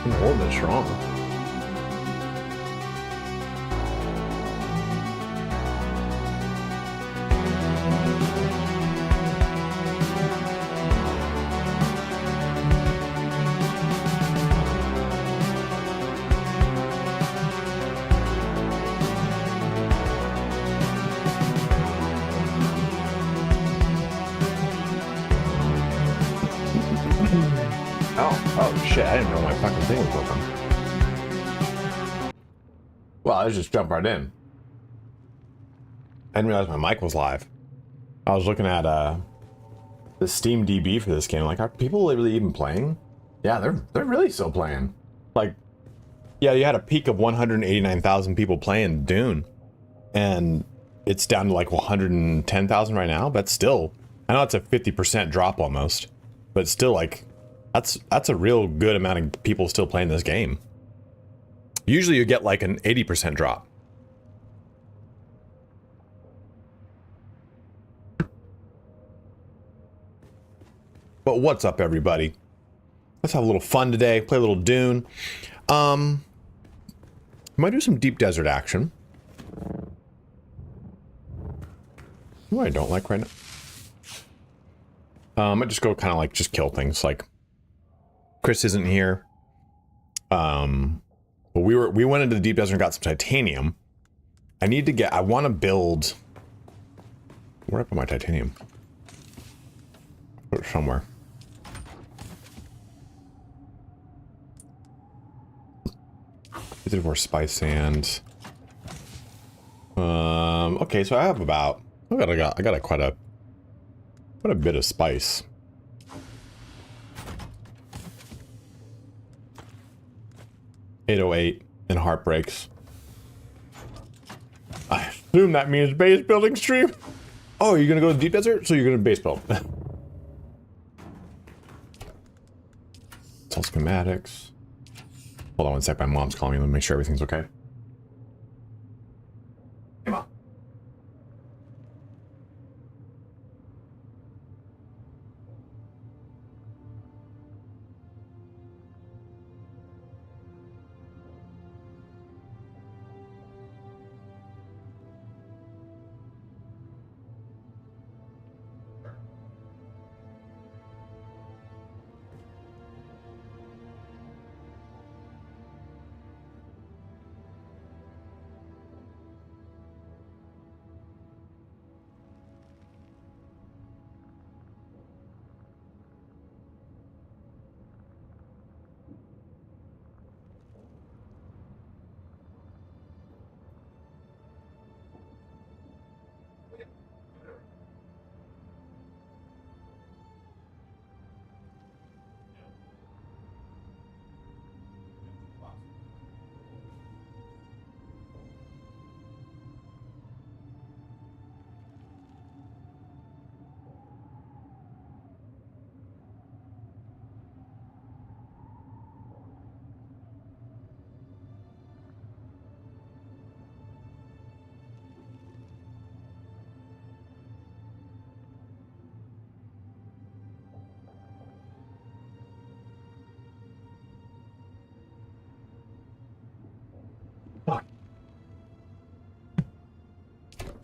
I'm holding it strong. Oh shit, I didn't know my fucking thing was open. Well, I just jumped right in. I didn't realize my mic was live. I was looking at the Steam DB for this game. Like, are people really even playing? Yeah, they're really still playing. Like, yeah, you had a peak of 189,000 people playing Dune, and it's down to like 110,000 right now. But still, I know it's a 50% drop almost, but still, like, that's a real good amount of people still playing this game. Usually you get like an 80% drop. But what's up, everybody? Let's have a little fun today. Play a little Dune. Might do some deep desert action. What I don't like right now. I might just go kind of like just kill things. Like, Chris isn't here. But we went into the deep desert and got some titanium. I want to build Where did I put my titanium? Put it somewhere. Is it for spice sand? Okay, so I have about I got quite a bit of spice. $808 and heartbreaks. I assume that means base building stream. Oh, you're gonna go to the deep desert? So you're gonna base build. It's all schematics. Hold on one sec, my mom's calling me. Let me make sure everything's okay. Come on.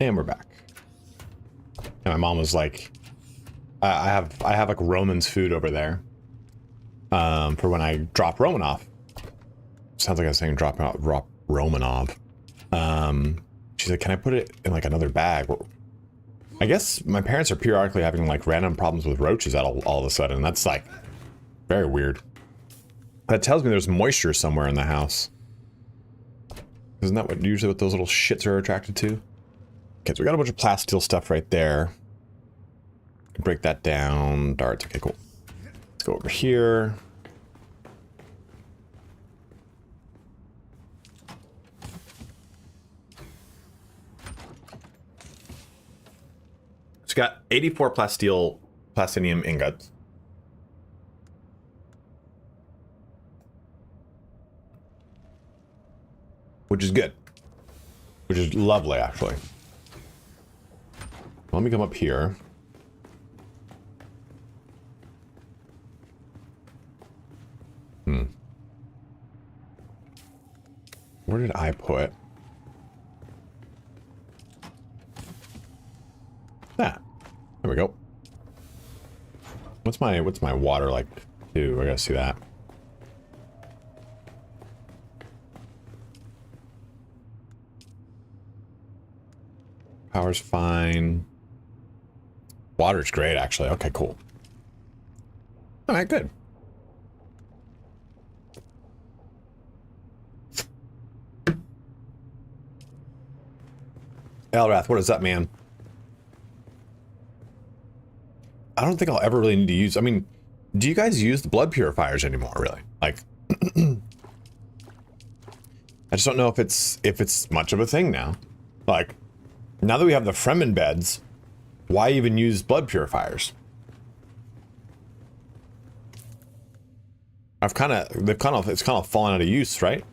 And we're back. And my mom was like, I have like Roman's food over there. For when I drop Roman off. Sounds like I was saying drop Roman off. She's like, can I put it in like another bag? Well, I guess my parents are periodically having like random problems with roaches all of a sudden. That's like very weird. That tells me there's moisture somewhere in the house. Isn't that usually what those little shits are attracted to? Okay, so we got a bunch of plasteel stuff right there. Break that down. Darts. Okay, cool. Let's go over here. It's got 84 plastinium ingots. Which is good. Which is lovely, actually. Let me come up here. Where did I put that? There we go. What's my water like too? I gotta see that. Power's fine. Water's great, actually. Okay, cool. All right, good. Elrath, what is up, man? I don't think I'll ever really need to use... I mean, do you guys use the blood purifiers anymore, really? Like... I just don't know if it's much of a thing now. Like, now that we have the Fremen beds, why even use blood purifiers? It's kind of fallen out of use, right?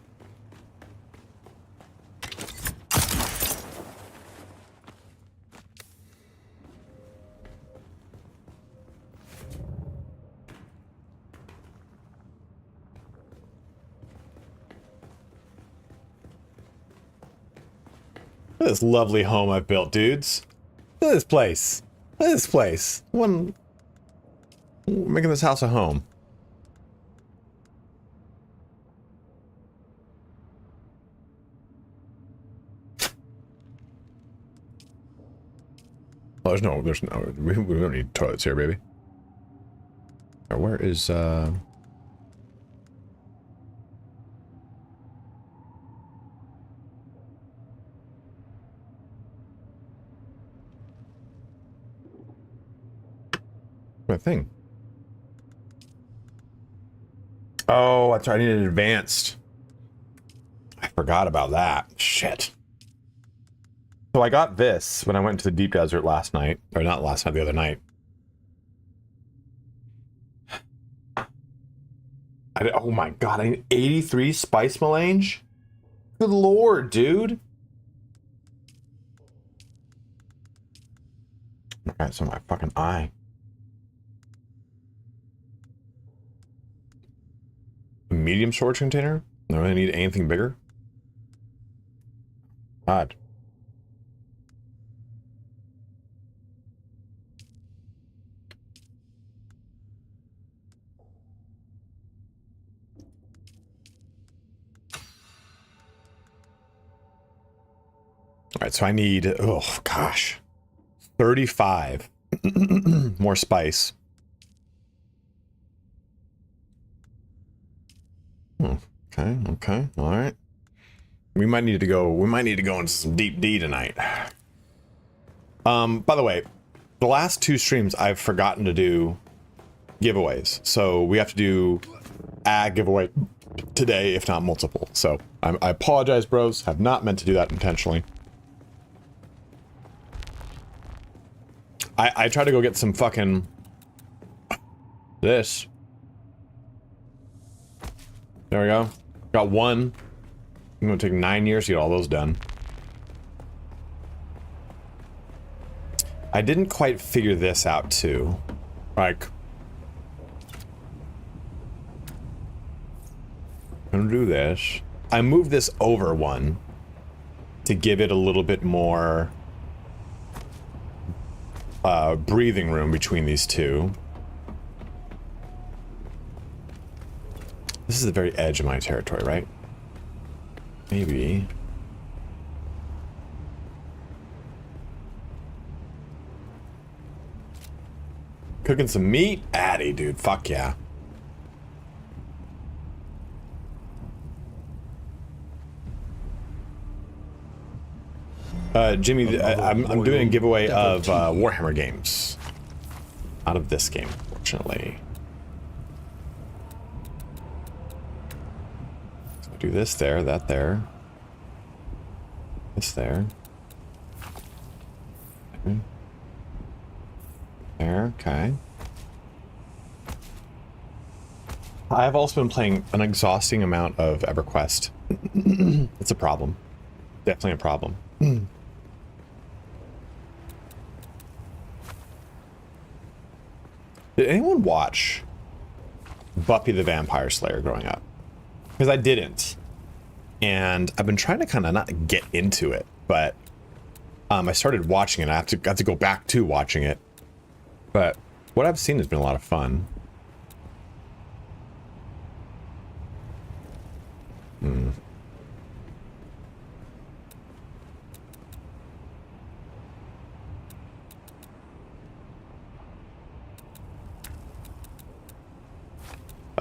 Look at this lovely home I've built, dudes. Look at this place. Look at this place. We're making this house a home. there's no, we don't need toilets here, baby. Where is, my thing? Oh, that's right, I needed advanced. I forgot about that. Shit. So I got this when I went to the deep desert last night. Or not last night, the other night. Oh my god, I need 83 spice melange? Good lord, dude. Alright, so my fucking eye. A medium storage container? I don't really need anything bigger. God. Alright, so I need, oh gosh, 35 more spice. Okay, alright. We might need to go into some deep D tonight. By the way, the last 2 streams I've forgotten to do giveaways. So we have to do a giveaway today, if not multiple. So I apologize, bros. Have not meant to do that intentionally. I tried to go get some fucking this. There we go. Got one. I'm gonna take 9 years to get all those done. I didn't quite figure this out too. Like, I'm gonna do this. I moved this over one to give it a little bit more breathing room between these two. This is the very edge of my territory, right? Maybe. Cooking some meat? Addy, dude. Fuck yeah. Jimmy, I'm doing a giveaway of Warhammer games. Out of this game, fortunately. So do this there, that there. This there. There, okay. I've also been playing an exhausting amount of EverQuest. It's a problem. Definitely a problem. Did anyone watch Buffy the Vampire Slayer growing up? Because I didn't. And I've been trying to kind of not get into it, but I started watching it. I have to go back to watching it. But what I've seen has been a lot of fun.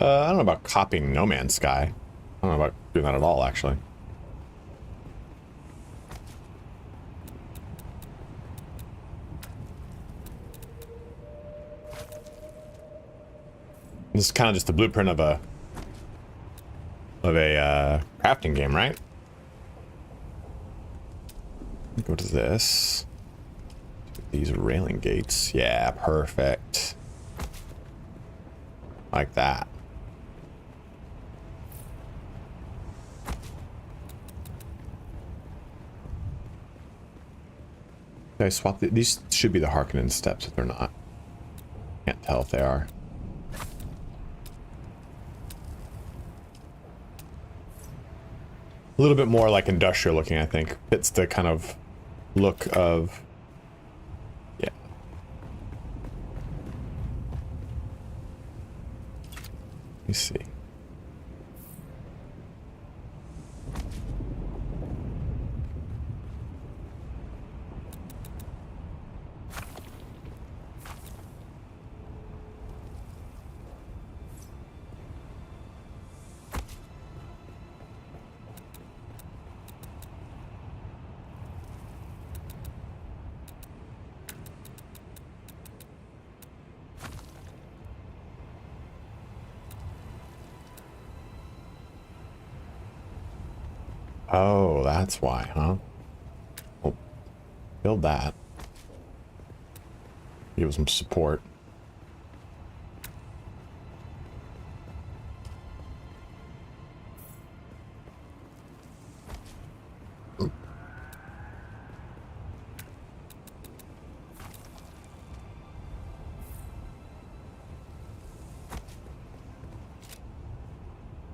I don't know about copying No Man's Sky. I don't know about doing that at all, actually. This is kind of just the blueprint of a crafting game, right? Go to this. These railing gates. Yeah, perfect. Like that. Did I swap these? Should be the Harkonnen steps if they're not. Can't tell if they are. A little bit more like industrial looking, I think. Fits the kind of look of... Yeah. Let me see. Oh, that's why, huh? Well, build that. Give it some support.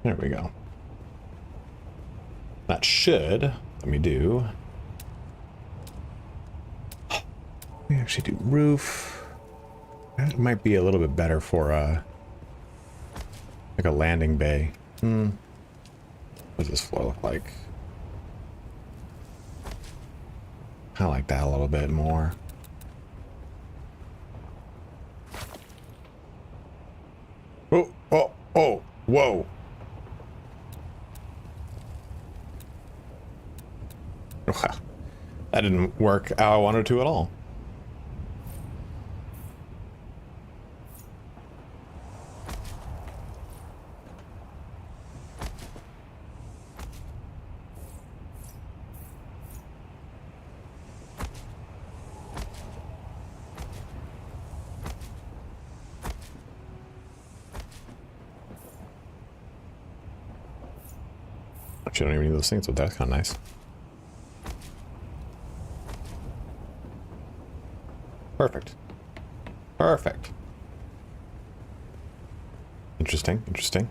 There we go. That should let me do. We actually do roof. That might be a little bit better for like a landing bay. What does this floor look like? I like that a little bit more. Oh, oh, oh, whoa. That didn't work how I wanted to at all. Actually, I don't even need those things, but that's kind of nice. Perfect. Perfect. Interesting, interesting.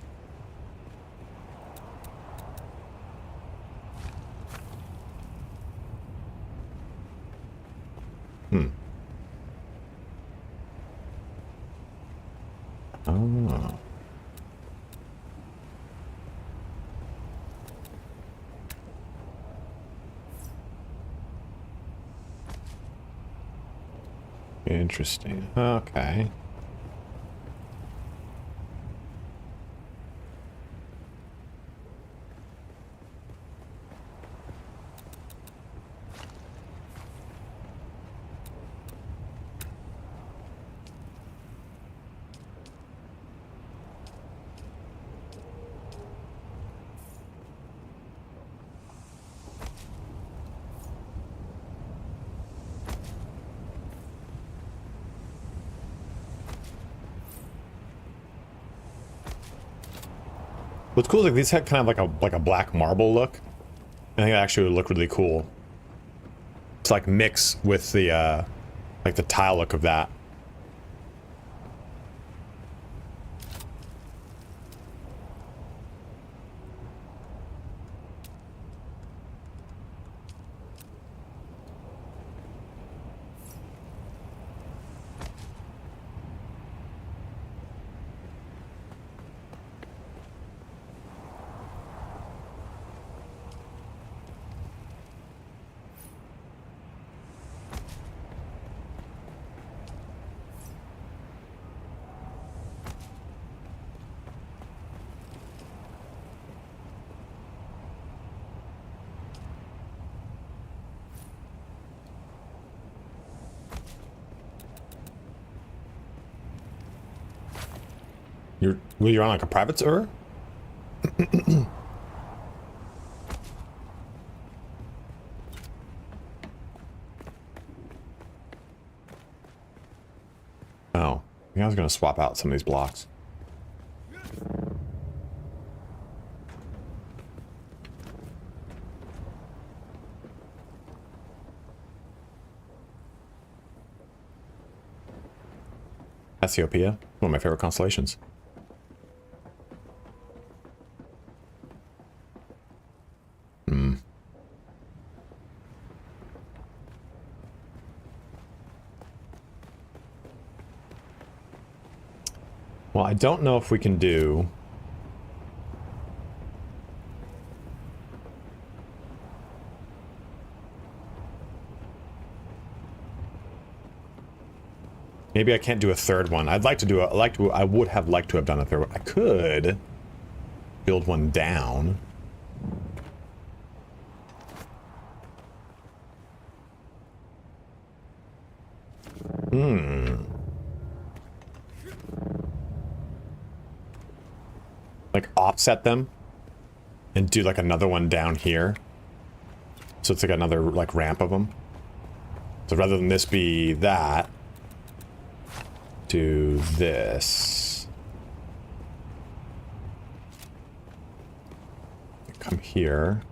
Oh. Interesting. Okay. What's cool is like these had kind of like a black marble look. I think it actually would look really cool. It's like mix with the like the tile look of that. You're on like a private server? Oh, I think I was gonna swap out some of these blocks. Cassiopeia, one of my favorite constellations. Well, I don't know if we can do... Maybe I can't do a third one. I'd like to do I would have liked to have done a third one. I could build one down. Like offset them and do like another one down here So it's like another like ramp of them. So rather than this be that, do this. Come here.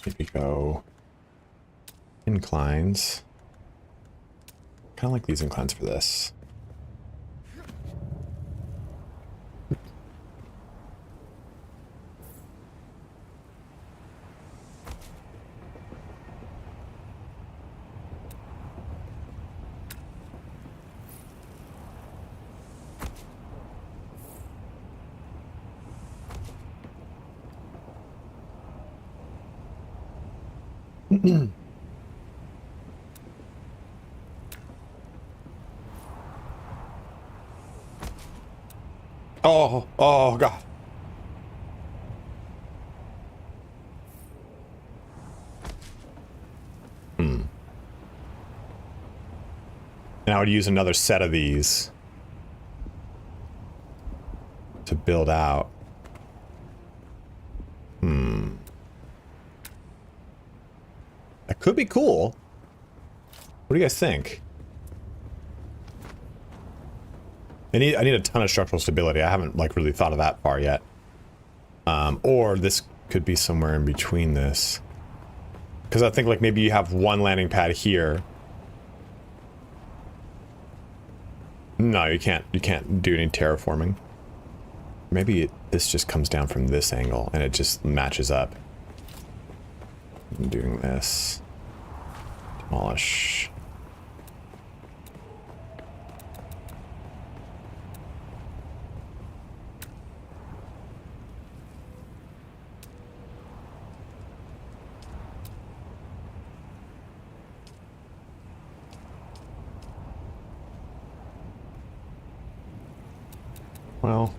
Maybe go inclines. Kind of like these inclines for this. Oh, God. And I would use another set of these to build out. That could be cool. What do you guys think? I need a ton of structural stability. I haven't like really thought of that far yet. Or this could be somewhere in between this. Because I think like maybe you have one landing pad here. No, you can't do any terraforming. Maybe this just comes down from this angle and it just matches up. I'm doing this. Demolish. Well.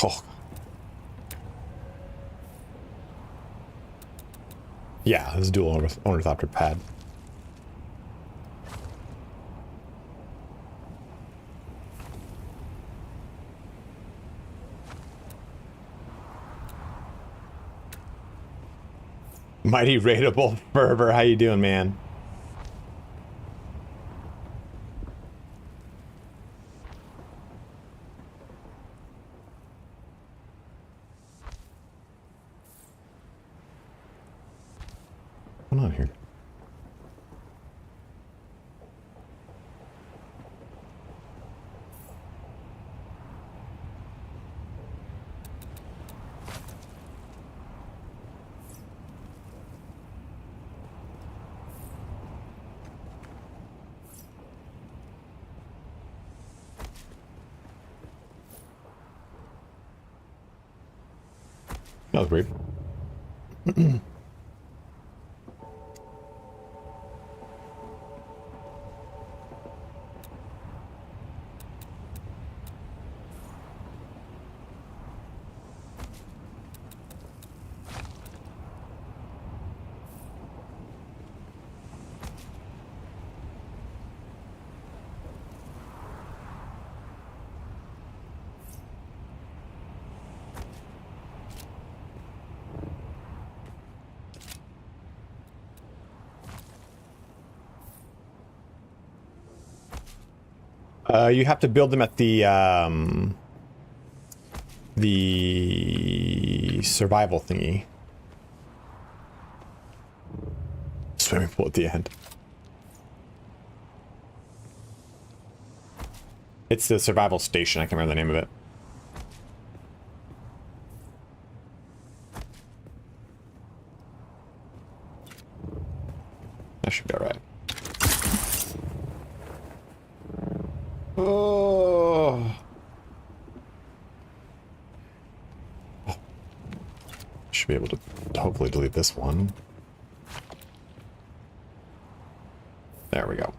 Oh. Yeah, this is dual ornithopter pad. Mighty rateable fervor, how you doing, man? What's going on here? That was weird. You have to build them at the survival thingy. Swimming pool at the end. It's the survival station. I can't remember the name of it. That should be all right. Oh. be able to hopefully delete this one. There we go.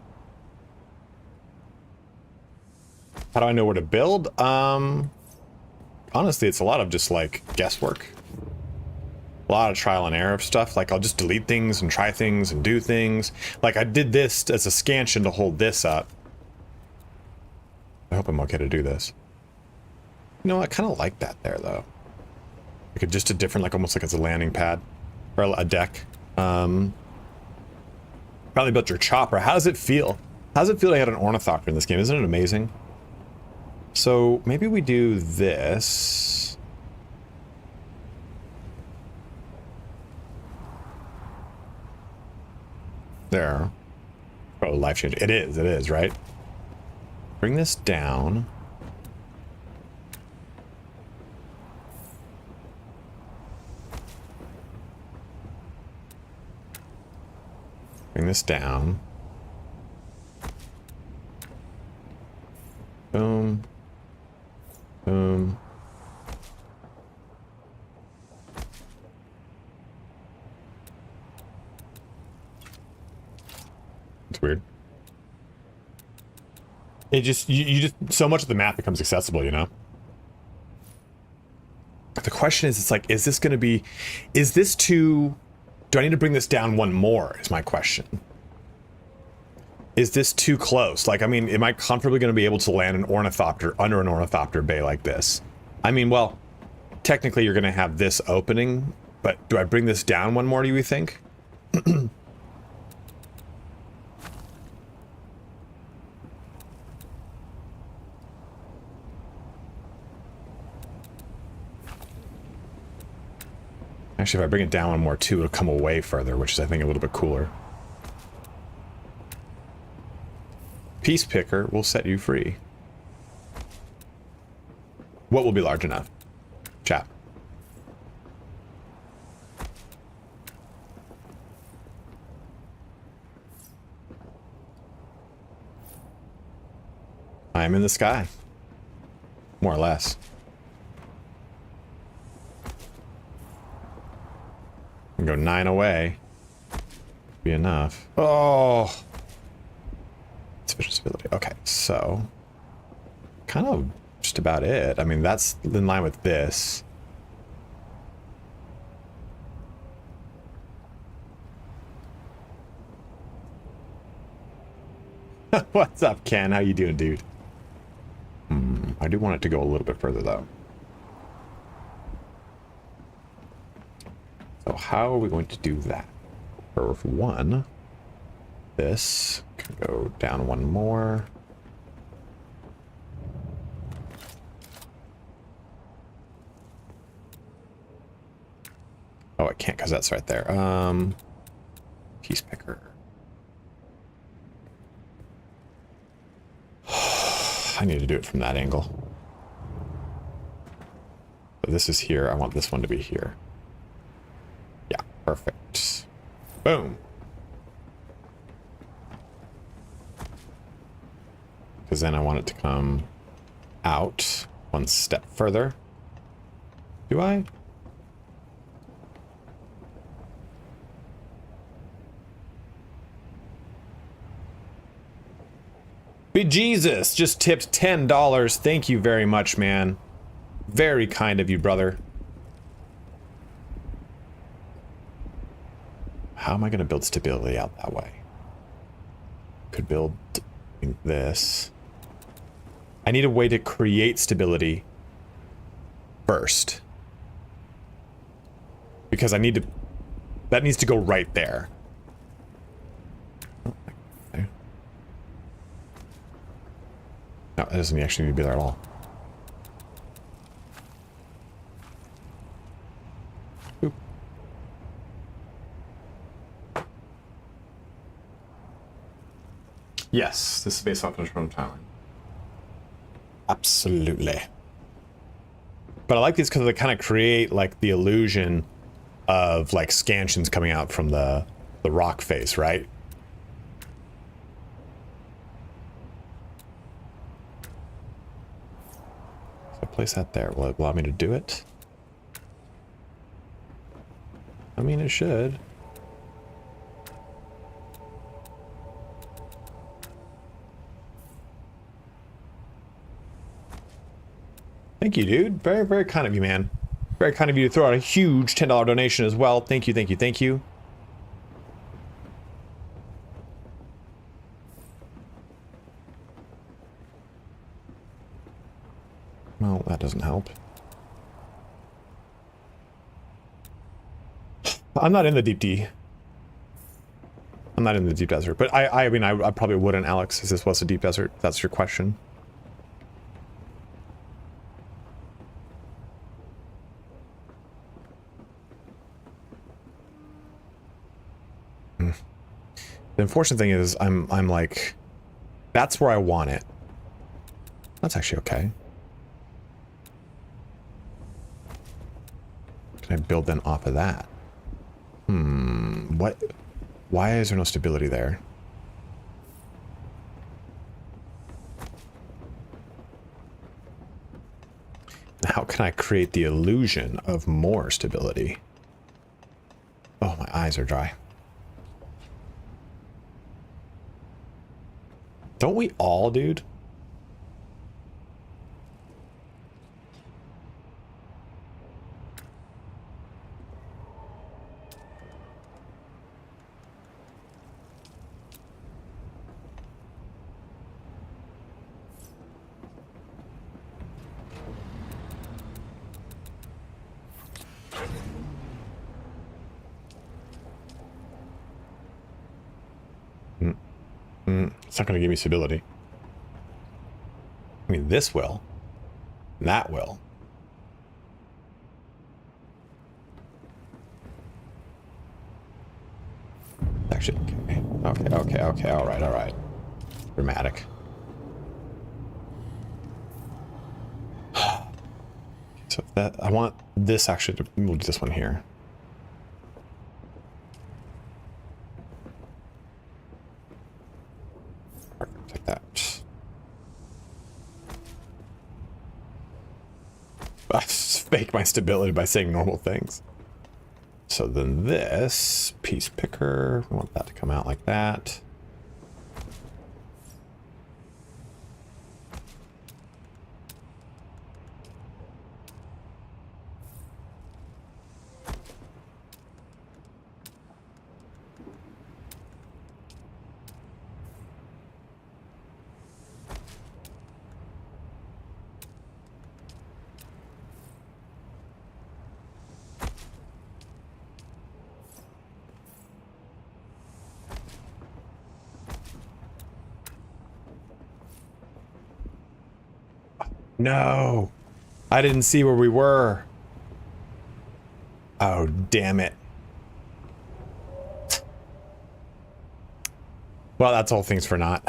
How do I know where to build? Honestly, it's a lot of just like guesswork. A lot of trial and error of stuff. Like I'll just delete things and try things and do things. Like I did this as a scansion to hold this up. I hope I'm okay to do this. You know, I kind of like that there though. Like just a different, like almost like it's a landing pad or a deck. Probably built your chopper. How does it feel? How does it feel to have an ornithopter in this game? Isn't it amazing? So maybe we do this. There. Oh, life changing. It is, right? Bring this down. Bring this down. Boom. Boom. It's weird. It just, you just, so much of the map becomes accessible, you know? The question is, it's like, is this going to be, is this too, do I need to bring this down one more, is my question. Is this too close? Like, I mean, am I comfortably going to be able to land an ornithopter under an ornithopter bay like this? I mean, well, technically you're going to have this opening, but do I bring this down one more, do you think? Actually, if I bring it down one more too, it'll come away further, which is, I think, a little bit cooler. Piece picker will set you free. What will be large enough? Chat. I am in the sky. More or less. I can go 9 away. Be enough. Oh! Sufficient stability. Okay, so kind of just about it. I mean, that's in line with this. What's up, Ken? How you doing, dude? I do want it to go a little bit further, though. So how are we going to do that? For one, this can go down one more. Oh, I can't because that's right there. Piece picker. I need to do it from that angle. So this is here. I want this one to be here. Yeah, perfect. Boom. Because then I want it to come out one step further. Do I? Bejesus just tipped $10. Thank you very much, man. Very kind of you, brother. How am I going to build stability out that way? Could build this. I need a way to create stability first. Because I need to... That needs to go right there. Okay. No, that doesn't actually need to be there at all. Oop. Yes, this is based off of from Thailand. Absolutely. But I like these because they kind of create like the illusion of like scansions coming out from the rock face, right? So I place that there. Will it allow me to do it? I mean, it should. Thank you, dude. Very, very kind of you, man. Very kind of you to throw out a huge $10 donation as well. Thank you, thank you, thank you. Well, that doesn't help. I'm not in the deep D. I'm not in the deep desert, but I mean, I probably wouldn't, Alex, if this was a deep desert. That's your question. The unfortunate thing is, I'm like, that's where I want it. That's actually okay. Can I build then off of that? What? Why is there no stability there? How can I create the illusion of more stability? Oh, my eyes are dry. Don't we all, dude? It's not going to give me stability. I mean, this will. That will. Actually, okay, all right. Dramatic. So that, I want this actually to, we'll do this one here. Like that. I just fake my stability by saying normal things. So then this piece picker, we want that to come out like that. No, I didn't see where we were. Oh, damn it. Well, that's all things for naught.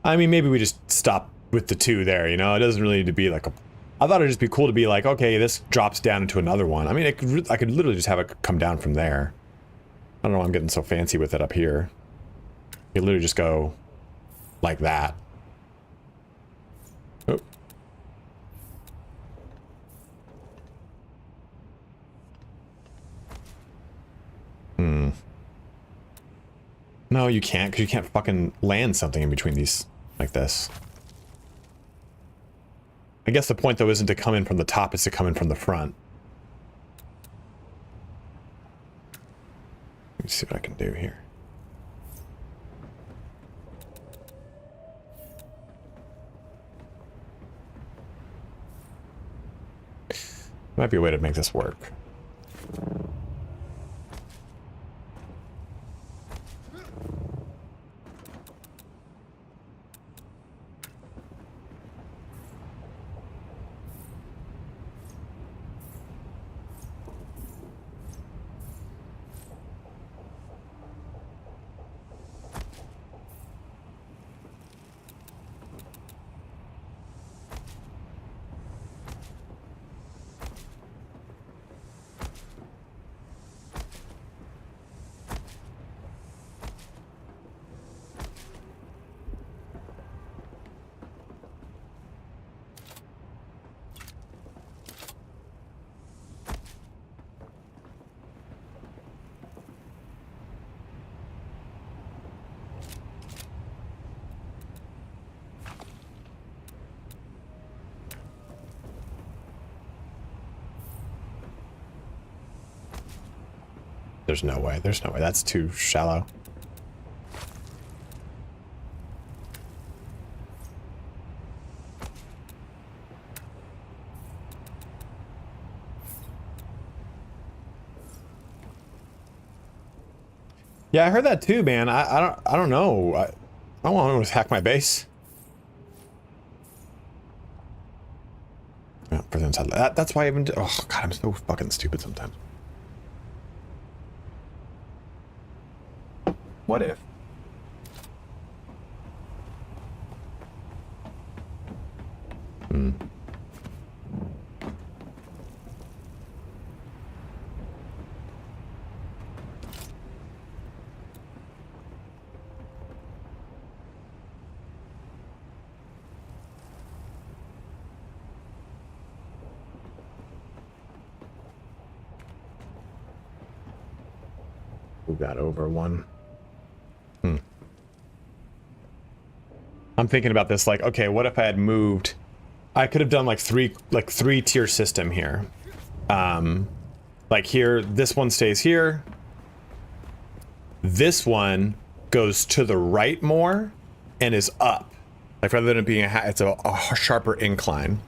I mean, maybe we just stop with the two there, you know? It doesn't really need to be like a... I thought it'd just be cool to be like, okay, this drops down into another one. I mean, I could literally just have it come down from there. I don't know why I'm getting so fancy with it up here. You literally just go like that. Oh. No, you can't, because you can't fucking land something in between these like this. I guess the point, though, isn't to come in from the top, it's to come in from the front. Let me see what I can do here. Might be a way to make this work. There's no way. There's no way. That's too shallow. Yeah, I heard that too, man. I don't know. I don't want to hack my base. Yeah, President's had that. That's why I even. Oh god, I'm so fucking stupid sometimes. What if? Hmm. We got over one. I'm thinking about this like, okay, what if I had moved? I could have done like three tier system here. Like here, this one stays here. This one goes to the right more and is up. Like rather than it being it's a sharper incline.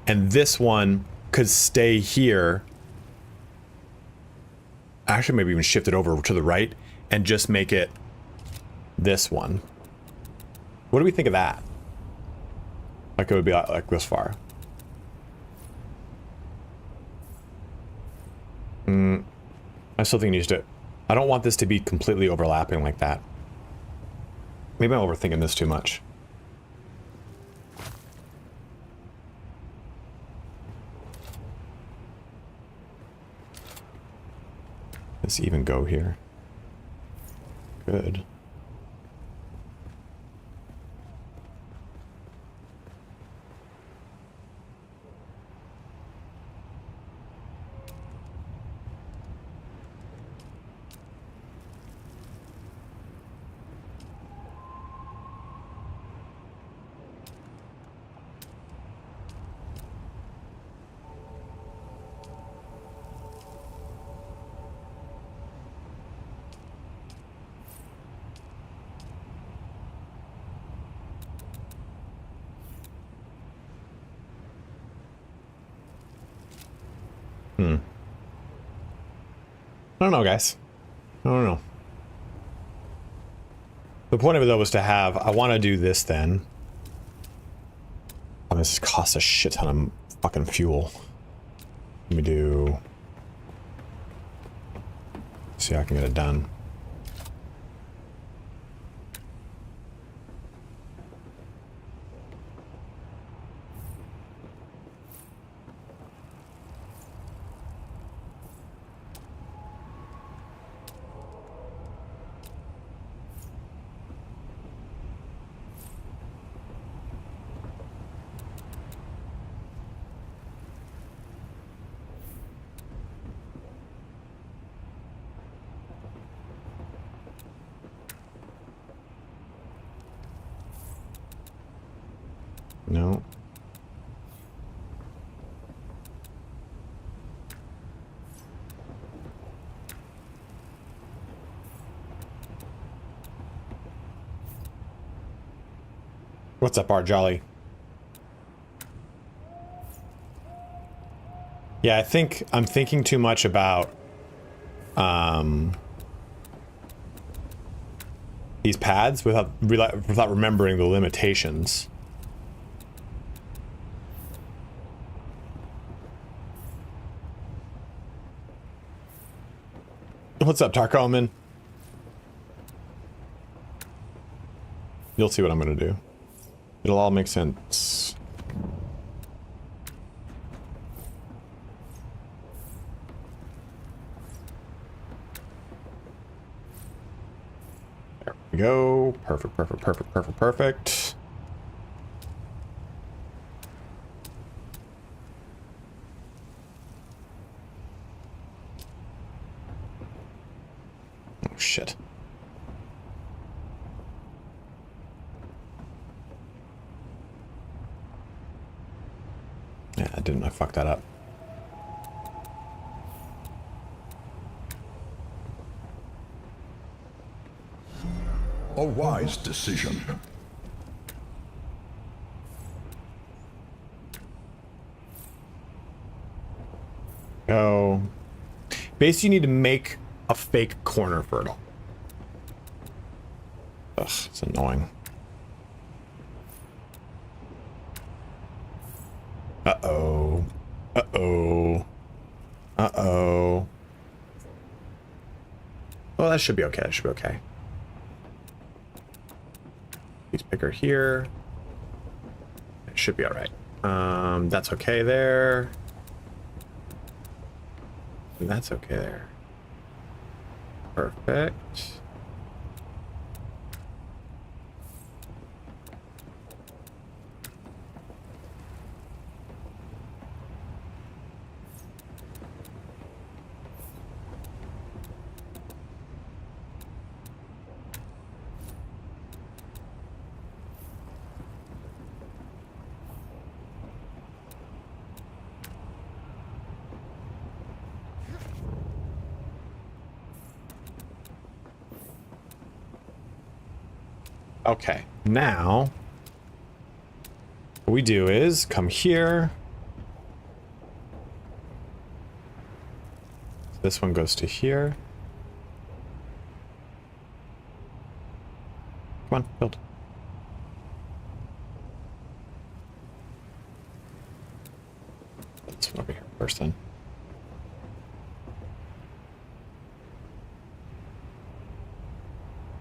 And this one could stay here. Actually, maybe even shift it over to the right and just make it this one. What do we think of that? Like it would be like this far. I still think it needs to. I don't want this to be completely overlapping like that. Maybe I'm overthinking this too much. Let's even go here. Good. I don't know, guys. I don't know. The point of it, though, was to have... I want to do this, then. Oh, this costs a shit ton of fucking fuel. Let me do... See how I can get it done. No. What's up, Art Jolly? Yeah, I think I'm thinking too much about these pads without remembering the limitations. What's up, Tarkoman? You'll see what I'm gonna do. It'll all make sense. There we go. Perfect, perfect, perfect, perfect, perfect. Oh, shit. Yeah, I didn't. I fucked that up. A wise decision. Oh. Basically, you need to make a fake corner for it all. Ugh, it's annoying. Uh-oh. Uh-oh. Uh-oh. Well, that should be okay. That should be okay. Piece picker here. It should be all right. That's okay there. And that's okay there. Perfect. Okay, now what we do is come here. This one goes to here. Come on, build. This one over here first then.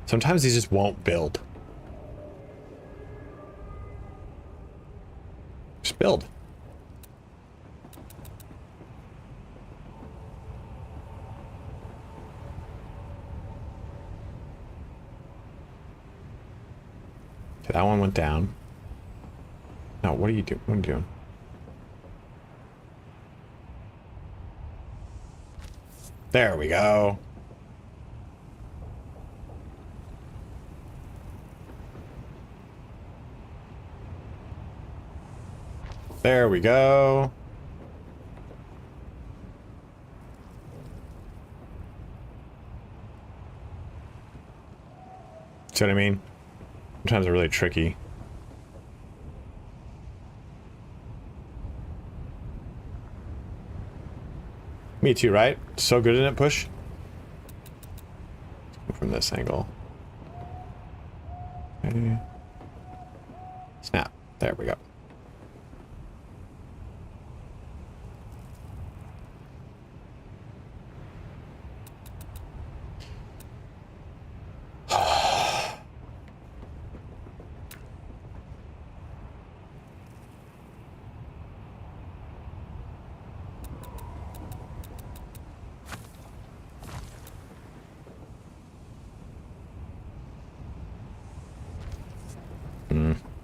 Sometimes these just won't build. Just build. Okay, that one went down. No, what are you doing? What are you doing? There we go. There we go. See what I mean? Sometimes they're really tricky. Me too, right? So good in it, push. From this angle. Okay. Snap. There we go.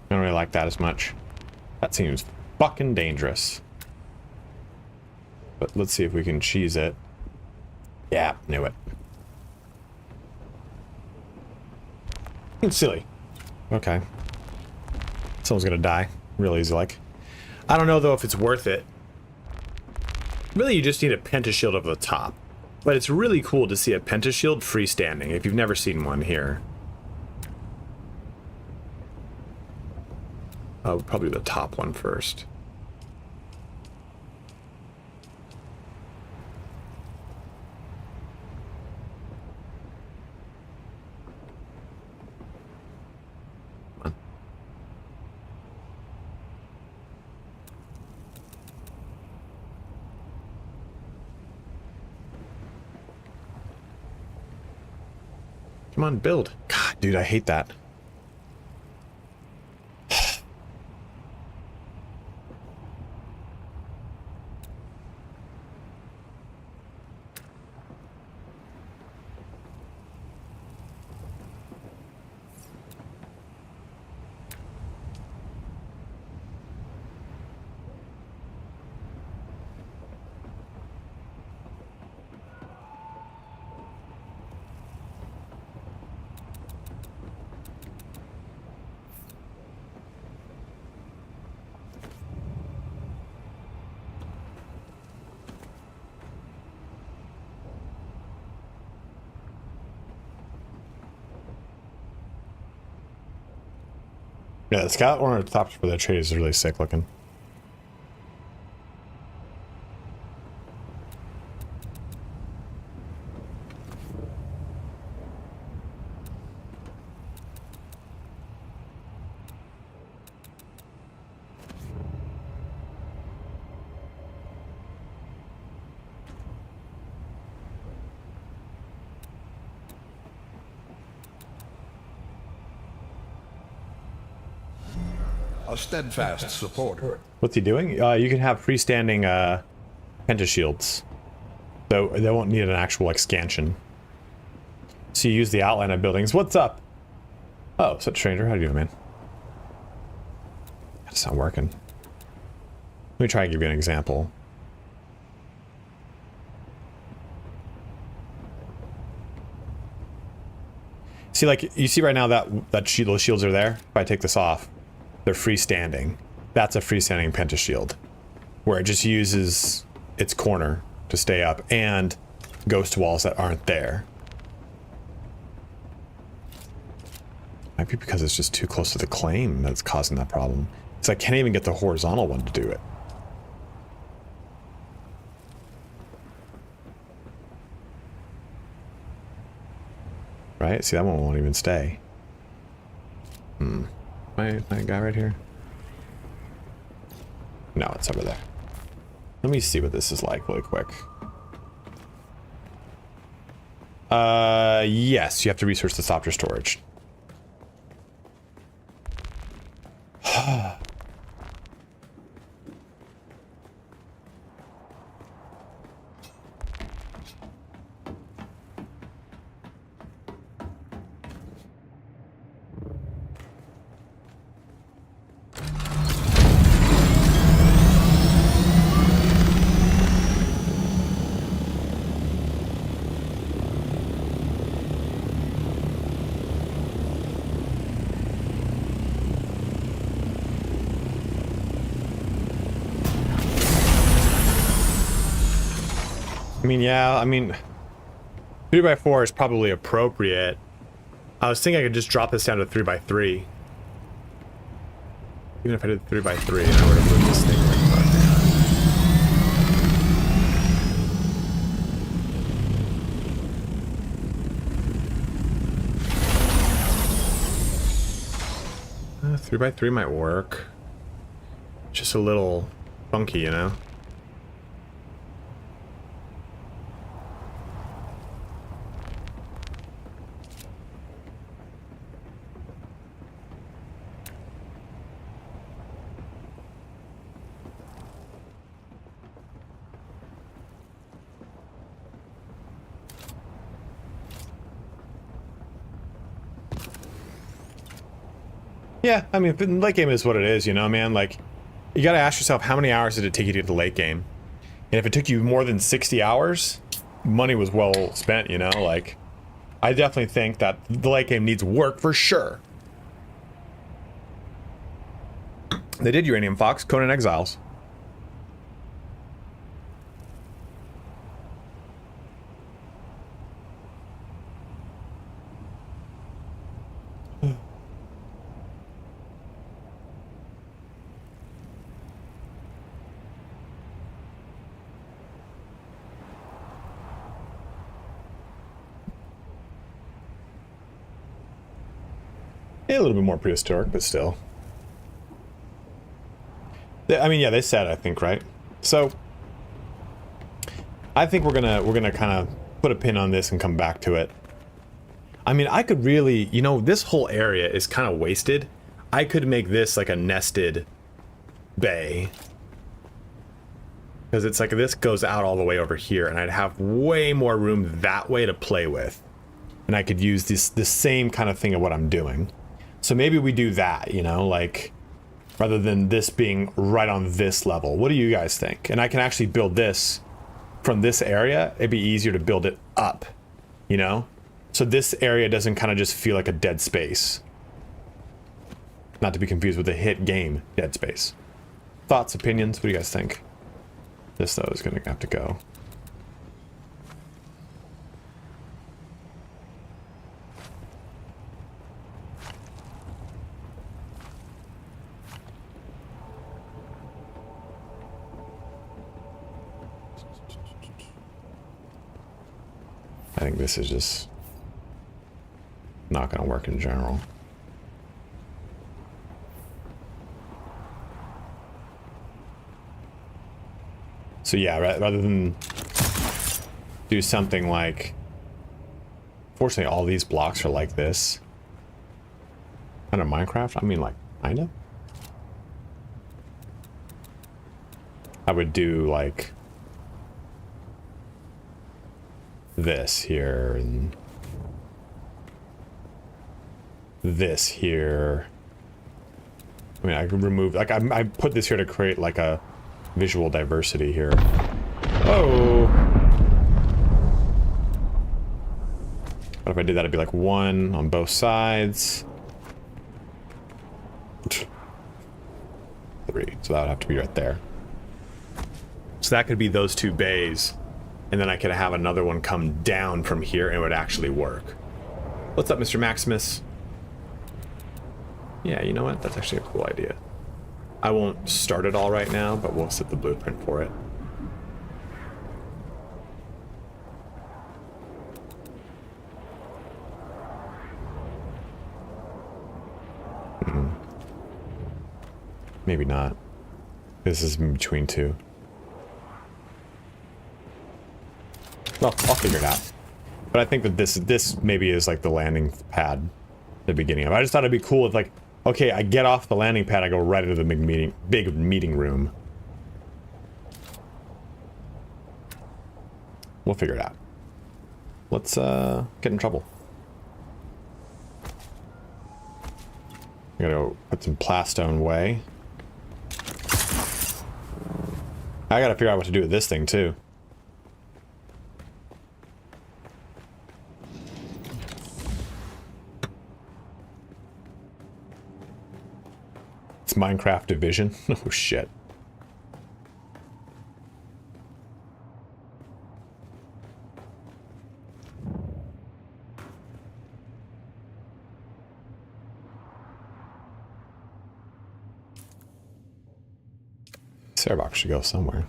I don't really like that as much. That seems fucking dangerous. But let's see if we can cheese it. Yeah, knew it. It's silly. Okay. Someone's gonna die. Real easy like. I don't know though if it's worth it. Really, you just need a pentashield over the top. But it's really cool to see a pentashield freestanding if you've never seen one here. Probably the top one first. Come on. Come on, build. God, dude, I hate that. Yeah, the scout one at the top for the trade is really sick looking. A steadfast supporter. What's he doing? You can have freestanding pentashields. So they won't need an actual like scansion. So you use the outline of buildings. What's up? Oh, such stranger. How do you doing, man? That's not working. Let me try and give you an example. See, like, you see right now that those shields are there? If I take this off, they're freestanding. That's a freestanding pentashield, where it just uses its corner to stay up and ghost walls that aren't there. Might be because it's just too close to the claim that's causing that problem. Because I can't even get the horizontal one to do it. Right? See, that one won't even stay. My guy right here? No, it's over there. Let me see what this is like really quick. Yes, you have to research the software storage. I mean, yeah, I mean, 3x4 is probably appropriate. I was thinking I could just drop this down to 3x3. Even if I did 3x3 and I were to move this thing like 3x3 might work. Just a little funky, you know? Yeah, I mean, the late game is what it is, you know, man? Like, you gotta ask yourself, how many hours did it take you to get the late game? And if it took you more than 60 hours, money was well spent, you know? Like, I definitely think that the late game needs work for sure. They did Uranium Fox, Conan Exiles. Yeah, a little bit more prehistoric, but still. I mean, yeah, they said, I think, right? So, I think we're gonna kind of put a pin on this and come back to it. I mean, I could really, you know, this whole area is kind of wasted. I could make this like a nested bay. Because it's like this goes out all the way over here, and I'd have way more room that way to play with. And I could use this same kind of thing of what I'm doing. So maybe we do that, you know, like, rather than this being right on this level. What do you guys think? And I can actually build this from this area. It'd be easier to build it up, you know? So this area doesn't kind of just feel like a dead space. Not to be confused with the hit game, Dead Space. Thoughts, opinions, what do you guys think? This, though, is gonna have to go. I think this is just not going to work in general. So yeah, rather than do something like, fortunately all these blocks are like this. Kind of Minecraft, I mean like, kind of. I would do like this here and this here. I mean, I could remove, like, I put this here to create like a visual diversity here. Oh! What if I did that? It'd be like 1 on both sides. 3, so that would have to be right there. So that could be those 2 bays, and then I could have another one come down from here and it would actually work. What's up, Mr. Maximus? Yeah, you know what? That's actually a cool idea. I won't start it all right now, but we'll set the blueprint for it. Maybe not. This is in between 2. Well, I'll figure it out. But I think that this maybe is like the landing pad, the beginning of it. I just thought it'd be cool if, like, okay, I get off the landing pad, I go right into the big meeting room. We'll figure it out. Let's get in trouble. I gotta go put some plastone away. I gotta figure out what to do with this thing too. It's Minecraft Division. Oh shit. Sarebox should go somewhere.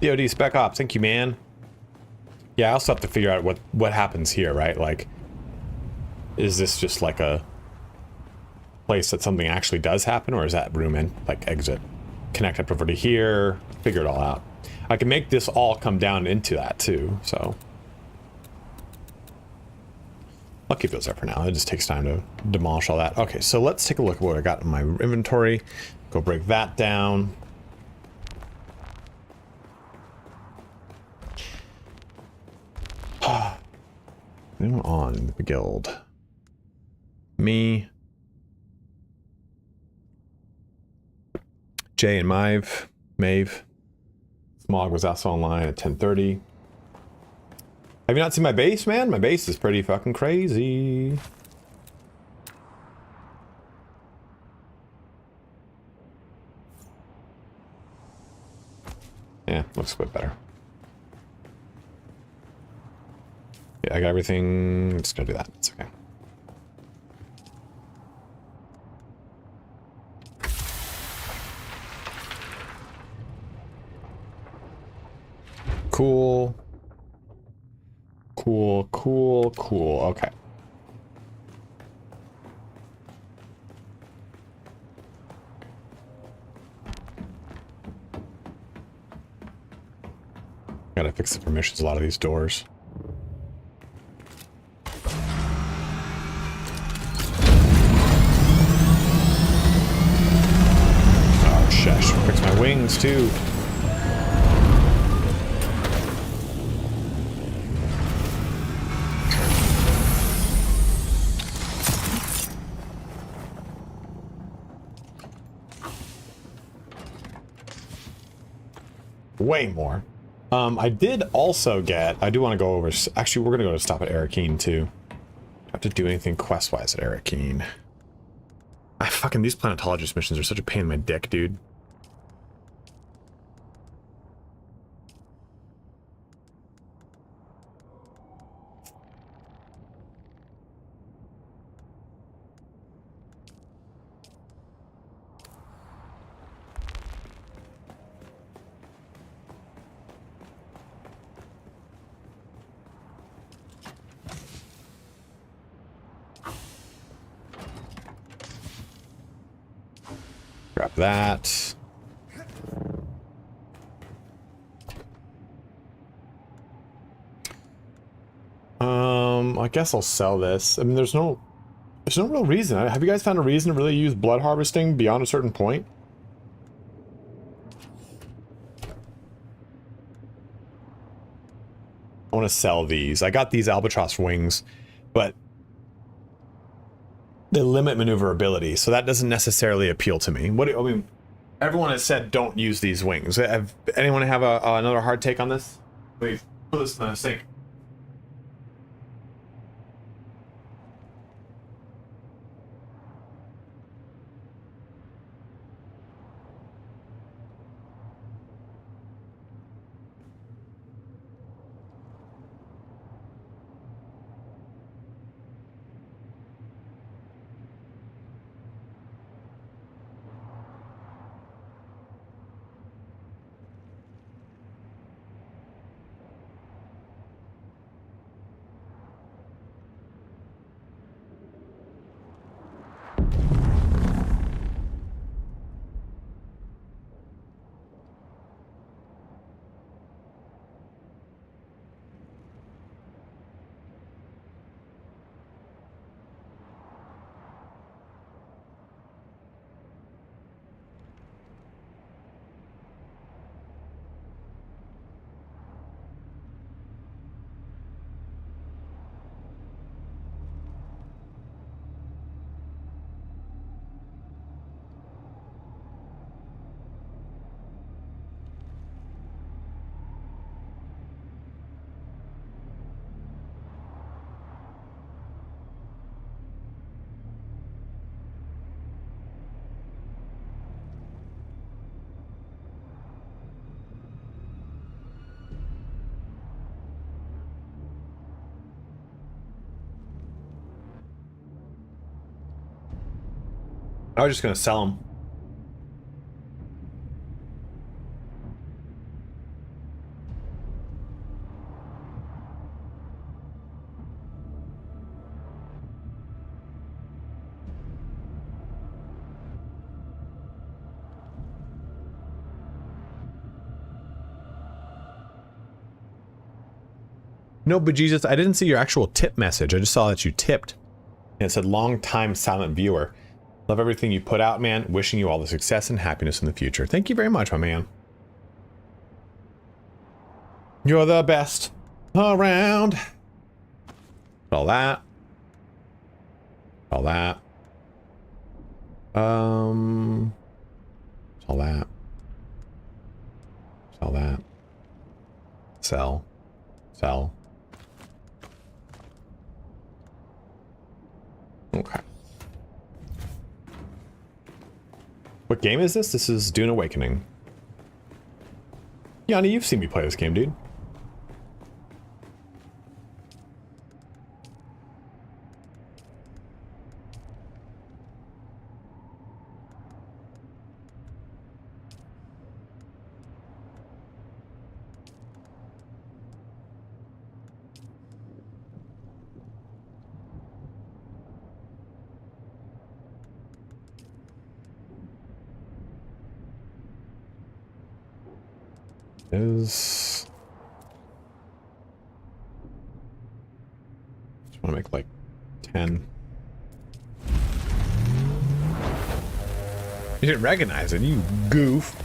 DOD Spec Ops, thank you, man. Yeah, I also have to figure out what happens here, right? Like, is this just like a place that something actually does happen, or is that room and like exit? Connect up over to here, figure it all out. I can make this all come down into that too, so I'll keep those there for now. It just takes time to demolish all that. Okay, so let's take a look at what I got in my inventory. Go break that down. Anyone on the guild? Me. Jay and Maeve. Smog was also online at 10:30. Have you not seen my base, man? My base is pretty fucking crazy. Yeah, looks a bit better. Yeah, I got everything. I'm just gonna do that. It's okay. Cool. Cool. Okay. Gotta fix the permissions a lot of these doors. Oh, shush. Fix my wings, too. Way more. I did also get, I do want to go over, actually we're going to go to stop at Arakeen too. Don't have to do anything quest-wise at Arakeen. Fucking these planetologist missions are such a pain in my dick, dude. that. I guess I'll sell this. I mean, there's no real reason. Have you guys found a reason to really use blood harvesting beyond a certain point? I want to sell these. I got these albatross wings, but they limit maneuverability, so that doesn't necessarily appeal to me. What do I mean? Everyone has said don't use these wings. Anyone have another hard take on this? Please put this in the sink. I was just gonna sell them. No, but Jesus, I didn't see your actual tip message. I just saw that you tipped. And it said, long time silent viewer. Love everything you put out, man. Wishing you all the success and happiness in the future. Thank you very much, my man. You're the best around. All that. All that. All that. Sell that. Sell. Sell. Okay. What game is this? This is Dune Awakening. Yanni, you've seen me play this game, dude. Just want to make like 10. You didn't recognize it, you goof.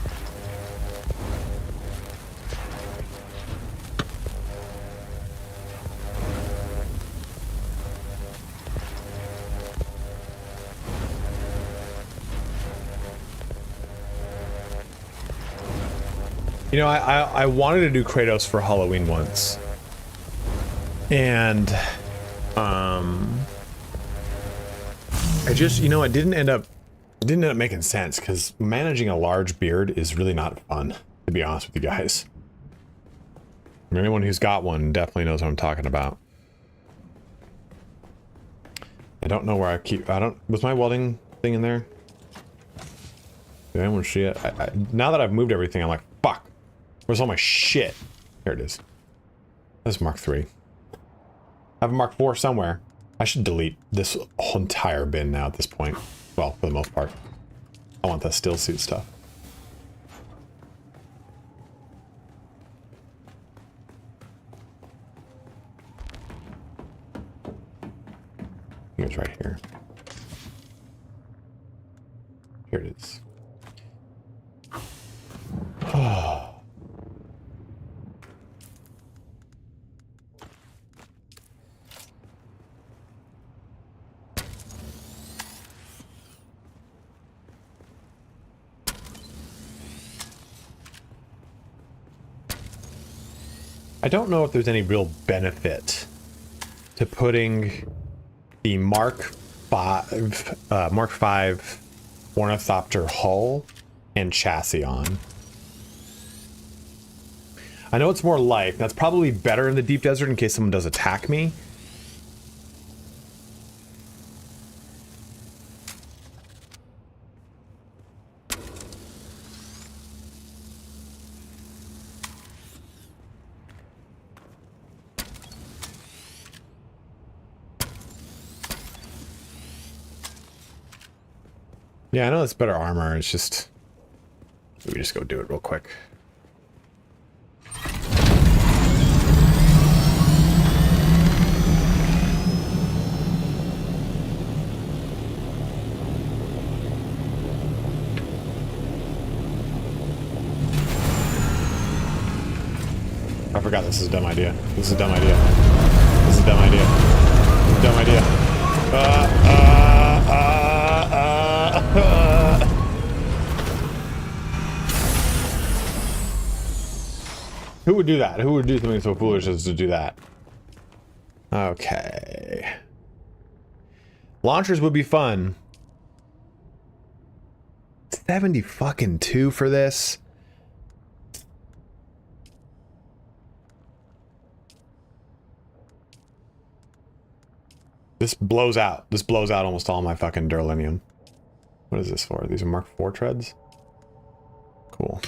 You know, I wanted to do Kratos for Halloween once, and I just, you know, it didn't end up making sense because managing a large beard is really not fun, to be honest with you guys. Anyone who's got one definitely knows what I'm talking about. I don't know where was my welding thing in there? Did anyone see it? Now that I've moved everything, I'm like, fuck. Where's all my shit? Here it is. This is Mark III. I have a Mark IV somewhere. I should delete this whole entire bin now at this point. Well, for the most part. I want the still suit stuff. I think it's right here. Here it is. I don't know if there's any real benefit to putting the Mark 5 Ornithopter hull and chassis on. I know it's more light. That's probably better in the deep desert in case someone does attack me. Yeah, I know it's better armor. It's just... Let me just go do it real quick. I forgot this is a dumb idea. This is a dumb idea. This is a dumb idea. This is a dumb idea. Who would do that? Who would do something so foolish as to do that? Okay. Launchers would be fun. 70 fucking 2 for this. This blows out. This blows out almost all my fucking duralinium. What is this for? These are Mark IV treads? Cool.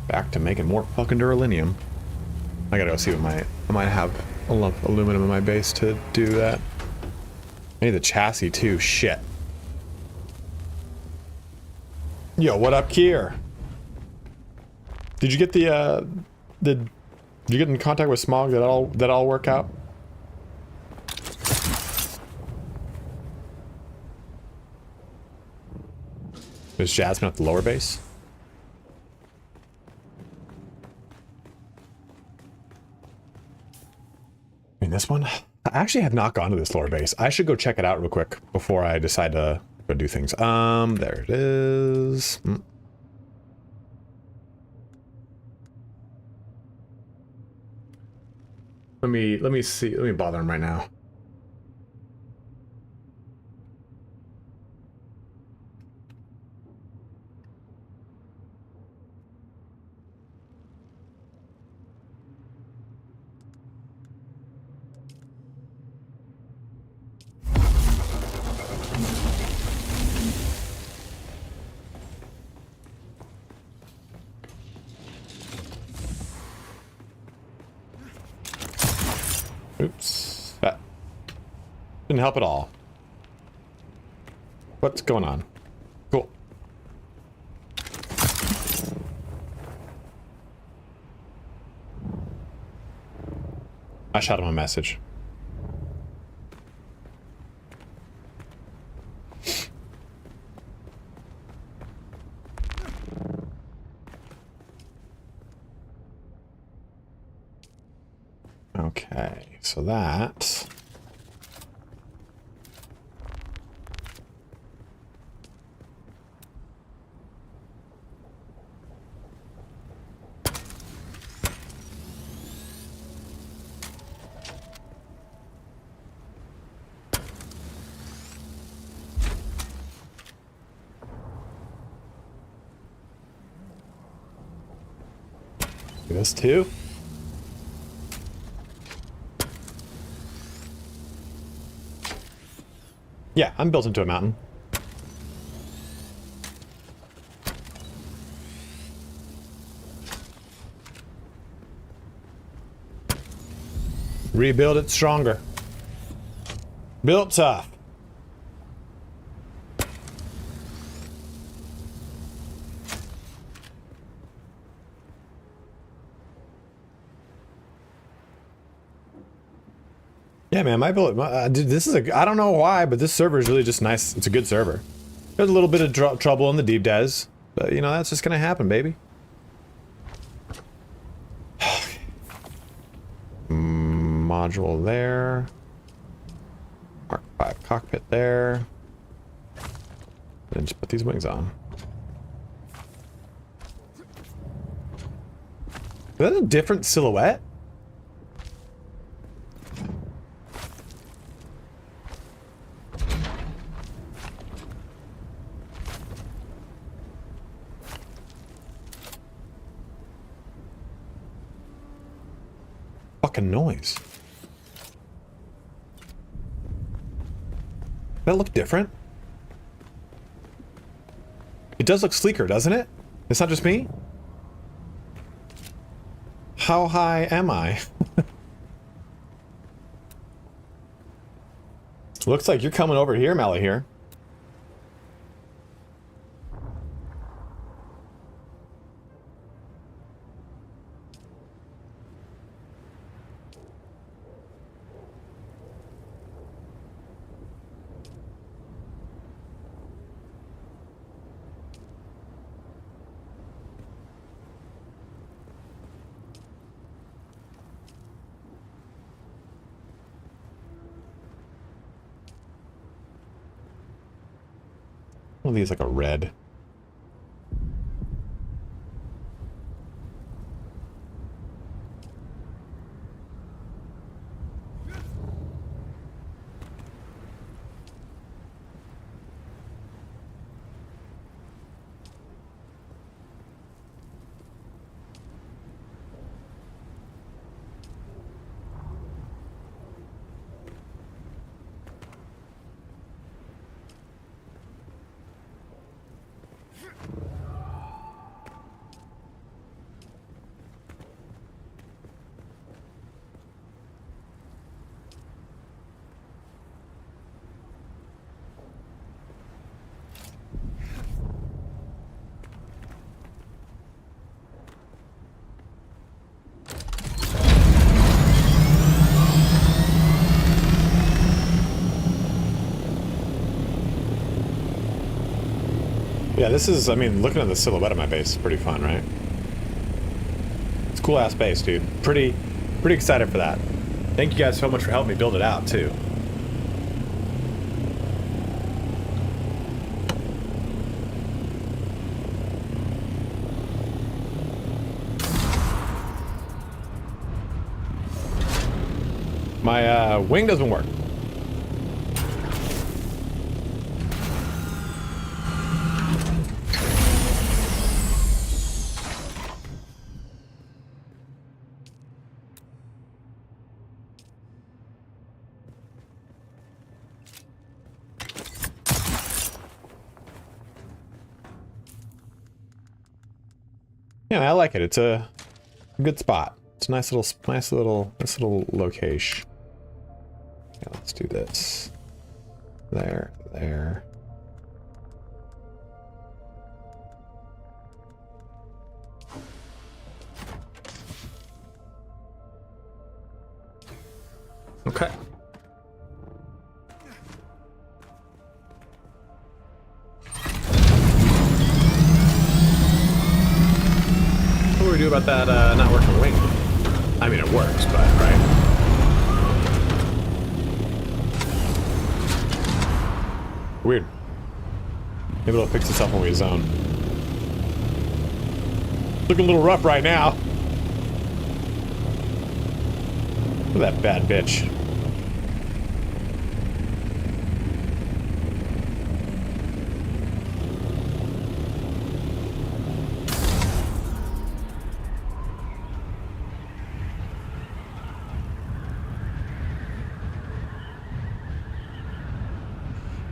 Back to making more fucking duralinium. I gotta go see what I might have enough aluminum in my base to do that. I need the chassis too. Shit. Yo, what up, Kier? Did you get did you get in contact with Smog? Did that all work out? Is Jasmine at the lower base? I mean, this one? I actually have not gone to this lower base. I should go check it out real quick before I decide to go do things. There it is. Let me see. Let me bother him right now. Oops. That didn't help at all. What's going on? Cool. I shot him a message. Okay, so that... This too? Yeah, I'm built into a mountain. Rebuild it stronger. Built tough. Yeah, man, dude, this is I don't know why, but this server is really just nice. It's a good server. There's a little bit of trouble in the deep des, but you know, that's just gonna happen, baby. Module there. Mark 5 cockpit there. Then just put these wings on. Is that a different silhouette? Fucking noise. That look different? It does look sleeker, doesn't it? It's not just me? How high am I? Looks like you're coming over here, Mally, here. One of these like a red. Yeah, this is, I mean, looking at the silhouette of my base is pretty fun, right? It's a cool-ass base, dude. Pretty excited for that. Thank you guys so much for helping me build it out, too. My wing doesn't work. Yeah, I like it. It's a good spot. It's a nice little location. Yeah, let's do this. There. Okay. What do we do about that not working wing? I mean, it works, but right? Weird. Maybe it'll fix itself when we zone. Looking a little rough right now. Look at that bad bitch.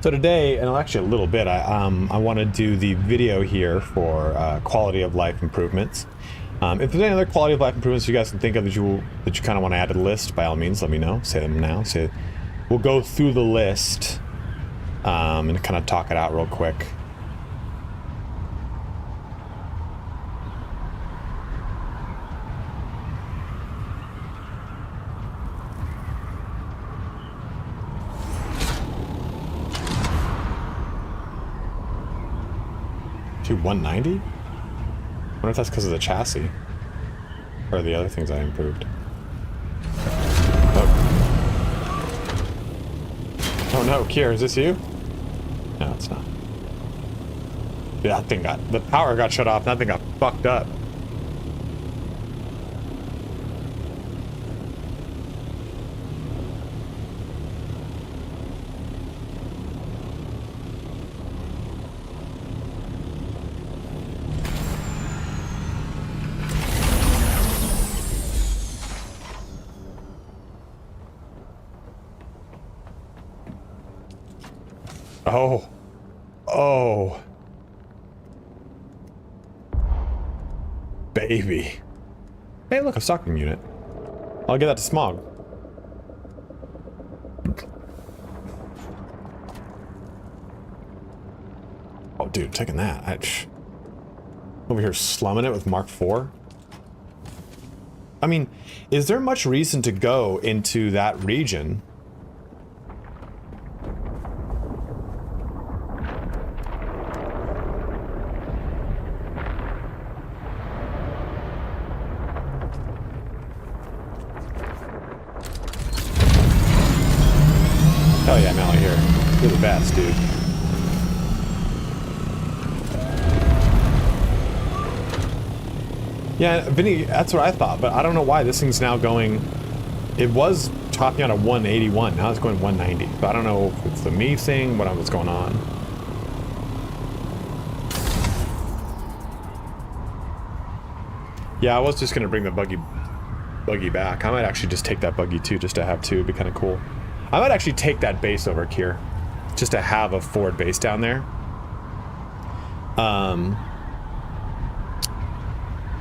So today, and actually a little bit, I want to do the video here for quality of life improvements. If there's any other quality of life improvements you guys can think of that you kind of want to add to the list, by all means, let me know. Say them now. We'll go through the list and kind of talk it out real quick. Dude, 190? I wonder if that's because of the chassis. Or the other things I improved. Oh no, Kier, is this you? No, it's not. Yeah, that thing the power got shut off, and that thing got fucked up. Oh. Oh. Baby. Hey, look, a stocking unit. I'll give that to Smog. Oh, dude, taking that. Over here slumming it with Mark IV. I mean, is there much reason to go into that region? Hell yeah, I'm out here. You're the best, dude. Yeah, Vinny, that's what I thought, but I don't know why this thing's now going... It was topping out at 181, now it's going 190. But I don't know if it's the me thing, what's going on. Yeah, I was just gonna bring the buggy back. I might actually just take that buggy too, just to have two. It'd be kind of cool. I might actually take that base over here, just to have a forward base down there.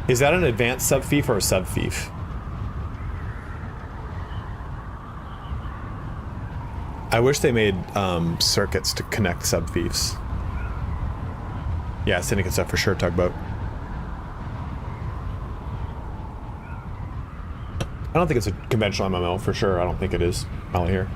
Is that an advanced sub-fief or a sub-fief? I wish they made circuits to connect sub-fiefs. Yeah, syndicate stuff for sure, Tugboat. I don't think it's a conventional MMO for sure. I don't think it is out here.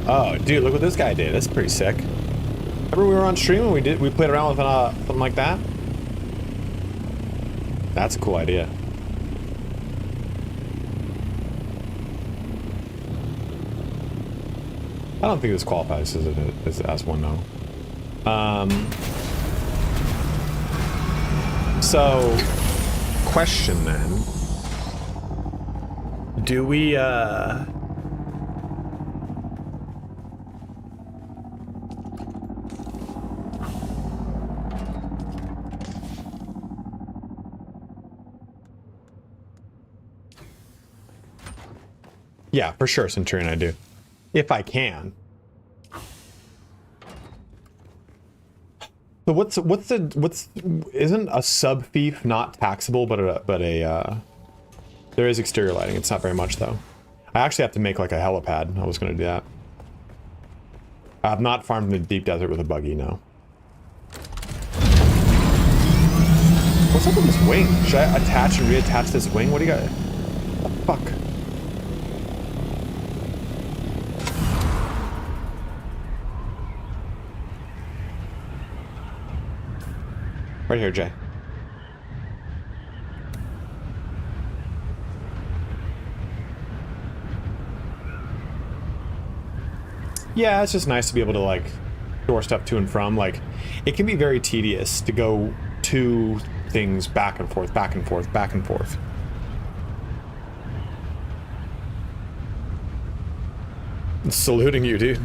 Oh, dude, look what this guy did. That's pretty sick. Remember we were on stream and we played around with something like that? That's a cool idea. I don't think this qualifies as an S1 though. So, question then. Do we, yeah, for sure, Centurion, I do. If I can. So what's isn't a sub-fief not taxable, but there is exterior lighting. It's not very much though. I actually have to make like a helipad. I was gonna do that. I've not farmed in the deep desert with a buggy, no. What's up with this wing? Should I attach and reattach this wing? What do you got? What the fuck? Right here, Jay. Yeah, it's just nice to be able to like store stuff to and from. Like, it can be very tedious to go to things back and forth, back and forth, back and forth. Saluting you, dude.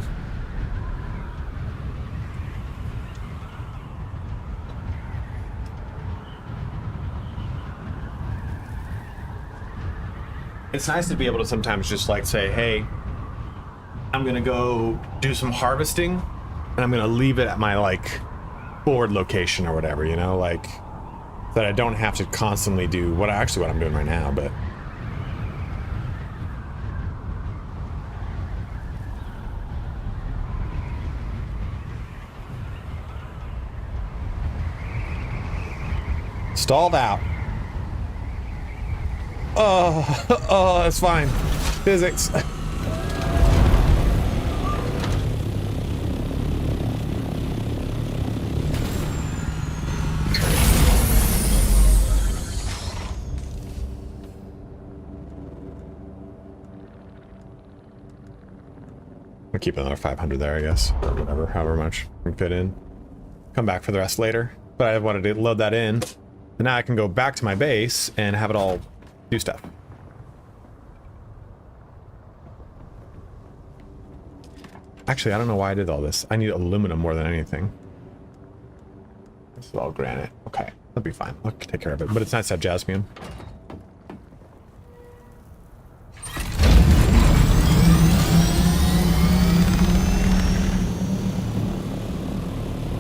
It's nice to be able to sometimes just like say, hey, I'm gonna go do some harvesting and I'm gonna leave it at my like forward location or whatever, you know, like that I don't have to constantly do what I'm doing right now, but Stalled out. Oh, oh, it's fine. Physics. We'll keep another 500 there, I guess, or whatever, however much we can fit in. Come back for the rest later. But I wanted to load that in. And now I can go back to my base and have it all do stuff. Actually, I don't know why I did all this. I need aluminum more than anything. This is all granite. Okay, that'll be fine. I'll take care of it. But it's nice to have jasmium.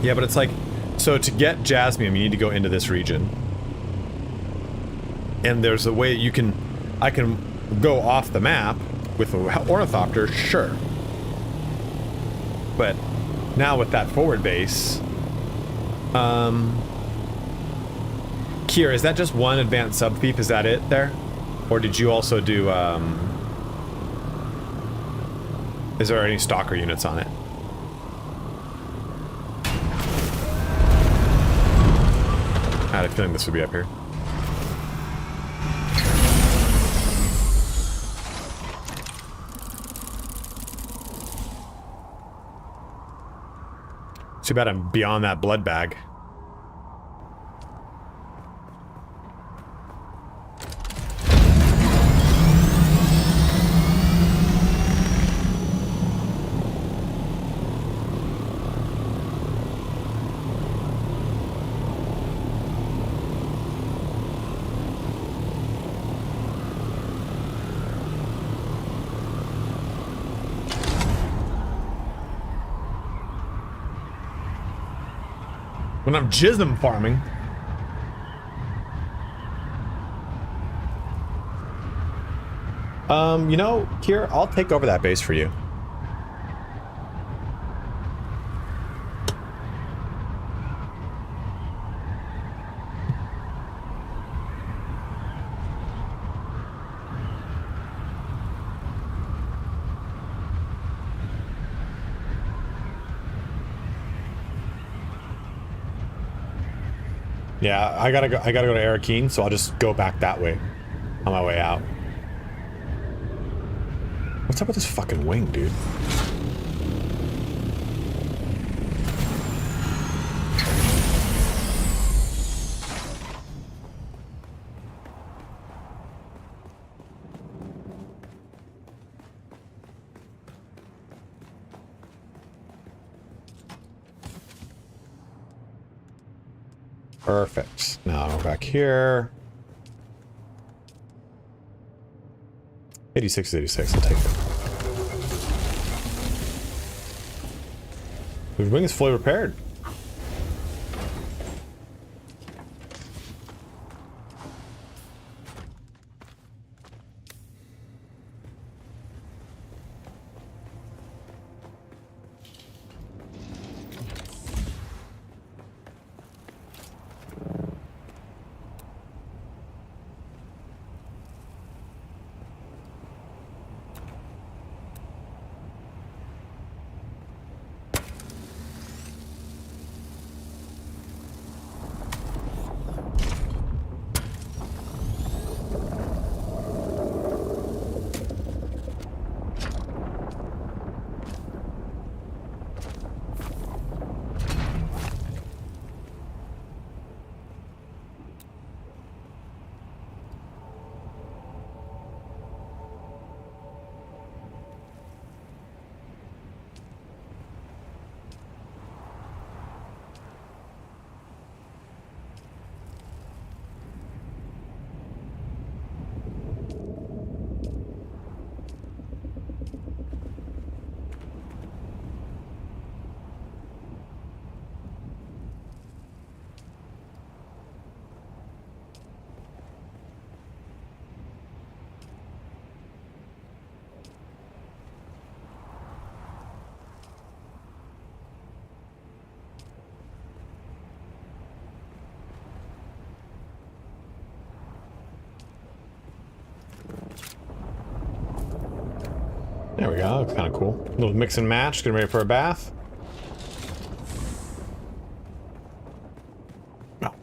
Yeah, but it's like, so to get jasmium, you need to go into this region. And there's a way you can, I can go off the map with an ornithopter, sure. But now with that forward base, Kier, is that just one advanced sub thief? Is that it there? Or did you also do, is there any stalker units on it? I had a feeling this would be up here. Too bad I'm beyond that blood bag. When I'm jism farming. You know, Kier, I'll take over that base for you. Yeah, I gotta go to Arakeen, so I'll just go back that way on my way out. What's up with this fucking wing, dude? Perfect. Now back here. 86 is 86. I'll take it. The wing is fully repaired. There we go. That's kind of cool. A little mix and match. Getting ready for a bath. Oh.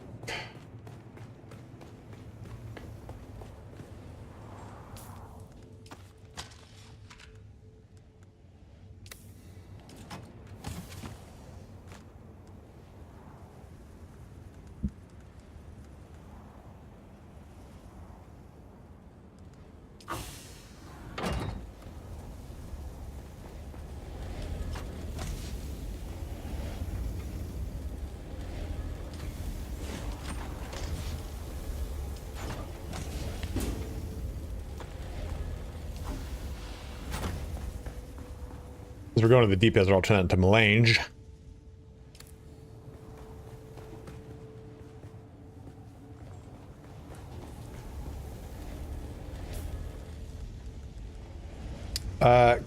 As we're going to the deep desert, I'll turn it to melange.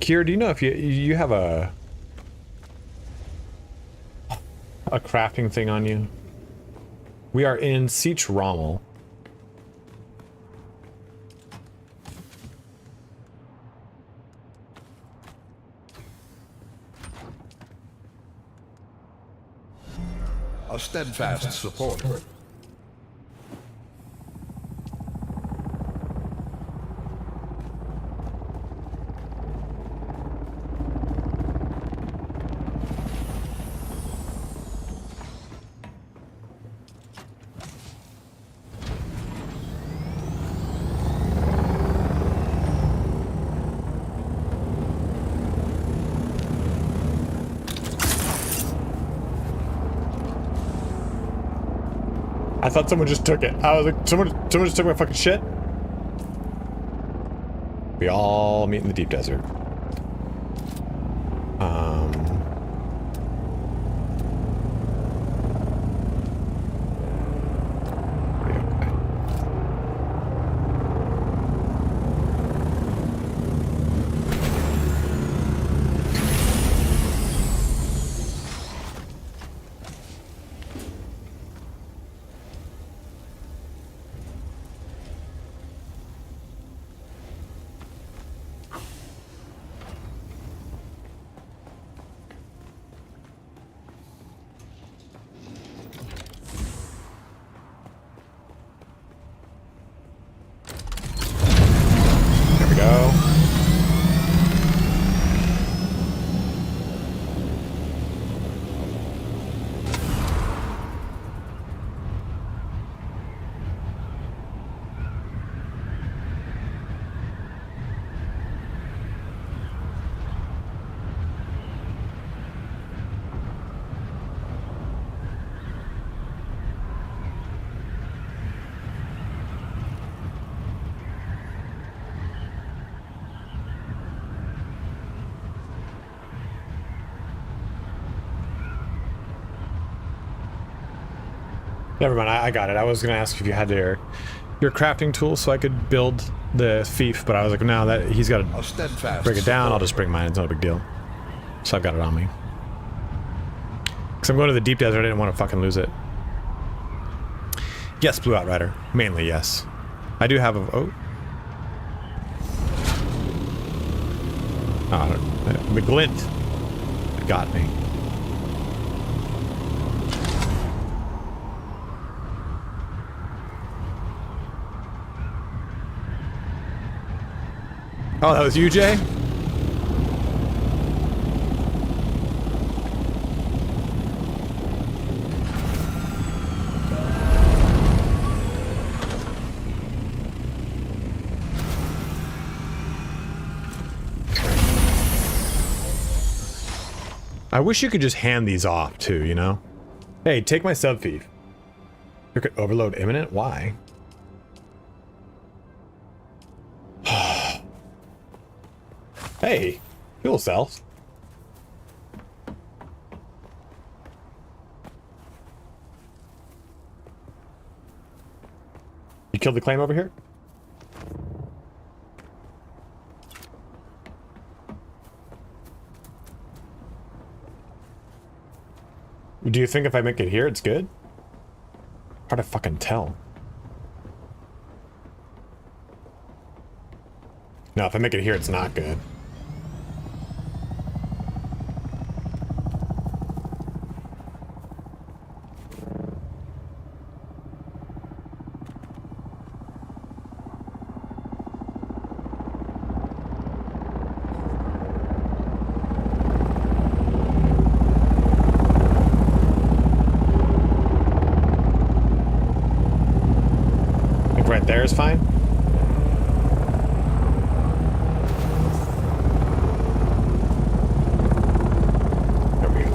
Kier, do you know if you have a crafting thing on you? We are in Siege Rommel. A steadfast supporter. I thought someone just took it. I was like, someone just took my fucking shit. We all meet in the deep desert. Go. Never mind, I got it. I was gonna ask if you had your crafting tool so I could build the thief, but I was like, no, that he's got to break it down. I'll just bring mine. It's not a big deal. So I've got it on me. Because I'm going to the deep desert. I didn't want to fucking lose it. Yes, Blue Outrider. Mainly, yes. I do have a... Oh. Oh, the glint got me. Oh, that was you, Jay? I wish you could just hand these off, too, you know? Hey, take my sub thief. Circuit overload imminent? Why? Hey, fuel cells. You killed the claim over here? Do you think if I make it here, it's good? Hard to fucking tell. No, if I make it here, it's not good. right there is fine? There we go.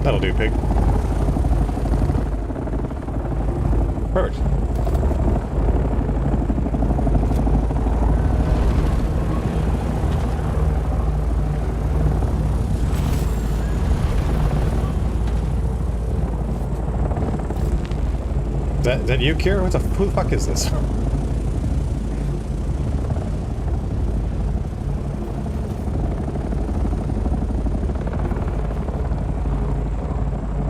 That'll do, pig. Perfect. Is that you, Kira? Who the fuck is this?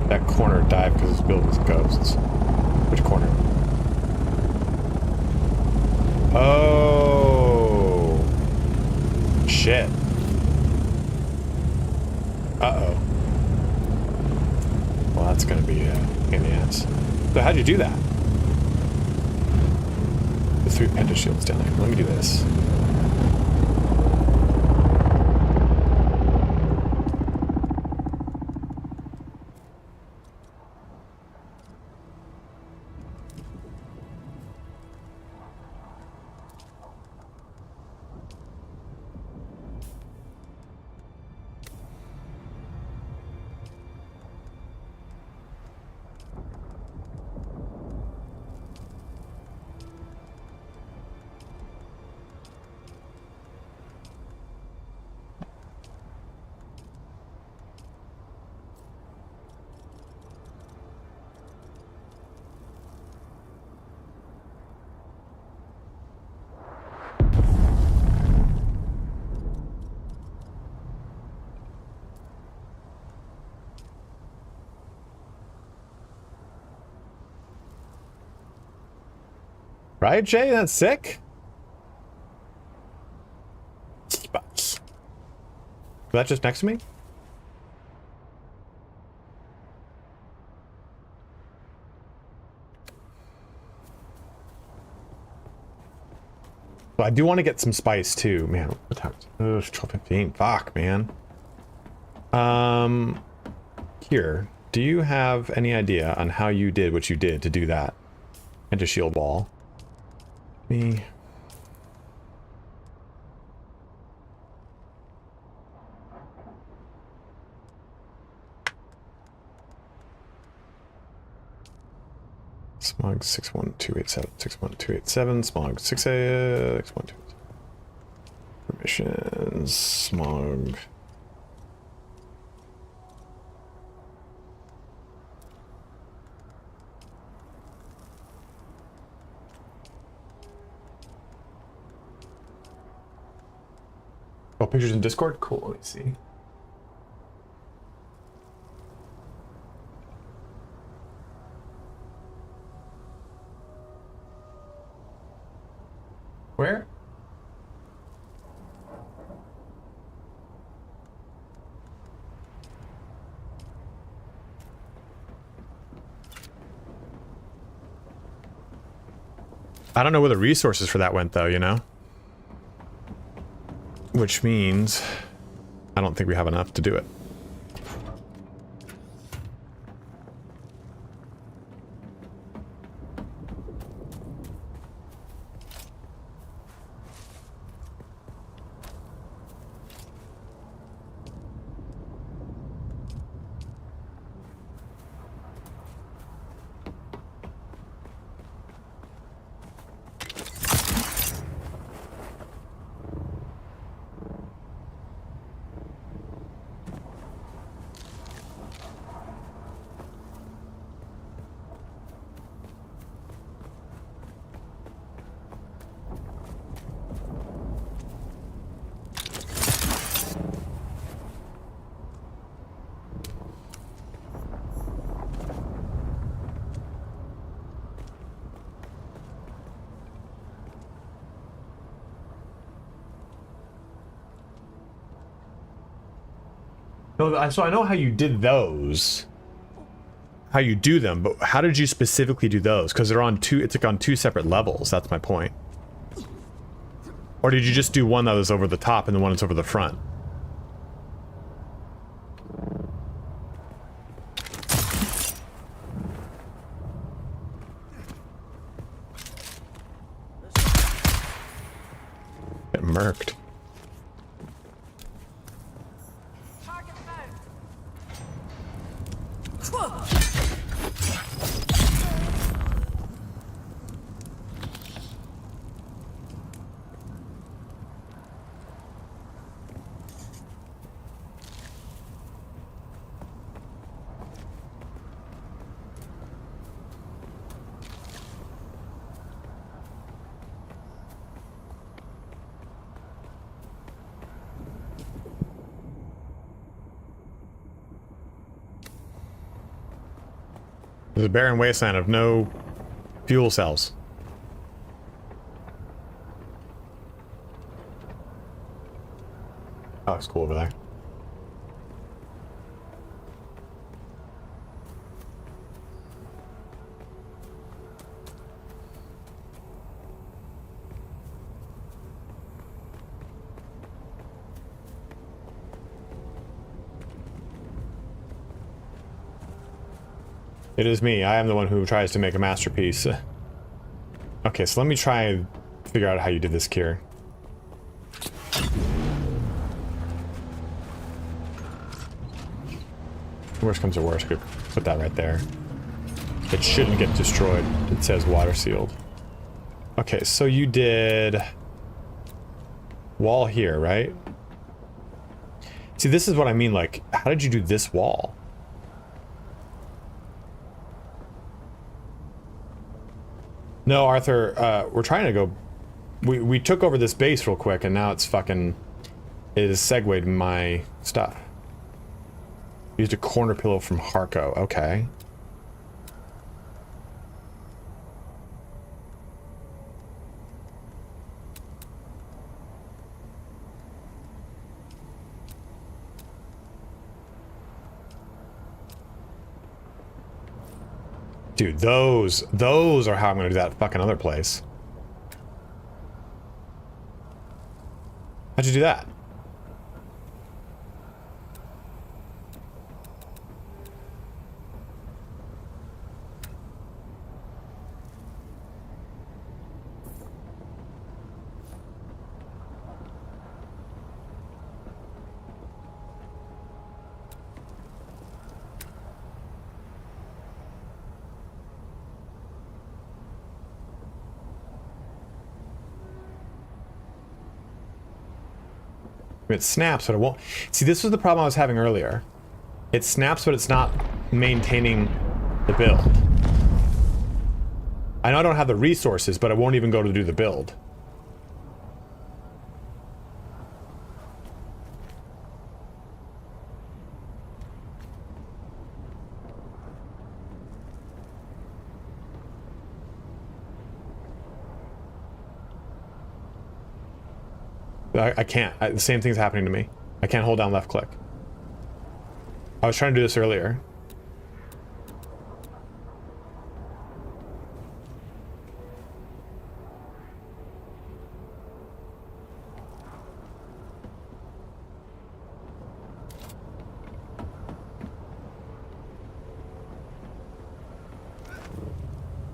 That corner died because it's built with ghosts. Which corner? Oh. Shit. Uh-oh. Well, that's gonna be in the ass. So how'd you do that? The 3 penta shields down there. Let me do this. Right, Jay? That's sick. Spots. Is that just next to me? Well, I do want to get some spice too. Man, what time is it? Oh, it's 12:15. Fuck, man. Here, do you have any idea on how you did what you did to do that? And to shield wall? Me. Smog 61287 61287 Smog 61287 permissions Smog. Oh, pictures in Discord? Cool, let me see. Where? I don't know where the resources for that went though, you know? Which means I don't think we have enough to do it. No, so I know how you did those. How you do them, but how did you specifically do those? Because they're on two, it's like on 2 separate levels, that's my point. Or did you just do one that was over the top and the one that's over the front? murked. Target found. There's a barren wasteland of no fuel cells. That looks cool over there. It is me. I am the one who tries to make a masterpiece. Okay, so let me try and figure out how you did this, Kier. Worst comes to worst, I could put that right there. It shouldn't get destroyed. It says water sealed. Okay, so you did wall here, right? See, this is what I mean, like, how did you do this wall? No, Arthur, we're trying to go... We took over this base real quick, and now it's fucking... It has segued my stuff. Used a corner pillow from Harco. Okay. Dude, those are how I'm gonna do that fucking other place. How'd you do that? It snaps, but it won't. See, this was the problem I was having earlier. It snaps, but it's not maintaining the build. I know I don't have the resources, but it won't even go to do the build. I can't. The same thing's happening to me. I can't hold down left click. I was trying to do this earlier.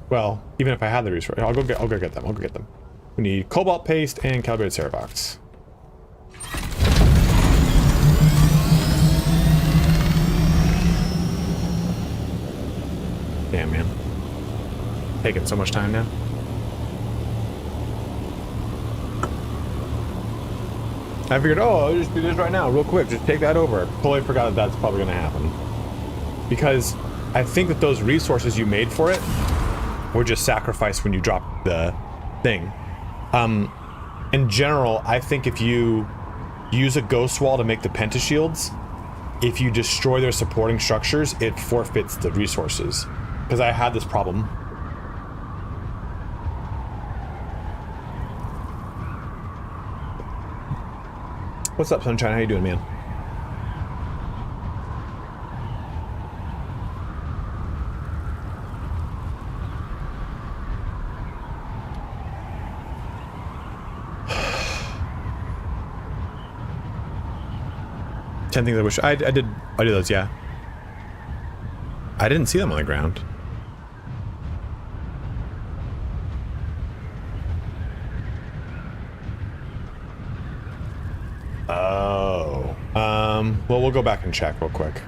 Well, even if I had the resource, I'll go get them. We need cobalt paste and calibrated Cerevox. Damn, man. Taking so much time now. I figured, oh, I'll just do this right now, real quick. Just take that over. Totally forgot that that's probably going to happen. Because I think that those resources you made for it were just sacrificed when you dropped the thing. In general, I think if you use a ghost wall to make the pentashields, if you destroy their supporting structures, it forfeits the resources. Because I had this problem. What's up, Sunshine? How you doing, man? Ten things I wish I did those, yeah. I didn't see them on the ground. Well, we'll go back and check real quick.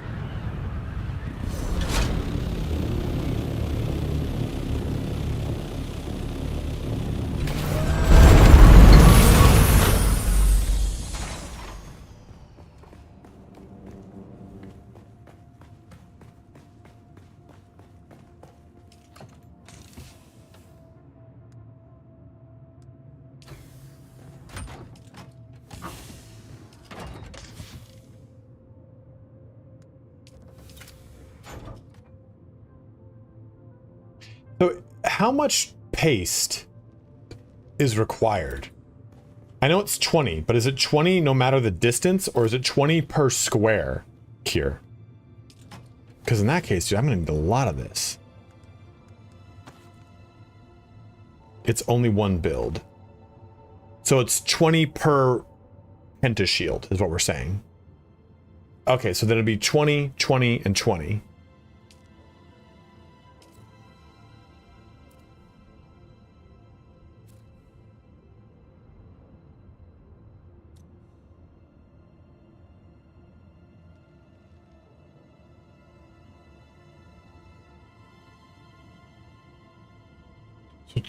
So, how much paste is required? I know it's 20, but is it 20 no matter the distance, or is it 20 per square here? Because in that case, dude, I'm gonna need a lot of this. It's only one build. So it's 20 per pentashield is what we're saying. Okay, so then it'd be 20, 20, and 20.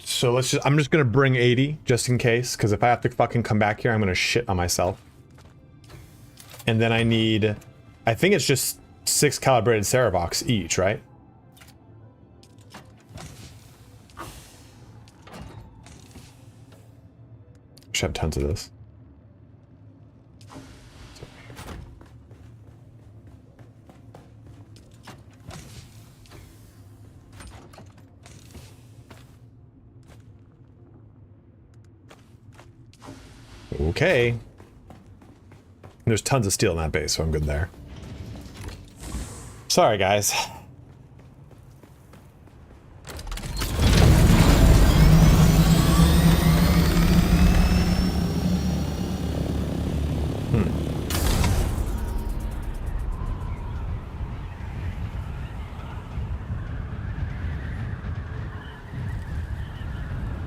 So let's just, I'm just gonna bring 80 just in case, because if I have to fucking come back here, I'm gonna shit on myself. And then I need, I think it's just 6 calibrated Cerevox each, right? Should have tons of this. Okay. There's tons of steel in that base, so I'm good there. Sorry, guys.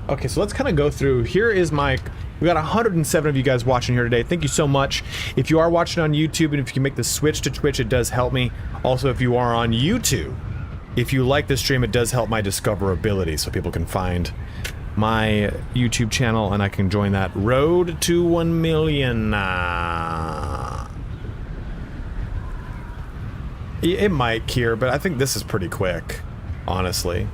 Okay, so let's kind of go through. Here is my... We got 107 of you guys watching here today. Thank you so much. If you are watching on YouTube and if you can make the switch to Twitch, it does help me. Also, if you are on YouTube, if you like the stream, it does help my discoverability so people can find my YouTube channel and I can join that road to 1 million. It might, Kier, but I think this is pretty quick, honestly.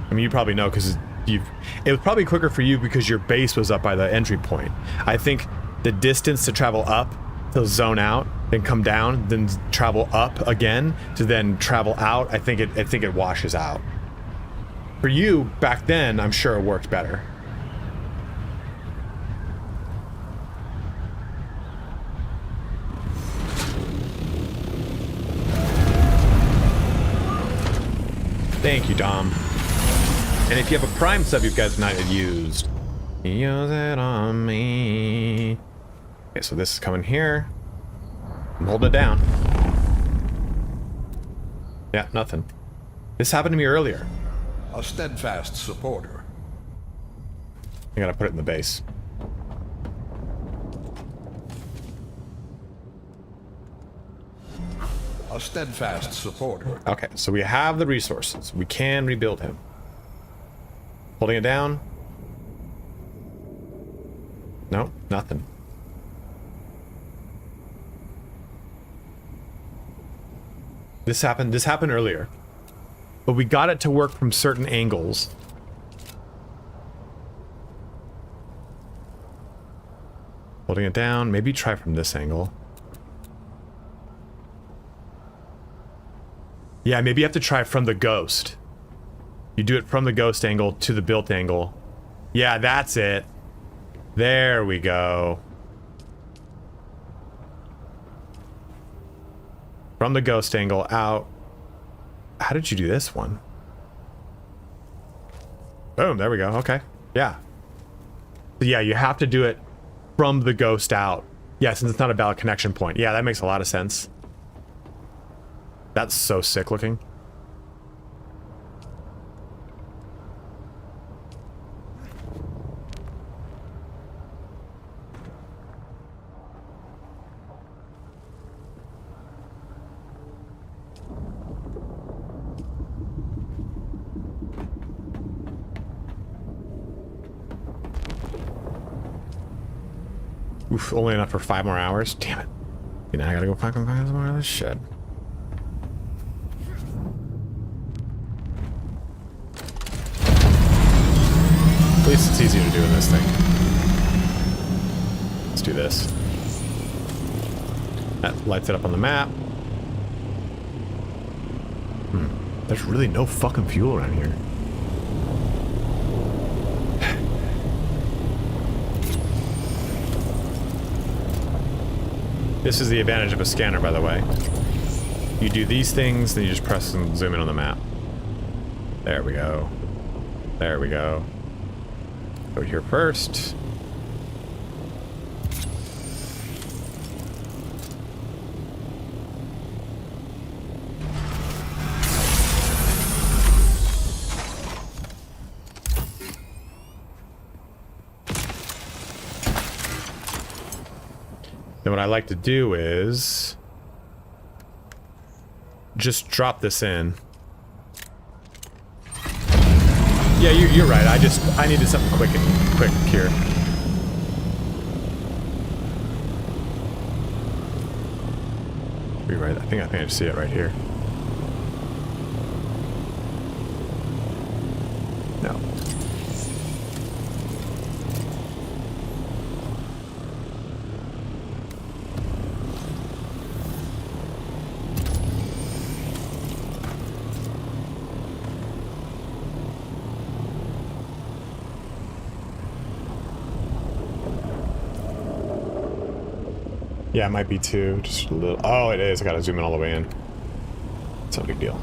I mean, you probably know because it was probably quicker for you because your base was up by the entry point. I think the distance to travel up to zone out, then come down, then travel up again to then travel out. I think it washes out. For you back then, I'm sure it worked better. Thank you, Dom. And if you have a Prime sub you guys might have used, use it on me. Okay, so this is coming here. I'm holding it down. Yeah, nothing. This happened to me earlier. A steadfast supporter. I gotta put it in the base. A steadfast supporter. Okay, so we have the resources. We can rebuild him. Holding it down. No, nothing. This happened earlier. But we got it to work from certain angles. Holding it down. Maybe try from this angle. Yeah, maybe you have to try from the ghost. You do it from the ghost angle to the built angle. Yeah, that's it. There we go. From the ghost angle out. How did you do this one? Boom, there we go. Okay. Yeah. So yeah, you have to do it from the ghost out. Yeah, since it's not a valid connection point. Yeah, that makes a lot of sense. That's so sick looking. Oof, only enough for 5 more hours. Damn it. Okay, now I gotta go fucking find some more of this shit. At least it's easier to do in this thing. Let's do this. That lights it up on the map. There's really no fucking fuel around here. This is the advantage of a scanner, by the way. You do these things, then you just press and zoom in on the map. There we go. There we go. Go here first. Then what I like to do is just drop this in. Yeah, you're right. I needed something quick here. You're right. I think I just see it right here. No. Yeah, it might be 2, just a little. Oh, it is. I gotta zoom in all the way in. It's no big deal.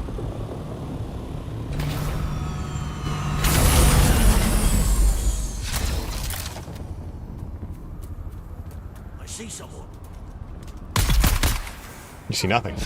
I see someone. You see nothing.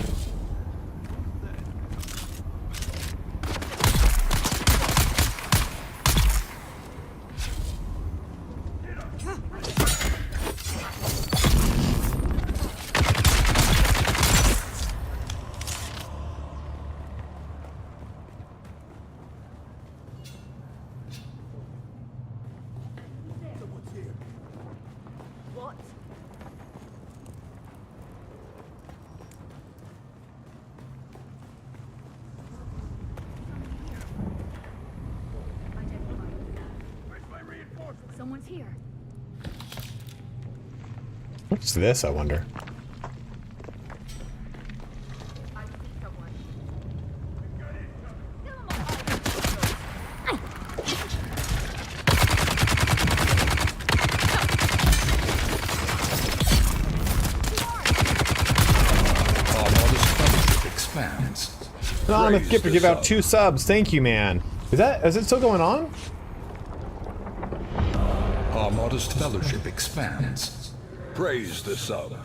What? Someone's here. What's this, I wonder? I see someone. Our modest fellowship expands. Anonymous Praise Gift to the give out sub. 2 subs. Thank you, man. Is it still going on? Our modest fellowship expands. Praise the sub.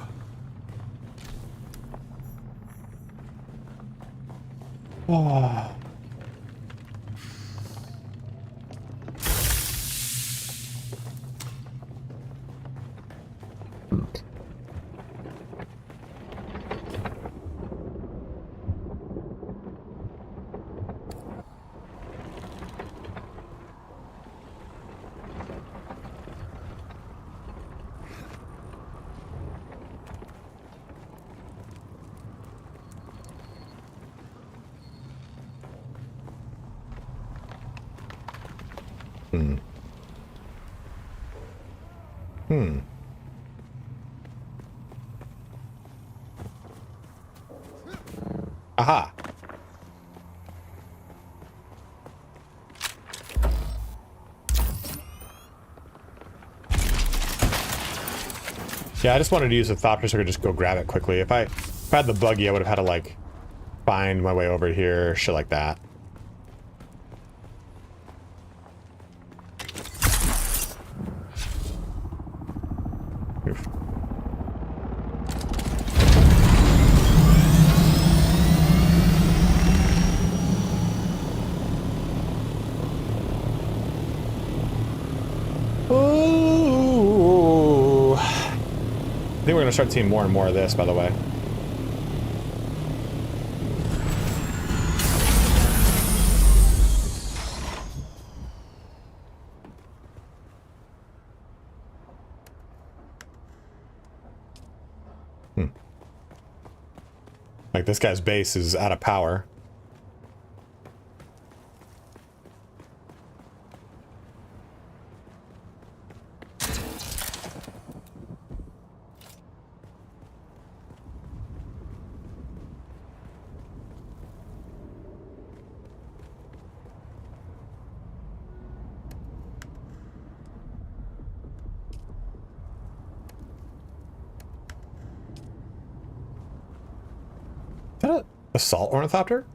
Aha. Yeah, I just wanted to use the Thopter so I could just go grab it quickly. If I had the buggy, I would have had to, like, find my way over here, shit like that. Oof. Ooh. I think we're gonna start seeing more and more of this, by the way. Like, this guy's base is out of power. Is that an assault ornithopter?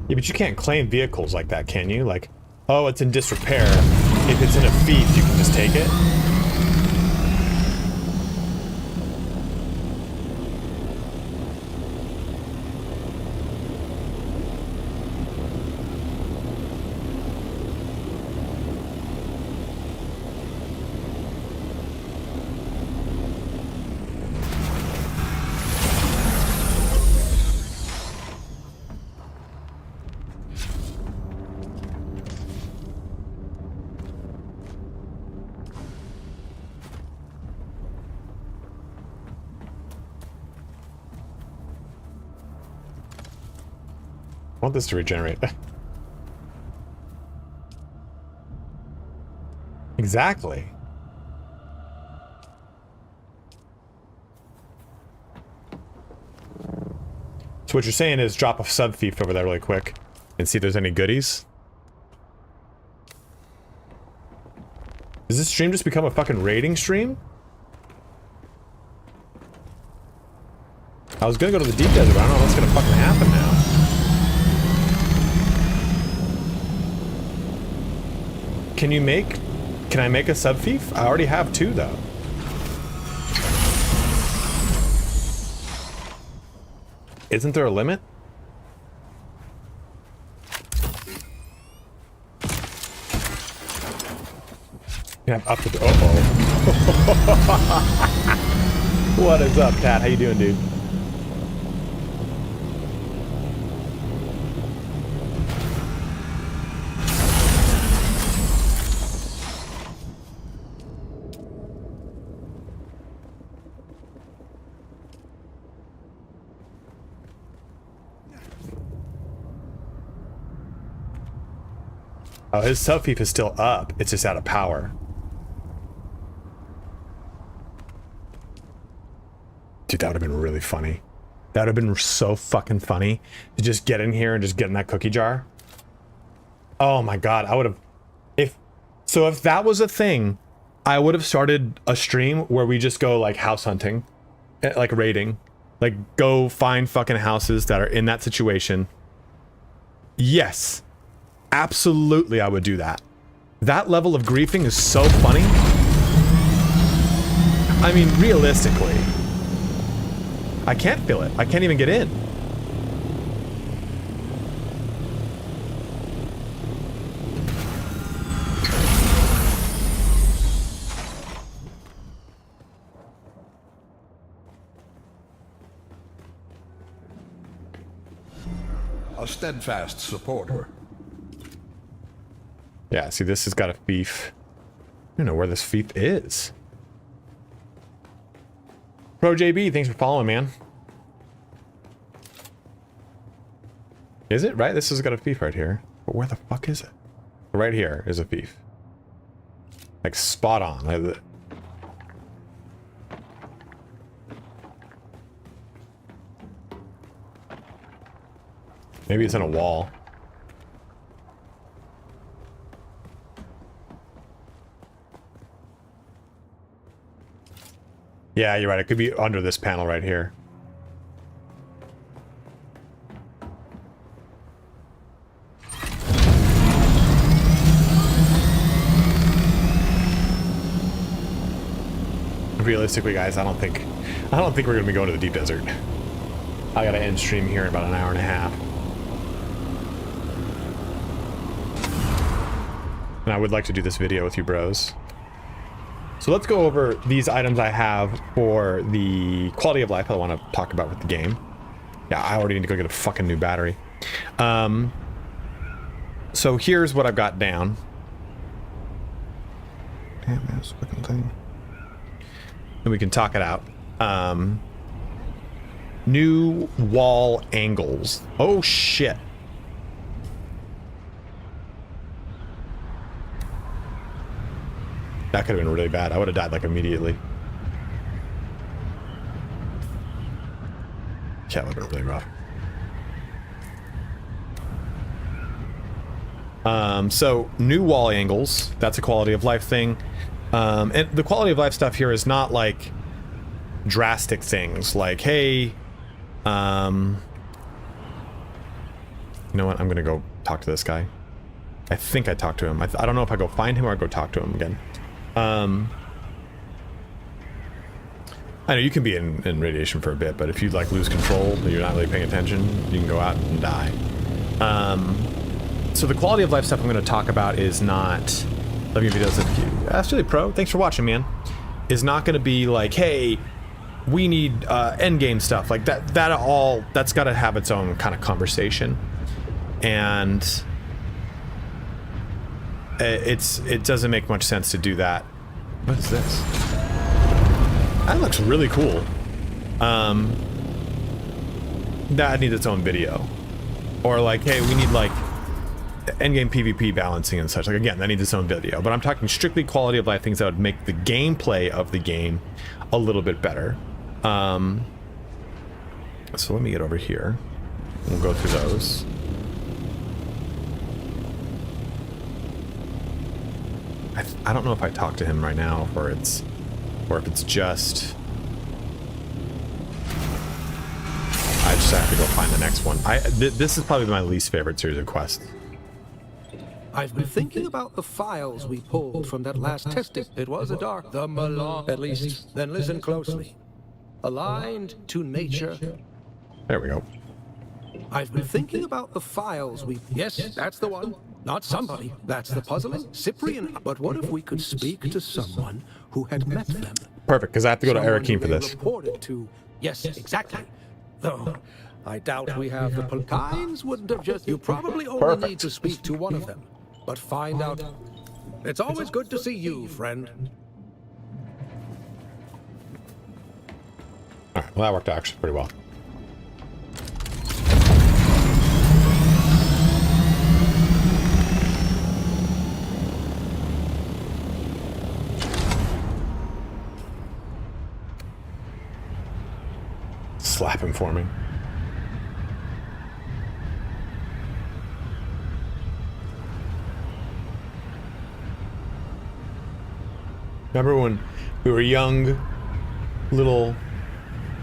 Yeah, but you can't claim vehicles like that, can you? Like, oh, it's in disrepair. If it's in a fief, you can just take it? I want this to regenerate. Exactly. So what you're saying is drop a sub-thief over there really quick and see if there's any goodies. Does this stream just become a fucking raiding stream? I was gonna go to the deep desert, but I don't know what's gonna fucking happen now. Can I make a sub-thief? I already have 2 though. Isn't there a limit? Yeah, I'm up to the What is up, Pat? How you doing, dude? Oh, his sub-thief is still up. It's just out of power. Dude, that would have been really funny. That would have been so fucking funny to just get in here and just get in that cookie jar. Oh my god, I would have... If that was a thing, I would have started a stream where we just go like house hunting. Like raiding. Like go find fucking houses that are in that situation. Yes. Absolutely, I would do that. That level of griefing is so funny. I mean, realistically, I can't feel it. I can't even get in. A steadfast supporter. Yeah, see, this has got a thief. I don't know where this thief is. Pro JB, thanks for following, man. Is it? Right? This has got a thief right here. But where the fuck is it? Right here is a thief. Like, spot on. Maybe it's in a wall. Yeah, you're right. It could be under this panel right here. Realistically, guys, I don't think we're gonna be going to the deep desert. I gotta end stream here in about an hour and a half. And I would like to do this video with you bros. So let's go over these items I have for the quality of life I want to talk about with the game. Yeah, I already need to go get a fucking new battery. So here's what I've got down. Damn, this fucking thing. And we can talk it out. New wall angles. Oh shit. That could have been really bad. I would have died like immediately. Yeah, that would have been really rough. So new wall angles, that's a quality of life thing. And the quality of life stuff here is not like drastic things like, hey, you know what? I'm gonna go talk to this guy. I think I talked to him. I don't know if I go find him or I go talk to him again. I know you can be in radiation for a bit, but if you like lose control and you're not really paying attention, you can go out and die. So the quality of life stuff I'm going to talk about is not... Let me videos of you. That's really pro. Thanks for watching, man. Is not going to be like, hey, we need end game stuff like that. That's got to have its own kind of conversation, and it doesn't make much sense to do that. What is this? That looks really cool. That needs its own video, or like, hey, we need like endgame PvP balancing and such. Like again, that needs its own video. But I'm talking strictly quality of life things that would make the gameplay of the game a little bit better. So let me get over here. We'll go through those. I don't know if I talk to him right now, or if it's just... I just have to go find the next one. This is probably my least favorite series of quests. I've been thinking about the files we pulled from that last testing. It was a dark, the Malon, at least. Then listen closely. Aligned to nature. There we go. I've been thinking about the files we... Yes, that's the one. Not somebody. That's the puzzling. Cyprian. But what if we could speak to someone who had met them? Perfect, because I have to go to Someone Arakeen for they this. reported to. Yes, exactly. Though, I doubt we have the Kynes wouldn't have just... You probably only need to speak to one of them. But find out. It's always good to see you, friend. Alright, well that worked out actually pretty well. Slap him for me. Remember when we were young, little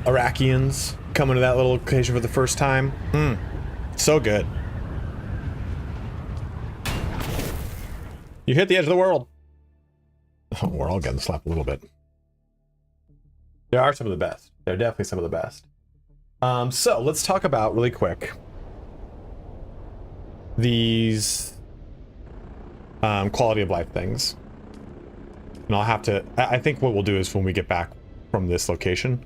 Iraqians coming to that little location for the first time? So good. You hit the edge of the world. Oh, we're all getting slapped a little bit. There are some of the best. They're definitely some of the best. So let's talk about really quick these quality of life things. And I'll have to, I think what we'll do is when we get back from this location,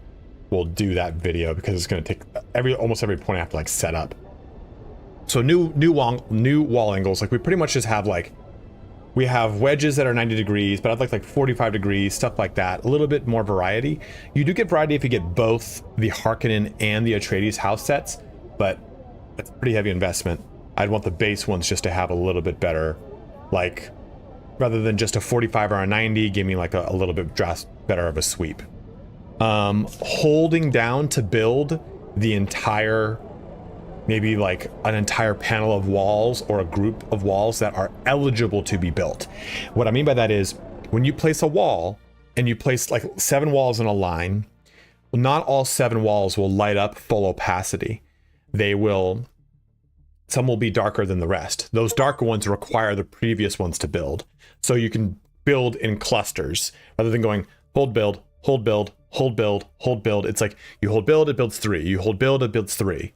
we'll do that video because it's going to take almost every point I have to like set up. So new wall angles, like we pretty much just have like, we have wedges that are 90 degrees, but I'd like 45 degrees, stuff like that. A little bit more variety. You do get variety if you get both the Harkonnen and the Atreides house sets, but that's a pretty heavy investment. I'd want the base ones just to have a little bit better, like, rather than just a 45 or a 90, give me like a little bit better of a sweep. Holding down to build the entire, maybe like an entire panel of walls or a group of walls that are eligible to be built. What I mean by that is when you place a wall and you place like 7 walls in a line, not all 7 walls will light up full opacity. Some will be darker than the rest. Those darker ones require the previous ones to build. So you can build in clusters rather than going hold build, hold build, hold build, hold build. It's like you hold build, it builds 3. You hold build, it builds 3.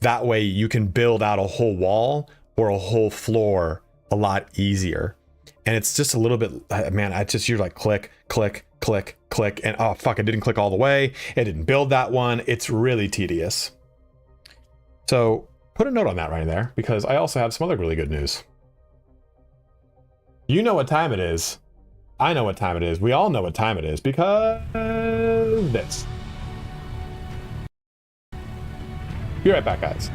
That way you can build out a whole wall or a whole floor a lot easier. And it's just a little bit, man, I just, you're like click, click, click, click, and oh fuck, it didn't click all the way. It didn't build that one. It's really tedious. So put a note on that right there, because I also have some other really good news. You know what time it is. I know what time it is. We all know what time it is, because this. Be right back, guys.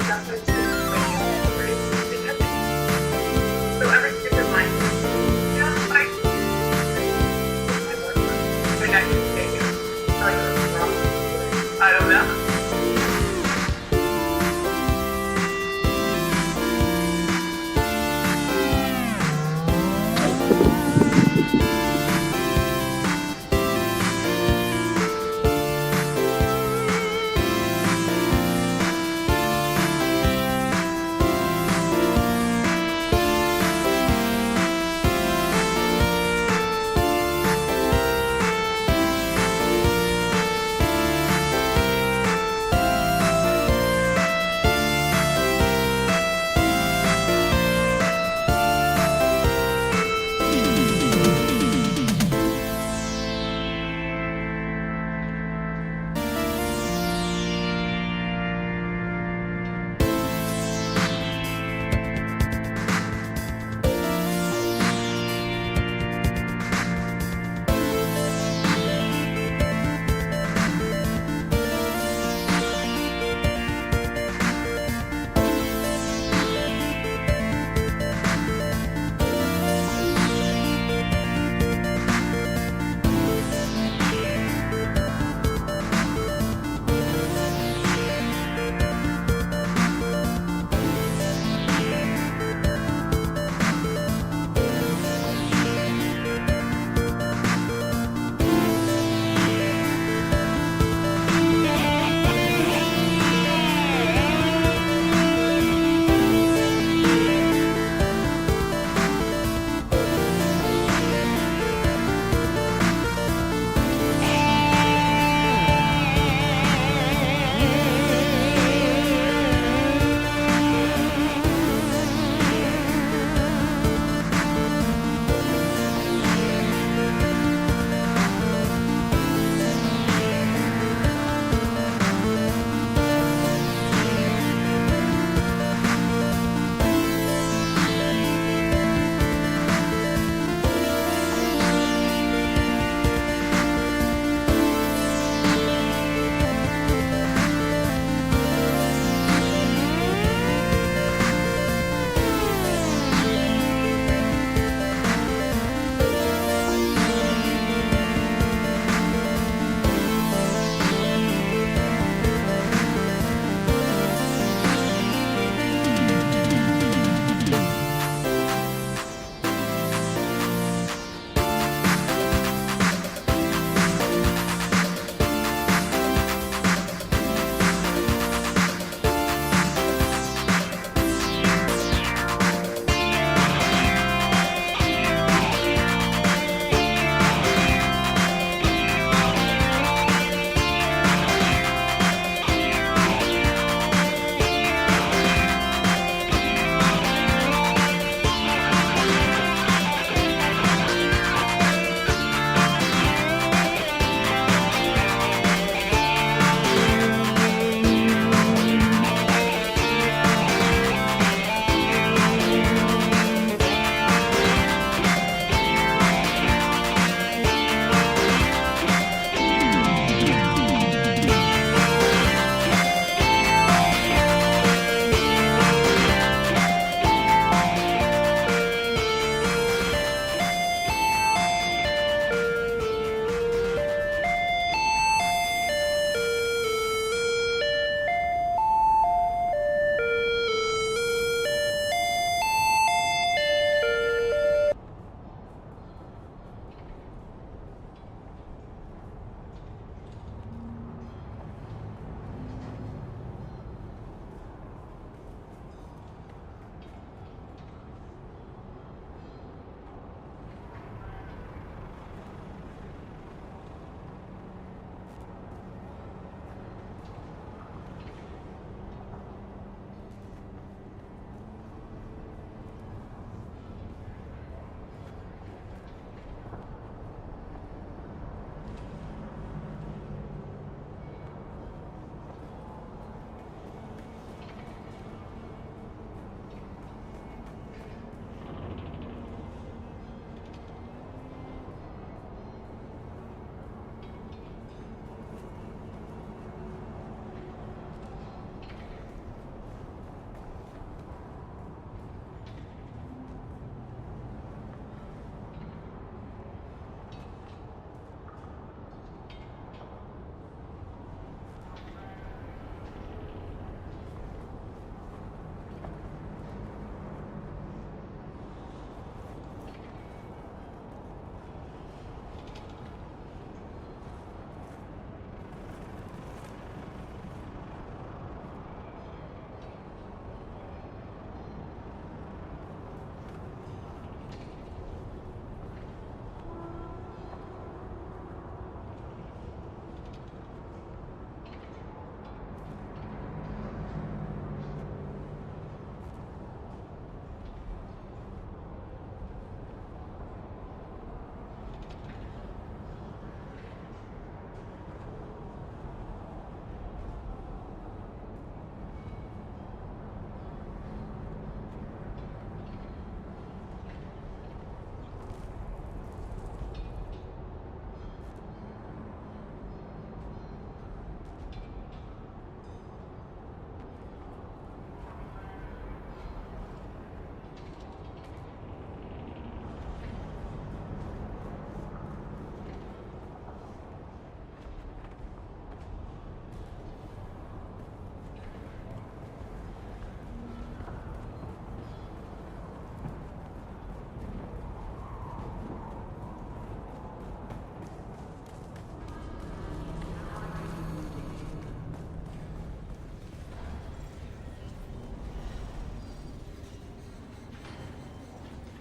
that's what it's doing. So every different line. Yeah, I can take it. Like, I don't know.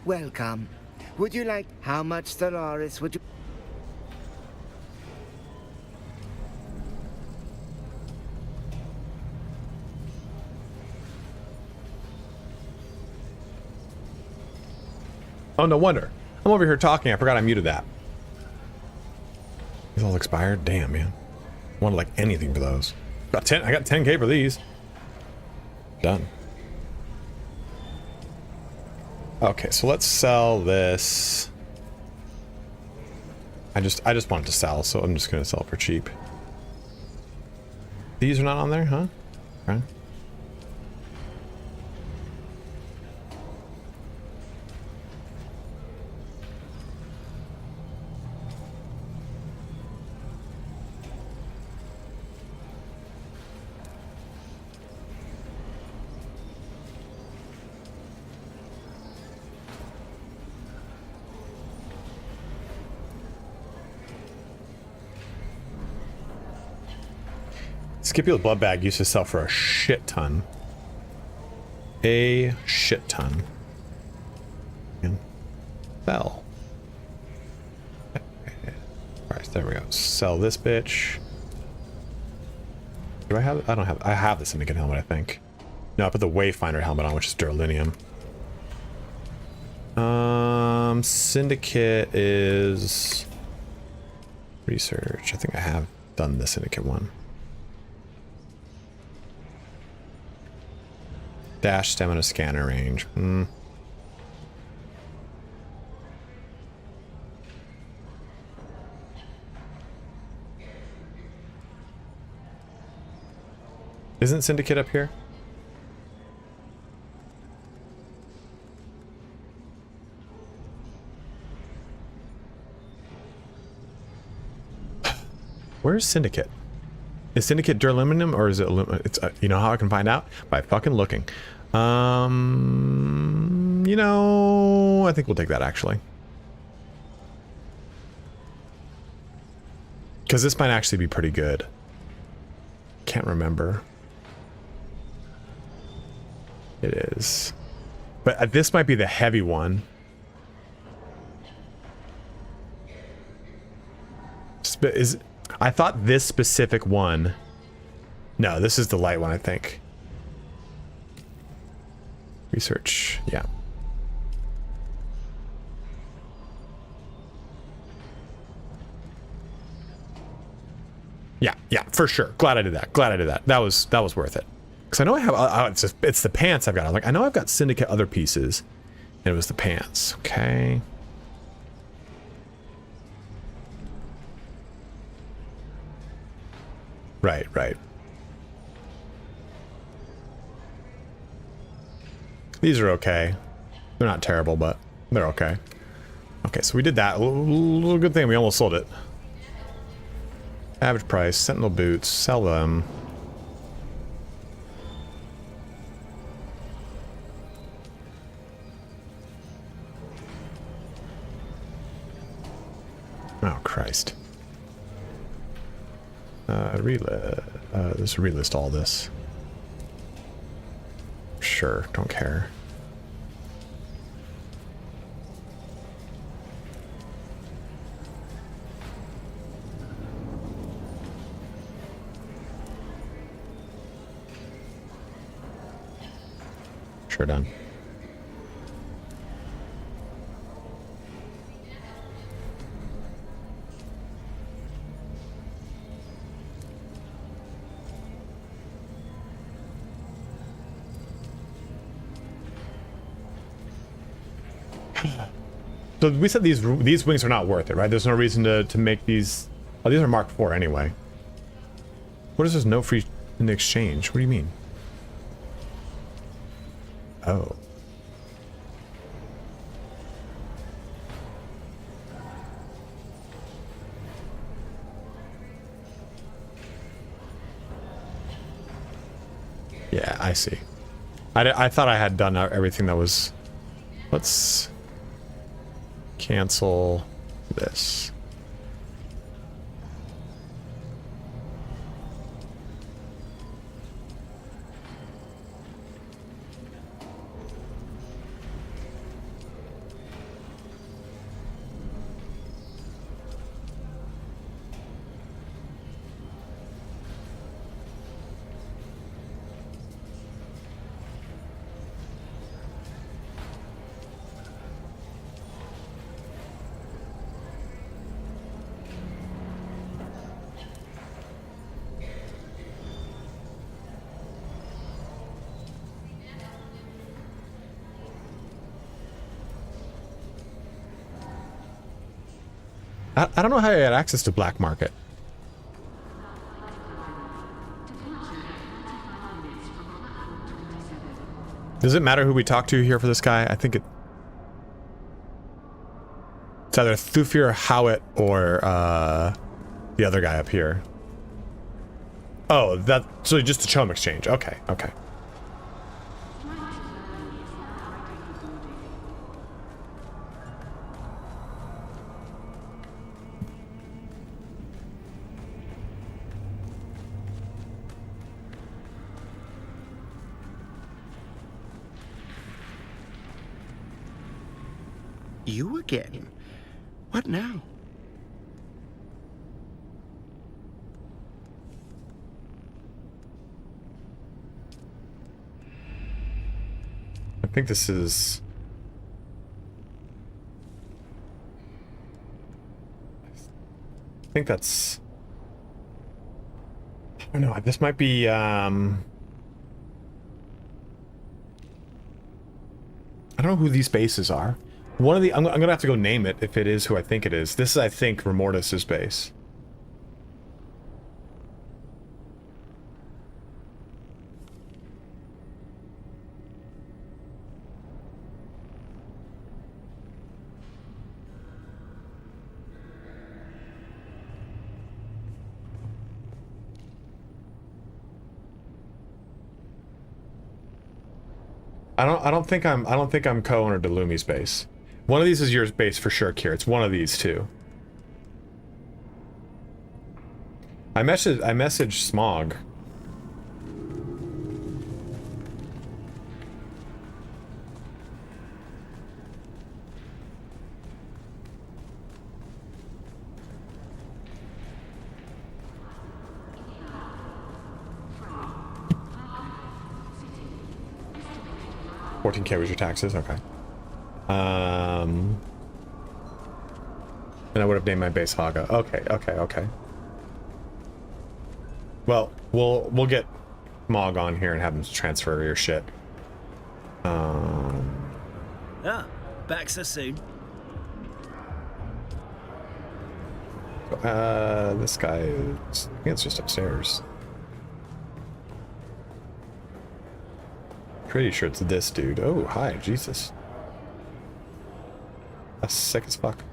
Welcome. Would you like how much Stellaris would you... Oh, no wonder. I'm over here talking. I forgot I muted that. These all expired? Damn, man. I wanted like anything for those. I got 10K for these. Done. Okay, so let's sell this. I just want it to sell, so I'm just gonna sell it for cheap. These are not on there, huh? Okay. Scipio's blood bag used to sell for a shit ton. A shit ton. And sell. Alright, there we go. Sell this bitch. Do I have? I don't have. I have the Syndicate helmet, I think. No, I put the Wayfinder helmet on, which is Duralinium. Syndicate is research. I think I have done the Syndicate one. Dash stamina scanner range. Isn't Syndicate up here? Where's Syndicate? Is Syndicate Duraluminium or is it it's you know how I can find out? By fucking looking. You know, I think we'll take that actually. Because this might actually be pretty good. Can't remember. It is. But this might be the heavy one. I thought this specific one... No, this is the light one, I think. Research, yeah. Yeah, for sure. Glad I did that. That was worth it. Because I know I have... it's the pants I've got. I'm like, I know I've got Syndicate other pieces. And it was the pants. Okay. Right. These are okay. They're not terrible, but they're okay. Okay, so we did that. A little good thing we almost sold it. Average price, Sentinel boots, sell them. Oh, Christ. Let's relist all this. Sure, don't care. Sure, done. So we said these wings are not worth it, right? There's no reason to make these... Oh, these are Mark IV anyway. What is this no free in exchange? What do you mean? Oh. Yeah, I see. I thought I had done everything that was... Let's... cancel this. I don't know how I had access to black market. Does it matter who we talk to here for this guy? I think it's either Thufir, Howitt, or the other guy up here. Oh, so just a chum exchange. Okay, okay. You again? What now? I think this is... I think that's... I don't know, this might be, I don't know who these bases are. One of the... I'm gonna have to go name it if it is who I think it is. This is, I think, Remortis' base. I don't think I'm co-owner Delumi's base. One of these is your base for sure, Kier. It's one of these two. I messaged Smog. $14K was your taxes, okay. And I would have named my base Haga. Okay. Well, we'll get Mog on here and have him transfer your shit. Back so soon. This guy is... I think it's just upstairs. Pretty sure it's this dude. Oh, hi, Jesus. That's sick as fuck.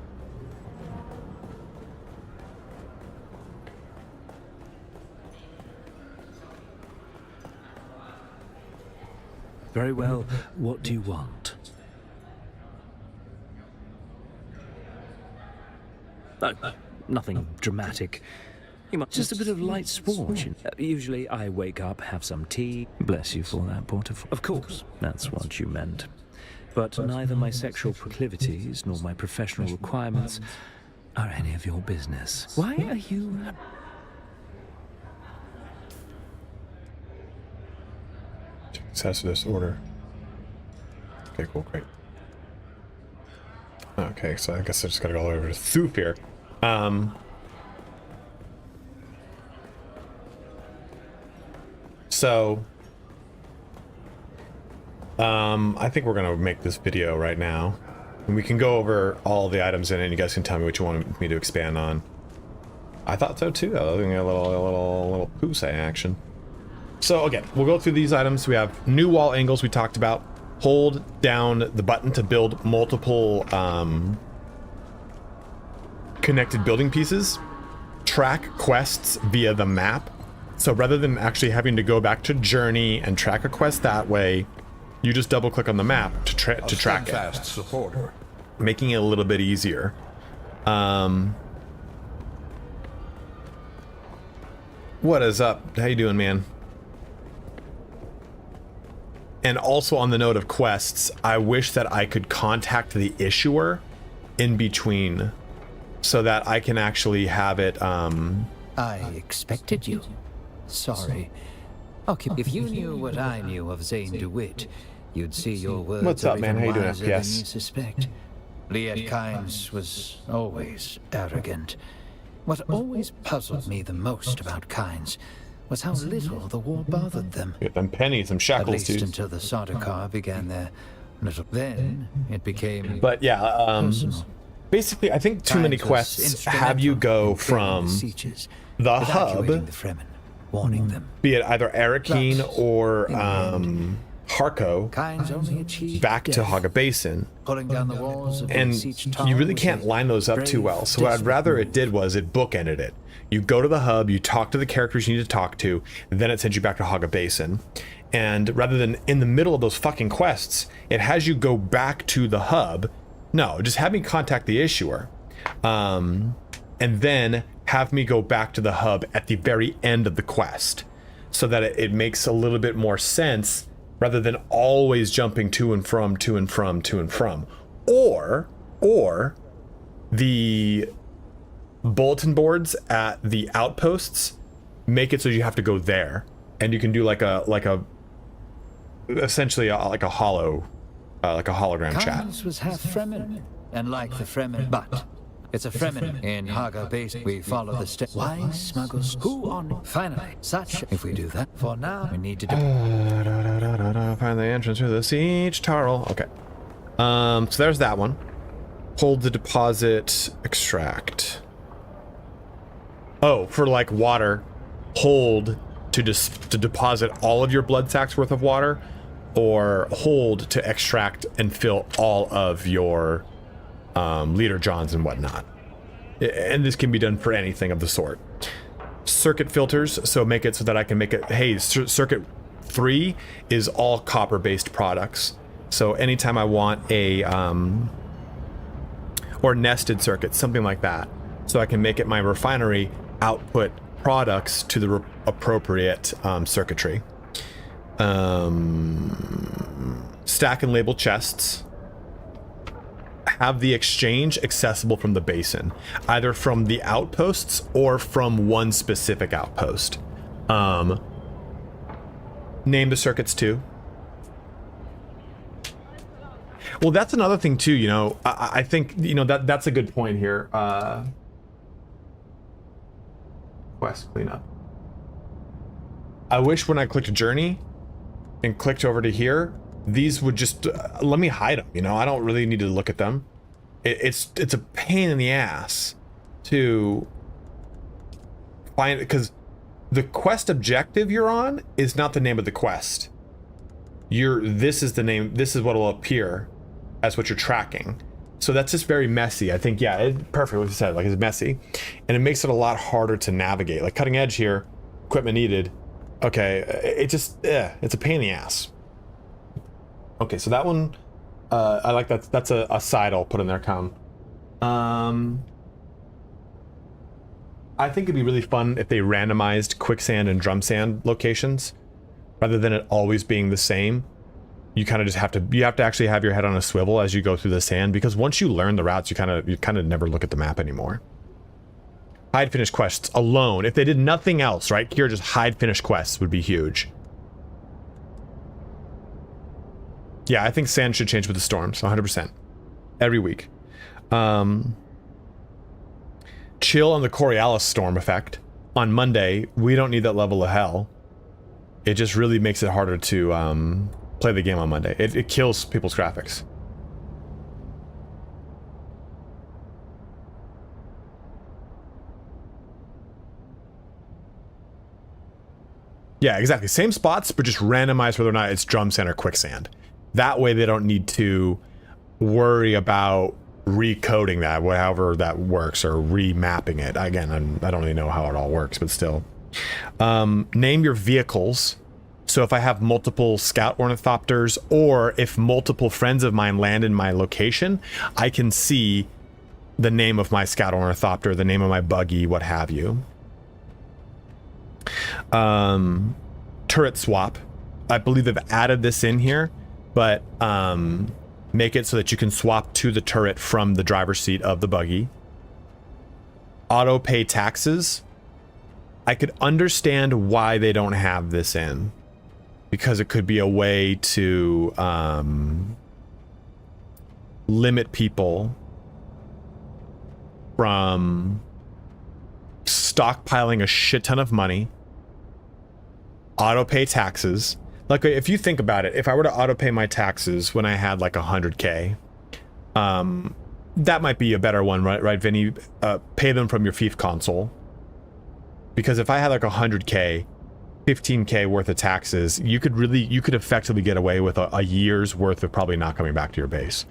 Very well. What do you want? Oh, nothing dramatic. Just a bit of light sport. Usually I wake up, have some tea. Bless you for that, Porterful. Of course, that's what you meant. But neither my sexual proclivities nor my professional requirements are any of your business. Why are you... Access to this order. Okay, cool, great. Okay, so I guess I just gotta go over to Thufir. So, I think we're gonna make this video right now, and we can go over all the items in it, and you guys can tell me what you want me to expand on. I thought so too. I think a little Pusey action. So again, we'll go through these items. We have new wall angles we talked about. Hold down the button to build multiple connected building pieces. Track quests via the map. So rather than actually having to go back to Journey and track a quest that way, you just double click on the map to track it. Fast supporter. Making it a little bit easier. What is up? How you doing, man? And also on the note of quests, I wish that I could contact the issuer in between so that I can actually have it, I expected you. Sorry. Okay, if you knew what I knew of Zane DeWitt, you'd see your words. What's up, are man? How you even doing, wiser than FPS? you suspect. Liet Kynes was always arrogant. What always puzzled me the most about Kynes was how little the war bothered them. Get them pennies, some shackles, At least dude. until the Sardaukar began their little... Then it became But yeah, personal. basically, I think too many Kynes was quests have you go instrumental in failing from sieges, the evacuating hub, the Fremen, warning them. be it either Arakeen Thus, or in the end, Harko, Kynes only achieved back to death, Haga Basin. pulling down the walls of And the siege you tower really was can't a line those up too brave, well. So what I'd desperate rather it move. did was it bookended it. You go to the hub, you talk to the characters you need to talk to, then it sends you back to Haga Basin. And rather than in the middle of those fucking quests, it has you go back to the hub. No, just have me contact the issuer. And then have me go back to the hub at the very end of the quest, so that it makes a little bit more sense rather than always jumping to and from. Or the bulletin boards at the outposts make it so you have to go there, and you can do essentially like a hologram chat. Kynes was half Fremen, and like the Fremen, but it's a Fremen in Haga Basin. We follow the steps. Why smuggles? Who on? Finally, such. If we do that, for now, we need to. Find the entrance to the siege Tarl. Okay. So there's that one. Hold the deposit. Extract. Oh, for like water, hold to deposit all of your blood sacks worth of water, or hold to extract and fill all of your leader johns and whatnot. And this can be done for anything of the sort. Circuit filters, so make it so that I can make it, hey, circuit 3 is all copper based products, so anytime I want a or nested circuits, something like that, so I can make it my refinery output products to the appropriate circuitry. Stack and label chests. Have the exchange accessible from the basin, either from the outposts or from one specific outpost. Name the circuits too. Well, that's another thing too, you know, I think, you know, that's a good point here. Quest cleanup. I wish when I clicked journey and clicked over to here, these would just let me hide them, you know. I don't really need to look at them. It's a pain in the ass to find, because the quest objective you're on is not the name of the quest. This is the name, this is what will appear as what you're tracking. So that's just very messy. I think, yeah, perfect what you said, like it's messy, and it makes it a lot harder to navigate. Like cutting edge here, equipment needed. Okay, it just, it's a pain in the ass. Okay, so that one, I like that. That's a side I'll put in there, Con. I think it'd be really fun if they randomized quicksand and drum sand locations, rather than it always being the same. You kind of just have to actually have your head on a swivel as you go through the sand, because once you learn the routes, you kind of never look at the map anymore. Hide finish quests alone. If they did nothing else, right here, just hide finish quests would be huge. Yeah, I think sand should change with the storms, 100%. Every week. Chill on the Coriolis storm effect. On Monday, we don't need that level of hell. It just really makes it harder to play the game on Monday. It kills people's graphics. Yeah, exactly. Same spots, but just randomize whether or not it's drum sand or quicksand. That way they don't need to worry about recoding that, however that works, or remapping it. Again, I don't really know how it all works, but still. Name your vehicles. So if I have multiple scout ornithopters, or if multiple friends of mine land in my location, I can see the name of my scout ornithopter, the name of my buggy, what have you. Turret swap. I believe they've added this in here, but make it so that you can swap to the turret from the driver's seat of the buggy. Auto pay taxes. I could understand why they don't have this in, because it could be a way to limit people from stockpiling a shit ton of money. Auto pay taxes. Like, if you think about it, if I were to auto pay my taxes when I had like 100K, that might be a better one, right, Vinny? Pay them from your FIFA console. Because if I had like 100K, 15K worth of taxes, you could effectively get away with a year's worth of probably not coming back to your base.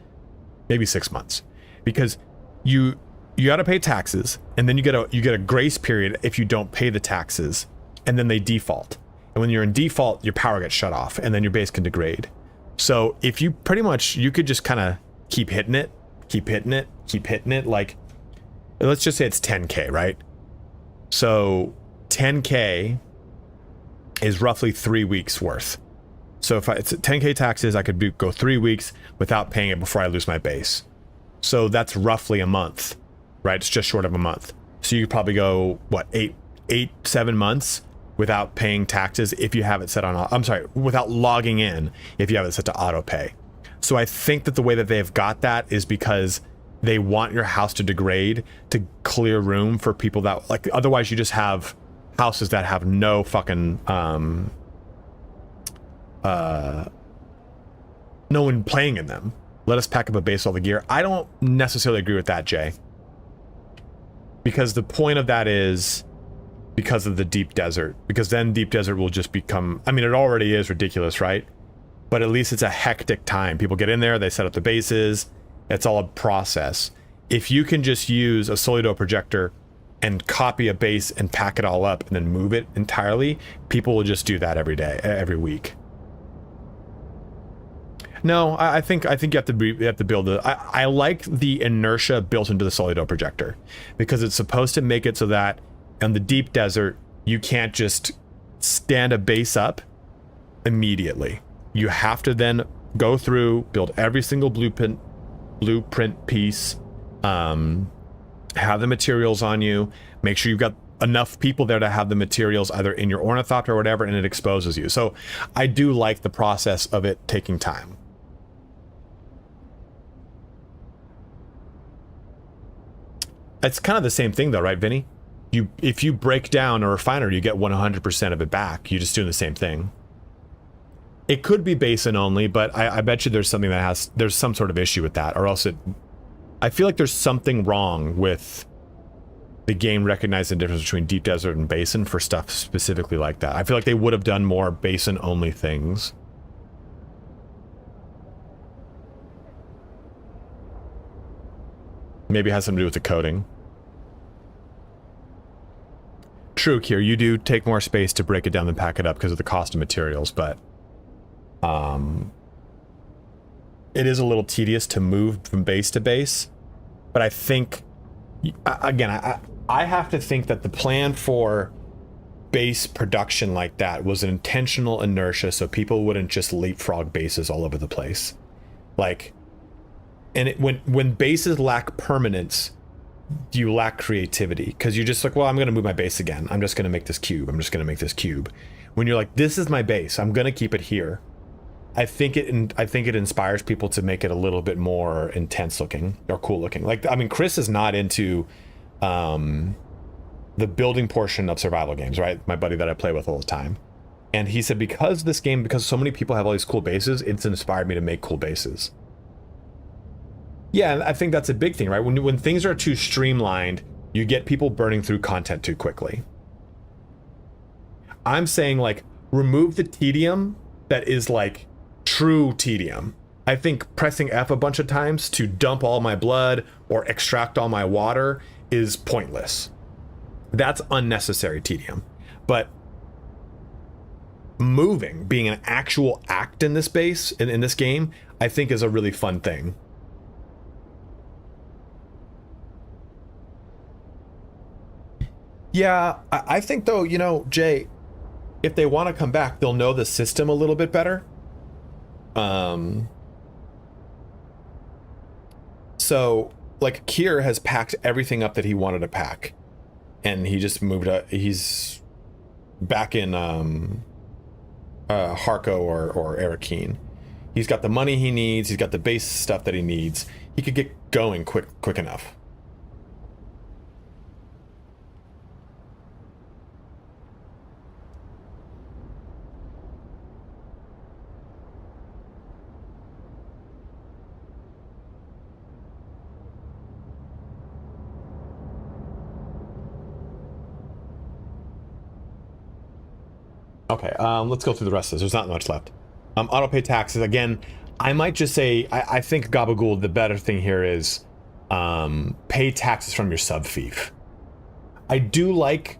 Maybe 6 months. Because you got to pay taxes, and then you get a grace period if you don't pay the taxes, and then they default. And when you're in default, your power gets shut off, and then your base can degrade. So if you you could just kind of keep hitting it, like, let's just say it's 10K, right? So 10K is roughly 3 weeks worth. So if it's 10K taxes, I could go 3 weeks without paying it before I lose my base. So that's roughly a month, right? It's just short of a month. So you could probably go, what, 7 months without paying taxes if you have it set on, I'm sorry, without logging in if you have it set to auto pay. So I think that the way that they've got that is because they want your house to degrade to clear room for people that, like, otherwise you just have houses that have no fucking, no one playing in them. Let us pack up a base all the gear. I don't necessarily agree with that, Jay. Because the point of that is because of the deep desert. Because then deep desert will just become, I mean, it already is ridiculous, right? But at least it's a hectic time. People get in there, they set up the bases. It's all a process. If you can just use a Solido projector and copy a base and pack it all up and then move it entirely, people will just do that every day, every week. No, I think you have to build it. I like the inertia built into the Solido projector because it's supposed to make it so that on the deep desert you can't just stand a base up immediately. You have to then go through, build every single blueprint piece, have the materials on you, make sure you've got enough people there to have the materials either in your ornithopter or whatever, and it exposes you. So I do like the process of it taking time. It's kind of the same thing though, right, Vinny? If you break down a refinery, you get 100% of it back. You're just doing the same thing. It could be basin only, but I bet you there's something there's some sort of issue with that, or else I feel like there's something wrong with the game recognizing the difference between deep desert and basin for stuff specifically like that. I feel like they would have done more basin only things. Maybe it has something to do with the coding. True, Kier, you do take more space to break it down than pack it up because of the cost of materials, but it is a little tedious to move from base to base. But I think, again, I have to think that the plan for base production like that was an intentional inertia so people wouldn't just leapfrog bases all over the place. Like, and when bases lack permanence, you lack creativity because you're just like, well, I'm going to move my base again. I'm just going to make this cube. I'm just going to make this cube. When you're like, this is my base, I'm going to keep it here. I think it inspires people to make it a little bit more intense looking or cool looking. Like, I mean, Chris is not into the building portion of survival games, right? My buddy that I play with all the time. And he said, because so many people have all these cool bases, it's inspired me to make cool bases. Yeah, and I think that's a big thing, right? When things are too streamlined, you get people burning through content too quickly. I'm saying, like, remove the tedium that is like true tedium. I think pressing F a bunch of times to dump all my blood or extract all my water is pointless. That's unnecessary tedium. But moving, being an actual act in this base, in this game, I think is a really fun thing. Yeah, I think though, you know, Jay, if they want to come back, they'll know the system a little bit better. So, like, Kier has packed everything up that he wanted to pack. And he just moved up. He's back in Harco or Arakeen. He's got the money he needs. He's got the base stuff that he needs. He could get going quick enough. Okay, let's go through the rest of this. There's not much left. Auto pay taxes again. I might just say I think Gabagool. The better thing here is pay taxes from your sub fief. I do like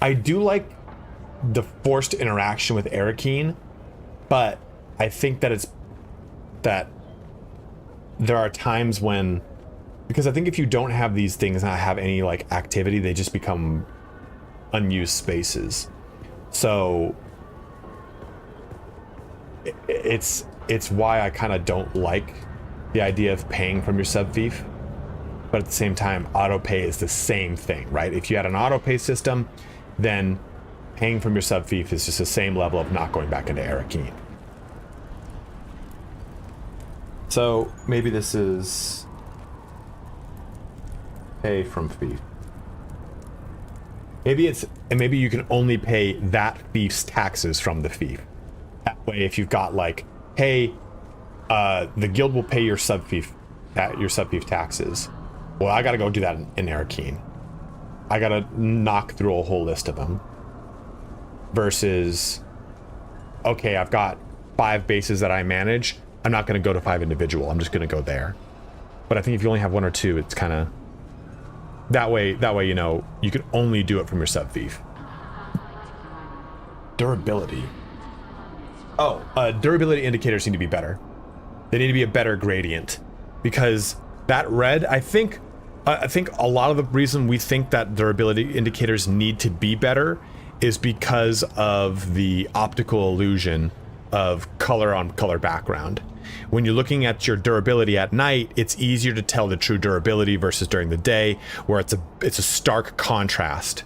the forced interaction with Arakeen, but I think that there are times when, because I think if you don't have these things and not have any like activity, they just become unused spaces. So it's why I kind of don't like the idea of paying from your sub fief. But at the same time, auto pay is the same thing, right? If you had an auto pay system, then paying from your sub fief is just the same level of not going back into Arakeen. So maybe this is pay from fief. Maybe you can only pay that fief's taxes from the fief. That way, if you've got like, hey, the guild will pay your sub fief taxes. Well, I gotta go do that in Arakeen. I gotta knock through a whole list of them. Versus, okay, I've got 5 bases that I manage. I'm not gonna go to 5 individual. I'm just gonna go there. But I think if you only have 1 or 2, it's kind of that way. You know, you can only do it from your sub fief. Durability. Oh, durability indicators need to be better. They need to be a better gradient, because that red, I think a lot of the reason we think that durability indicators need to be better is because of the optical illusion of color on color background. When you're looking at your durability at night, it's easier to tell the true durability versus during the day, where it's a stark contrast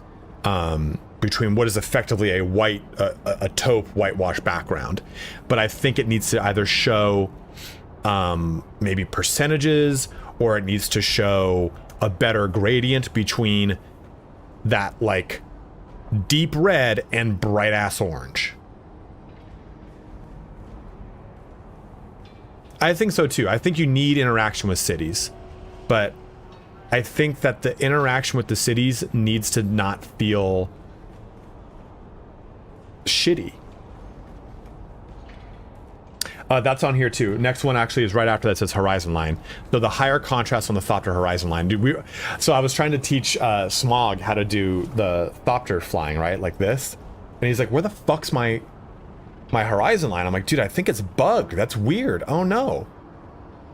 between what is effectively a taupe whitewash background. But I think it needs to either show maybe percentages, or it needs to show a better gradient between that like deep red and bright ass orange. I think so too. I think you need interaction with cities, but I think that the interaction with the cities needs to not feel shitty. That's on here too. Next one actually is right after that, says horizon line. So the higher contrast on the Thopter horizon line. So I was trying to teach Smog how to do the Thopter flying, right? Like this. And he's like, where the fuck's my horizon line? I'm like, dude, I think it's bugged. That's weird. Oh no.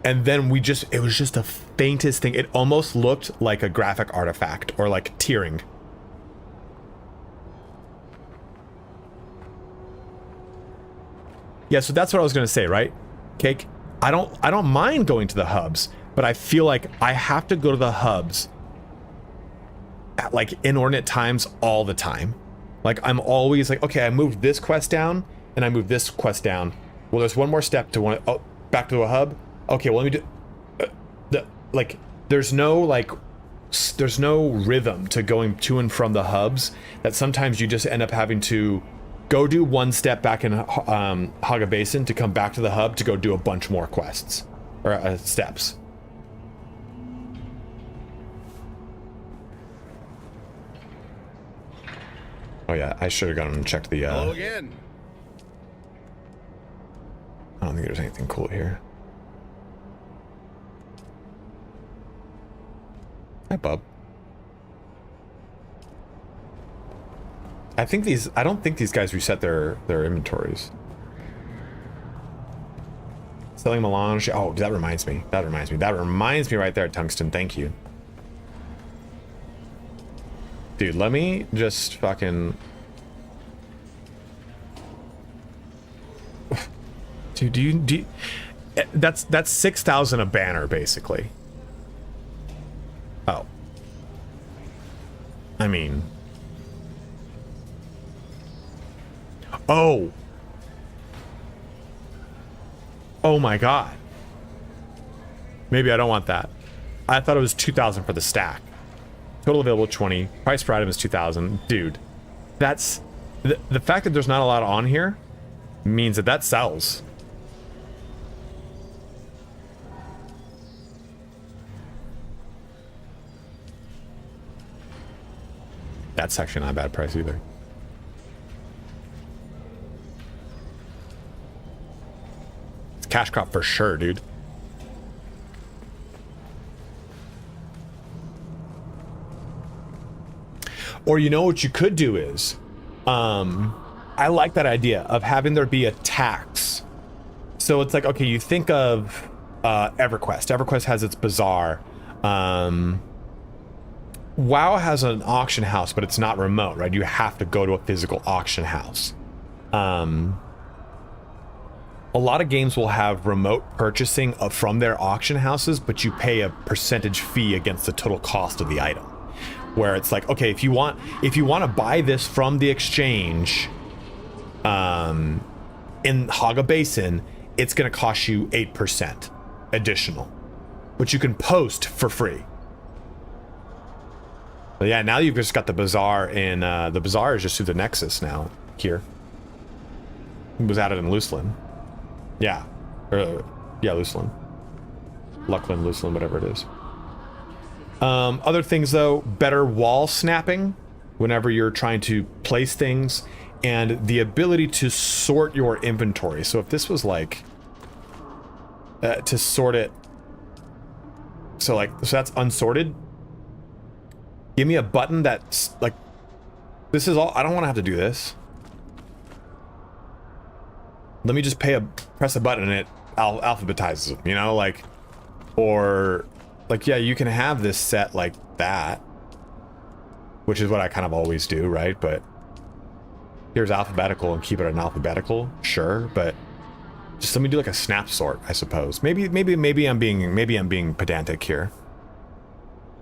And then it was just the faintest thing. It almost looked like a graphic artifact or like tearing. Yeah, so that's what I was gonna say, right? Cake. I don't mind going to the hubs, but I feel like I have to go to the hubs at like inordinate times all the time. Like I'm always like, okay, I moved this quest down and I moved this quest down. Well, there's one more step to back to a hub. Okay, well let me do there's no rhythm to going to and from the hubs, that sometimes you just end up having to go do one step back in Haga Basin to come back to the hub to go do a bunch more quests or steps. Oh yeah, I should have gone and checked the Hello again. I don't think there's anything cool here. Hi, bub. I don't think these guys reset their inventories. Selling melange. Oh, that reminds me. That reminds me right there, Tungsten. Thank you. Dude, let me just fucking... Dude, do you... That's 6,000 a banner, basically. Oh. I mean... Oh. Oh my god. Maybe I don't want that. I thought it was 2,000 for the stack. Total available 20. Price per item is 2,000. Dude, that's... The fact that there's not a lot on here means that sells. That's actually not a bad price either. cash crop for sure, dude. Or you know what you could do is, I like that idea of having there be a tax. So it's like, okay, you think of EverQuest. EverQuest has its bazaar. WoW has an auction house, but it's not remote, right? You have to go to a physical auction house. A lot of games will have remote purchasing from their auction houses, but you pay a percentage fee against the total cost of the item. Where it's like, okay, if you want to buy this from the exchange in Haga Basin, it's going to cost you 8% additional, but you can post for free. But yeah, now you've just got the bazaar, and the bazaar is just through the Nexus now here. It was added in Luceland. Yeah. Yeah, Luceland. Luckland, Luceland, whatever it is. Other things though, better wall snapping whenever you're trying to place things, and the ability to sort your inventory. So if this was like to sort it, so that's unsorted. Give me a button that's like, this is all, I don't want to have to do this. Let me just press a button and it alphabetizes them, you know, like, or like, yeah, you can have this set like that, which is what I kind of always do, right? But here's alphabetical and keep it in alphabetical, sure, but just let me do like a snap sort, I suppose. Maybe I'm being pedantic here.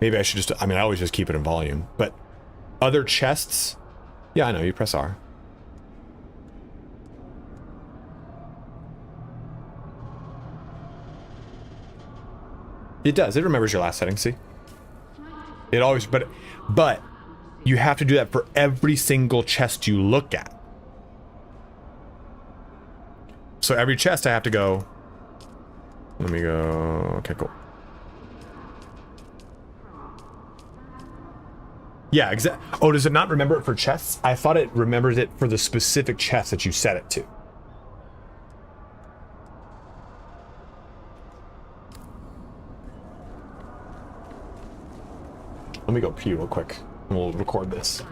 Maybe I should just, I mean, I always just keep it in volume, but other chests, yeah, I know, you press R. It does, it remembers your last setting, see? It always, but you have to do that for every single chest you look at. So every chest I have to go, let me go, okay, cool. Yeah, exactly. Oh, does it not remember it for chests? I thought it remembers it for the specific chest that you set it to. Let me go pee real quick, and we'll record this.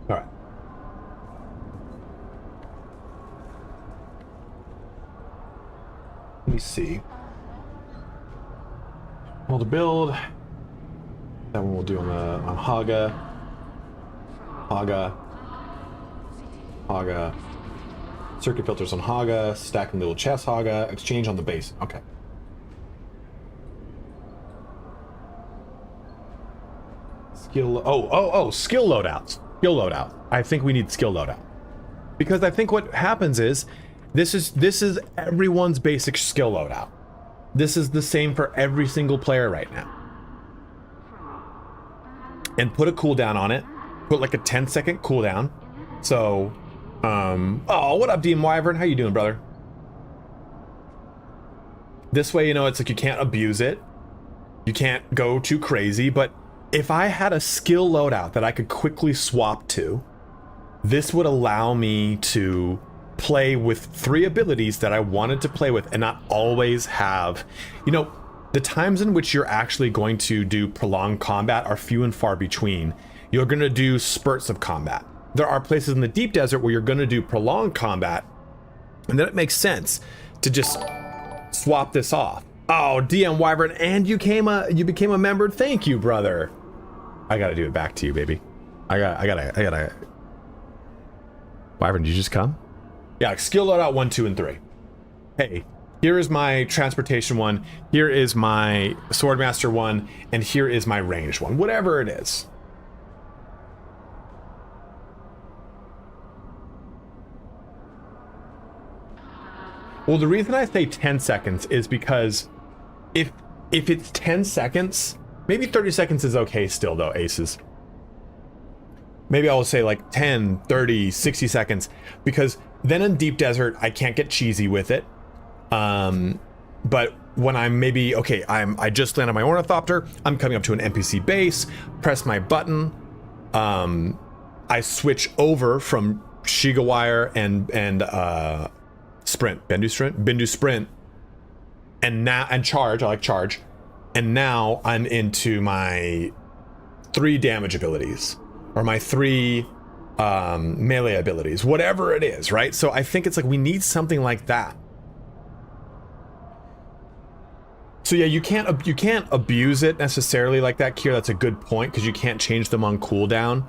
All right. Let me see. Well, to build, that one we'll do on Haga. Haga. Circuit filters on Haga. Stacking little chest Haga. Exchange on the base. Okay. Skill loadouts. Skill loadout. I think we need skill loadout. Because I think what happens is this is everyone's basic skill loadout. This is the same for every single player right now. And put a cooldown on it. Put like a 10-second cooldown. So, oh, what up, DM Wyvern? How you doing, brother? This way, you know, it's like you can't abuse it. You can't go too crazy, but if I had a skill loadout that I could quickly swap to, this would allow me to play with 3 abilities that I wanted to play with and not always have, you know, the times in which you're actually going to do prolonged combat are few and far between. You're going to do spurts of combat. There are places in the deep desert where you're going to do prolonged combat, and then it makes sense to just swap this off. Oh, DM Wyvern, and you became a member. Thank you, brother. I gotta do it back to you, baby. I gotta. Wyvern, did you just come? Yeah, skill loadout 1, 2, and 3. Hey, here is my transportation one. Here is my swordmaster one, and here is my ranged one. Whatever it is. Well, the reason I say 10 seconds is because if it's 10 seconds, maybe 30 seconds is okay still though, Aces. Maybe I'll say like 10, 30, 60 seconds, because then in deep desert, I can't get cheesy with it. But when I'm maybe, okay, I just landed my ornithopter, I'm coming up to an NPC base, press my button, I switch over from Shiga Wire and Sprint, Bindu Sprint, and charge, I like charge, and now I'm into my 3 damage abilities, or my 3 melee abilities, whatever it is, right? So I think it's like we need something like that. So yeah, you can't abuse it necessarily like that, Kier. That's a good point, because you can't change them on cooldown,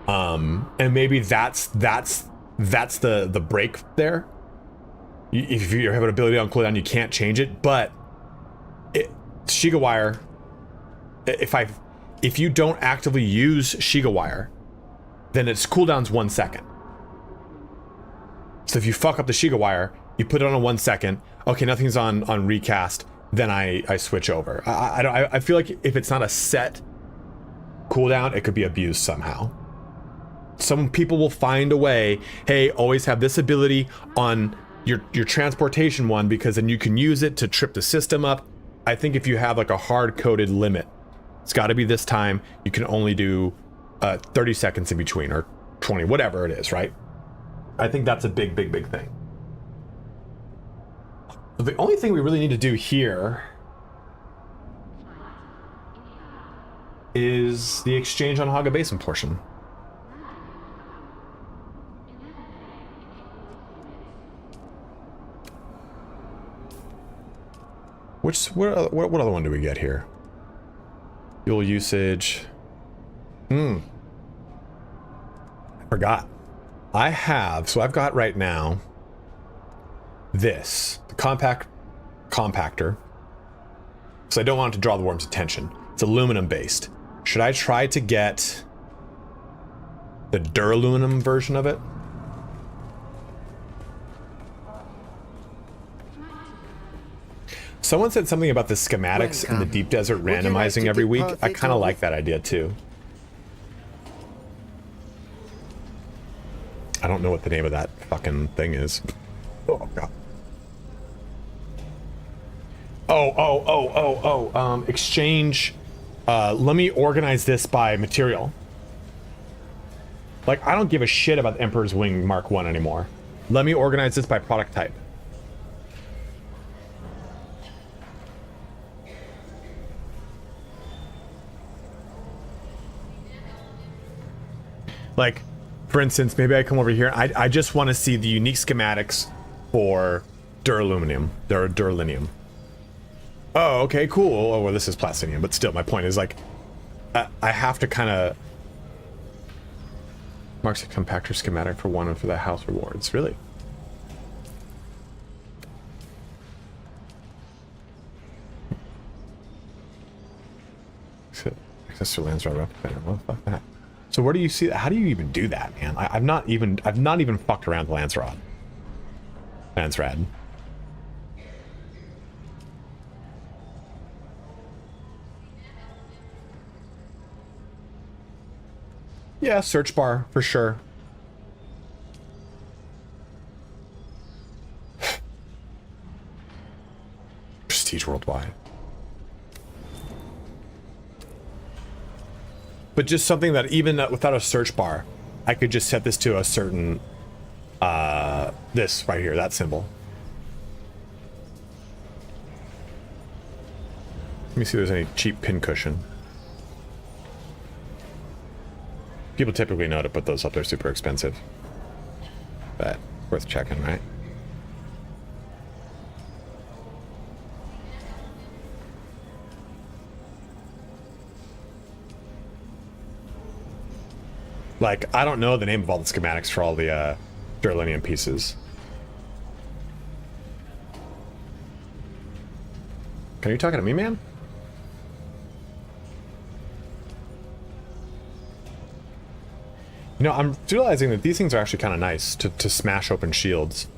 and maybe that's the break there. If you have an ability on cooldown, you can't change it. But Shiga Wire, if you don't actively use Shiga Wire, then its cooldown's 1 second. So if you fuck up the Shiga Wire, you put it on a 1 second. Okay, nothing's on recast. Then I switch over. I feel like if it's not a set cooldown, it could be abused somehow. Some people will find a way. Hey, always have this ability on your transportation one, because then you can use it to trip the system up. I think if you have like a hard-coded limit, it's got to be this time. You can only do 30 seconds in between, or 20, whatever it is, right? I think that's a big thing. But the only thing we really need to do here is the exchange on Haga Basin portion. What other one do we get here? Fuel usage. I forgot. So I've got right now this, the compactor. So I don't want it to draw the worm's attention. It's aluminum based. Should I try to get the duraluminum version of it? Someone said something about the schematics in the deep desert randomizing every week. I kind of like that idea too. I don't know what the name of that fucking thing is. Oh god. Exchange. Let me organize this by material. Like, I don't give a shit about the Emperor's Wing Mark 1 anymore. Let me organize this by product type. Like, for instance, maybe I come over here. I just want to see the unique schematics for duraluminum. Oh, okay, cool. Oh, well, this is plastinium, but still, my point is, like, I have to kind of... Marks a compactor schematic for one and for the house rewards. Really? Access to lands right up there. Well, fuck that. So where do you see that? How do you even do that, man? I've not even fucked around with Lance Rod. Lance Rad. Yeah, search bar for sure. Prestige worldwide. But just something that even without a search bar, I could just set this to a certain, this right here, that symbol. Let me see if there's any cheap pin cushion. People typically know to put those up, they're super expensive. But worth checking, right? Like, I don't know the name of all the schematics for all the Durlinium pieces. Are you talking to me, man? You know, I'm realizing that these things are actually kind of nice to smash open shields.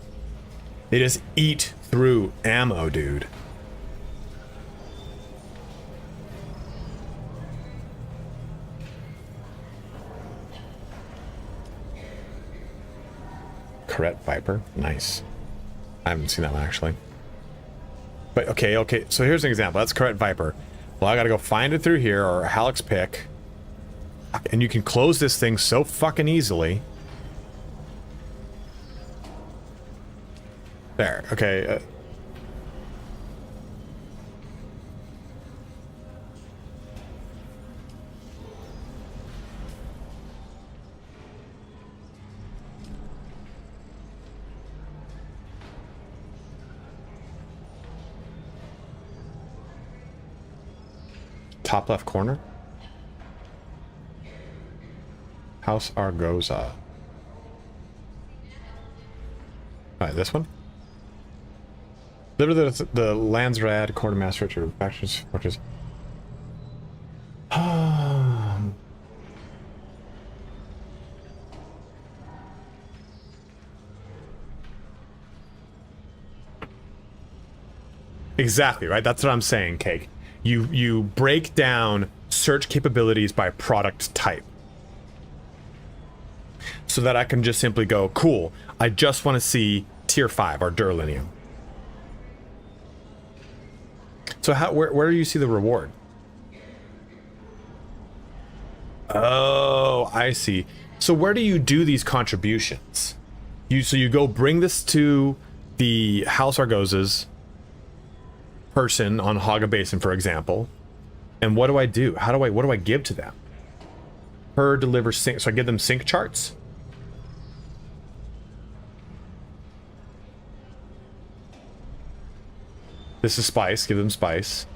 They just eat through ammo, dude. Correct Viper, nice. I haven't seen that one actually. But okay, so here's an example. That's Correct Viper. Well, I gotta go find it through here, or a Halleck's pick. And you can close this thing so fucking easily. There, okay. Top left corner. House Argoza. Alright, this one. Literally the Landsrad Quartermaster Richard Factions Fortress. Exactly, right? That's what I'm saying, Cake. You break down search capabilities by product type. So that I can just simply go, cool, I just want to see tier 5 or Durlinium. So where do you see the reward? Oh, I see. So where do you do these contributions? So you go bring this to the House Argoz's person on Haga Basin, for example. And what do I do? What do I give to them? Per deliver sync. So I give them sync charts. This is spice. Give them spice.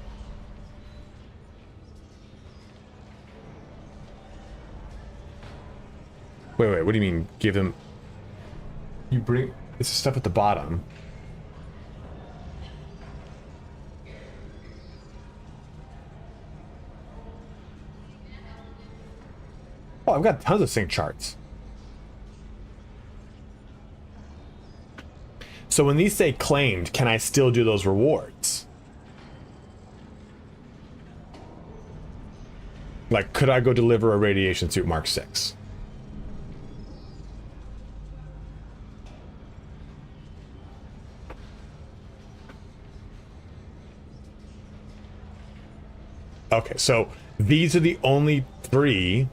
Wait. What do you mean? Give them... You bring... This is stuff at the bottom. Oh, I've got tons of sync charts. So when these say claimed, can I still do those rewards? Like, could I go deliver a radiation suit Mark 6? Okay, so these are the only 3.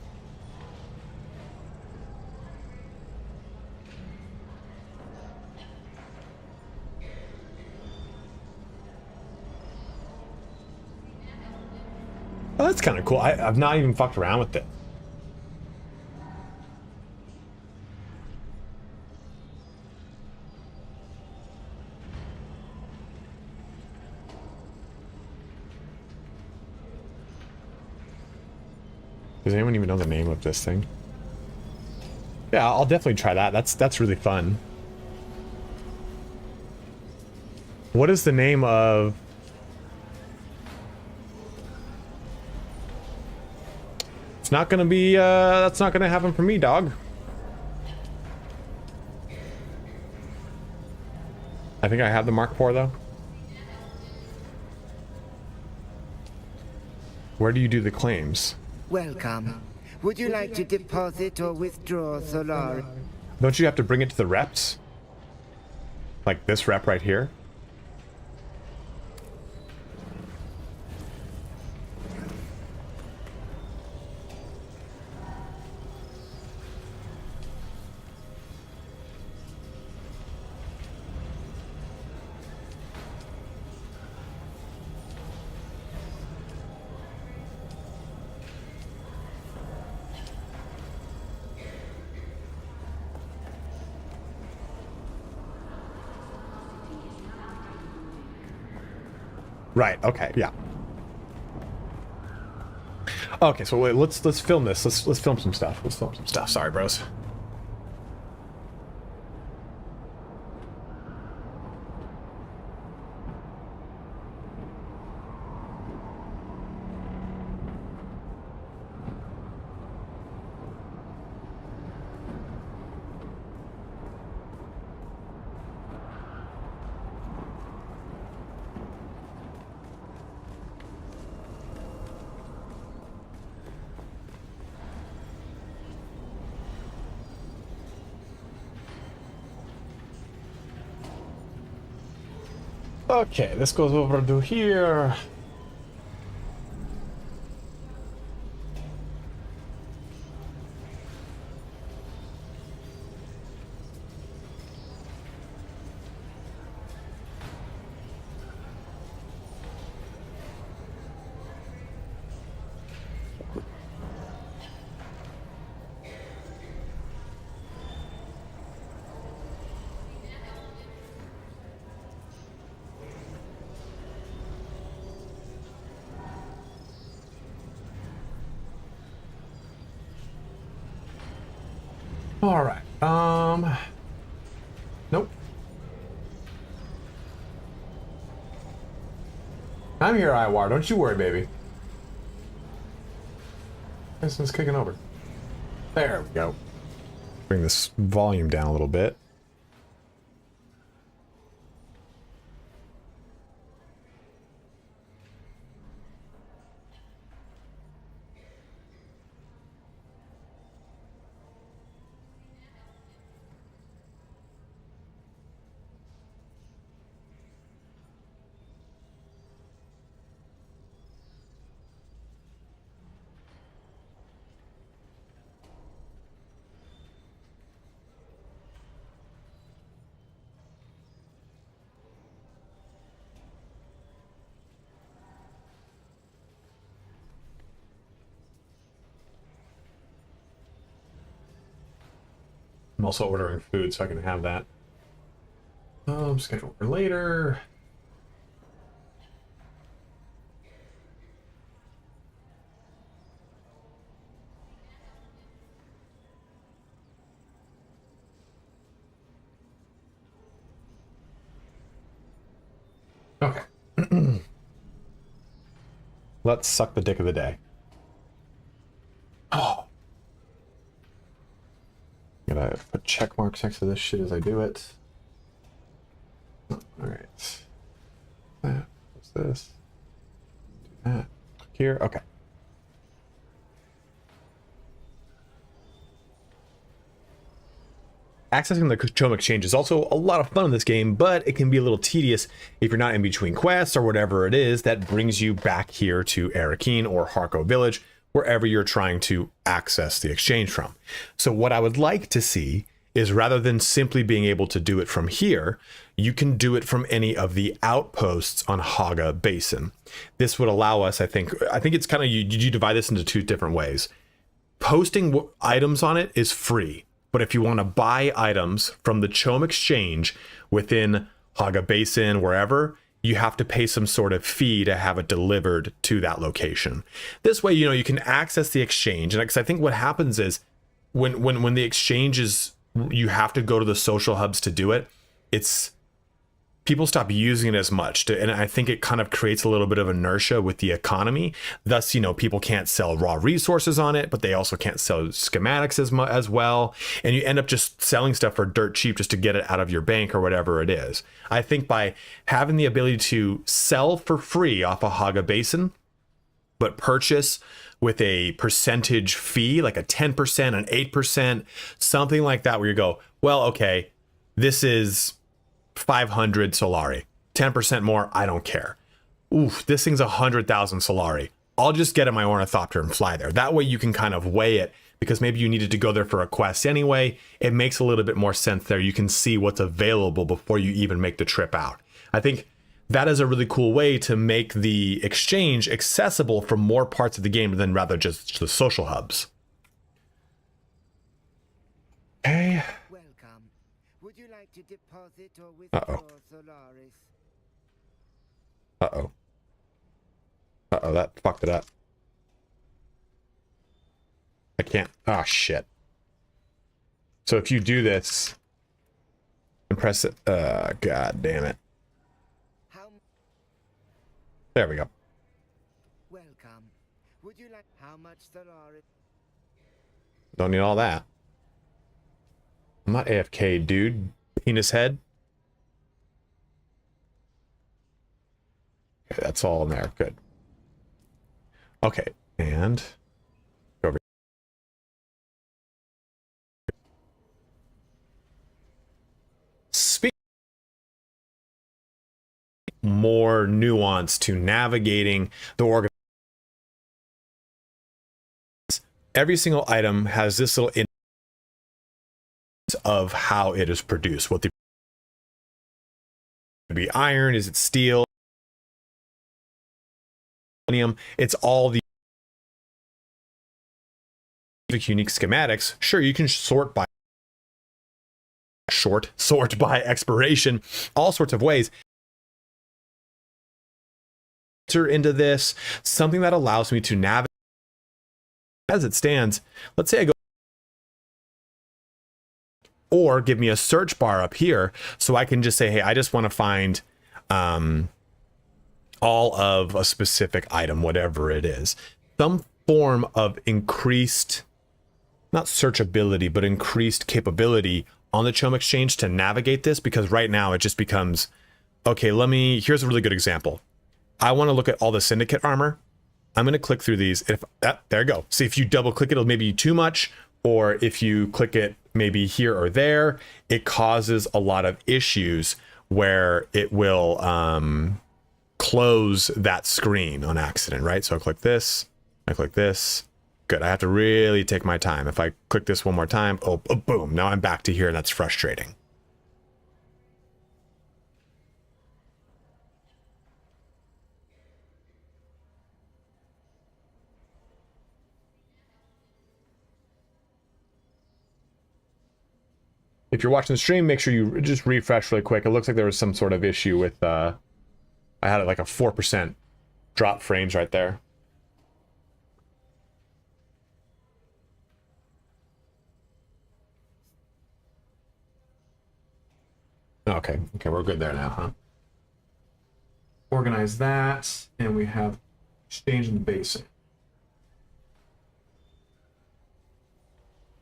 Oh, that's kind of cool. I've not even fucked around with it. Does anyone even know the name of this thing? Yeah, Yeah, I'll definitely try that. That's really fun. What is the name of... It's not gonna be, that's not gonna happen for me, dog. I think I have the Mark IV, though. Where do you do the claims? Welcome. Would you like to deposit or withdraw Solar? Don't you have to bring it to the reps? Like this rep right here? Right, okay, yeah. Okay, so wait, let's film this. Let's film some stuff. Let's film some stuff. Sorry, bros. Okay, this goes over to here. All right. Nope. I'm here, Iwar. Don't you worry, baby. This one's kicking over. There we go. Bring this volume down a little bit. I'm also ordering food, so I can have that. Schedule for later. Okay. Let's suck the dick of the day. Oh. Gotta put check marks next to this shit as I do it. Alright. What's this? Do that. Click here. Okay. Accessing the Chome Exchange is also a lot of fun in this game, but it can be a little tedious if you're not in between quests or whatever it is that brings you back here to Arakeen or Harko Village, wherever you're trying to access the exchange from. So what I would like to see is, rather than simply being able to do it from here, you can do it from any of the outposts on Haga Basin. This would allow us, I think it's kind of, you divide this into two different ways. Posting items on it is free, but if you want to buy items from the Chome Exchange within Haga Basin, wherever, you have to pay some sort of fee to have it delivered to that location. This way, you can access the exchange. And because I think what happens is when the exchange is, you have to go to the social hubs to do it, it's people stop using it as much and I think it kind of creates a little bit of inertia with the economy. Thus, you know, people can't sell raw resources on it, but they also can't sell schematics as well, and you end up just selling stuff for dirt cheap just to get it out of your bank or whatever it is. I think by having the ability to sell for free off a Haga Basin, but purchase with a percentage fee, like a 10%, an 8%, something like that, where you go, well, okay, this is 500 Solari, 10% more, I don't care. Oof, this thing's 100,000 Solari. I'll just get in my ornithopter and fly there. That way you can kind of weigh it, because maybe you needed to go there for a quest anyway. It makes a little bit more sense there. You can see what's available before you even make the trip out. I think that is a really cool way to make the exchange accessible for more parts of the game than rather just the social hubs. Okay. Welcome. Would you like to deposit or withdraw Solaris? Uh-oh. Uh-oh, that fucked it up. I can't. Oh, shit. So if you do this and press it, god damn it. There we go. Welcome. Would you like how much Solaris? Don't need all that. I'm not AFK, dude. Penis head. Okay, that's all in there. Good. Okay, and go over. Speak more nuance to navigating the organ. Every single item has this little in of how it is produced. What the be iron? Is it steel? It's all the unique schematics. Sure, you can sort by expiration, all sorts of ways. Enter into this, something that allows me to navigate as it stands. Let's say I go, or give me a search bar up here so I can just say, hey, I just want to find all of a specific item, whatever it is. Some form of increased, not searchability, but increased capability on the Chum Exchange to navigate this, because right now it just becomes, okay, here's a really good example. I want to look at all the Syndicate armor. I'm going to click through these. There you go. See, if you double click it, it'll maybe too much, or if you click it maybe here or there, it causes a lot of issues where it will close that screen on accident, right? So I click this, Good, I have to really take my time. If I click this one more time, oh boom, now I'm back to here, and that's frustrating. If you're watching the stream, make sure you just refresh really quick. It looks like there was some sort of issue with, I had like a 4% drop frames right there. Okay, we're good there now, huh? Organize that, and we have exchange in the basic.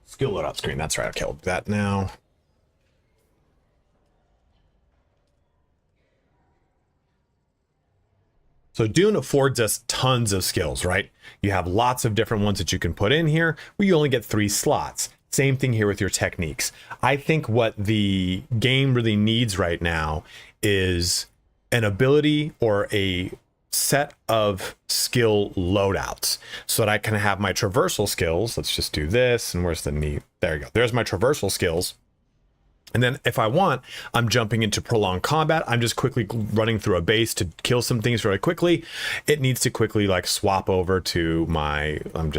Skill loadout screen, that's right, okay, we'll do that now. So Dune affords us tons of skills, right? You have lots of different ones that you can put in here, where you only get 3 slots. Same thing here with your techniques. I think what the game really needs right now is an ability or a set of skill loadouts so that I can have my traversal skills. Let's just do this. And where's the knee? There you go. There's my traversal skills. And then if I want, I'm jumping into prolonged combat. I'm just quickly running through a base to kill some things really quickly. It needs to quickly like swap over to my, I'm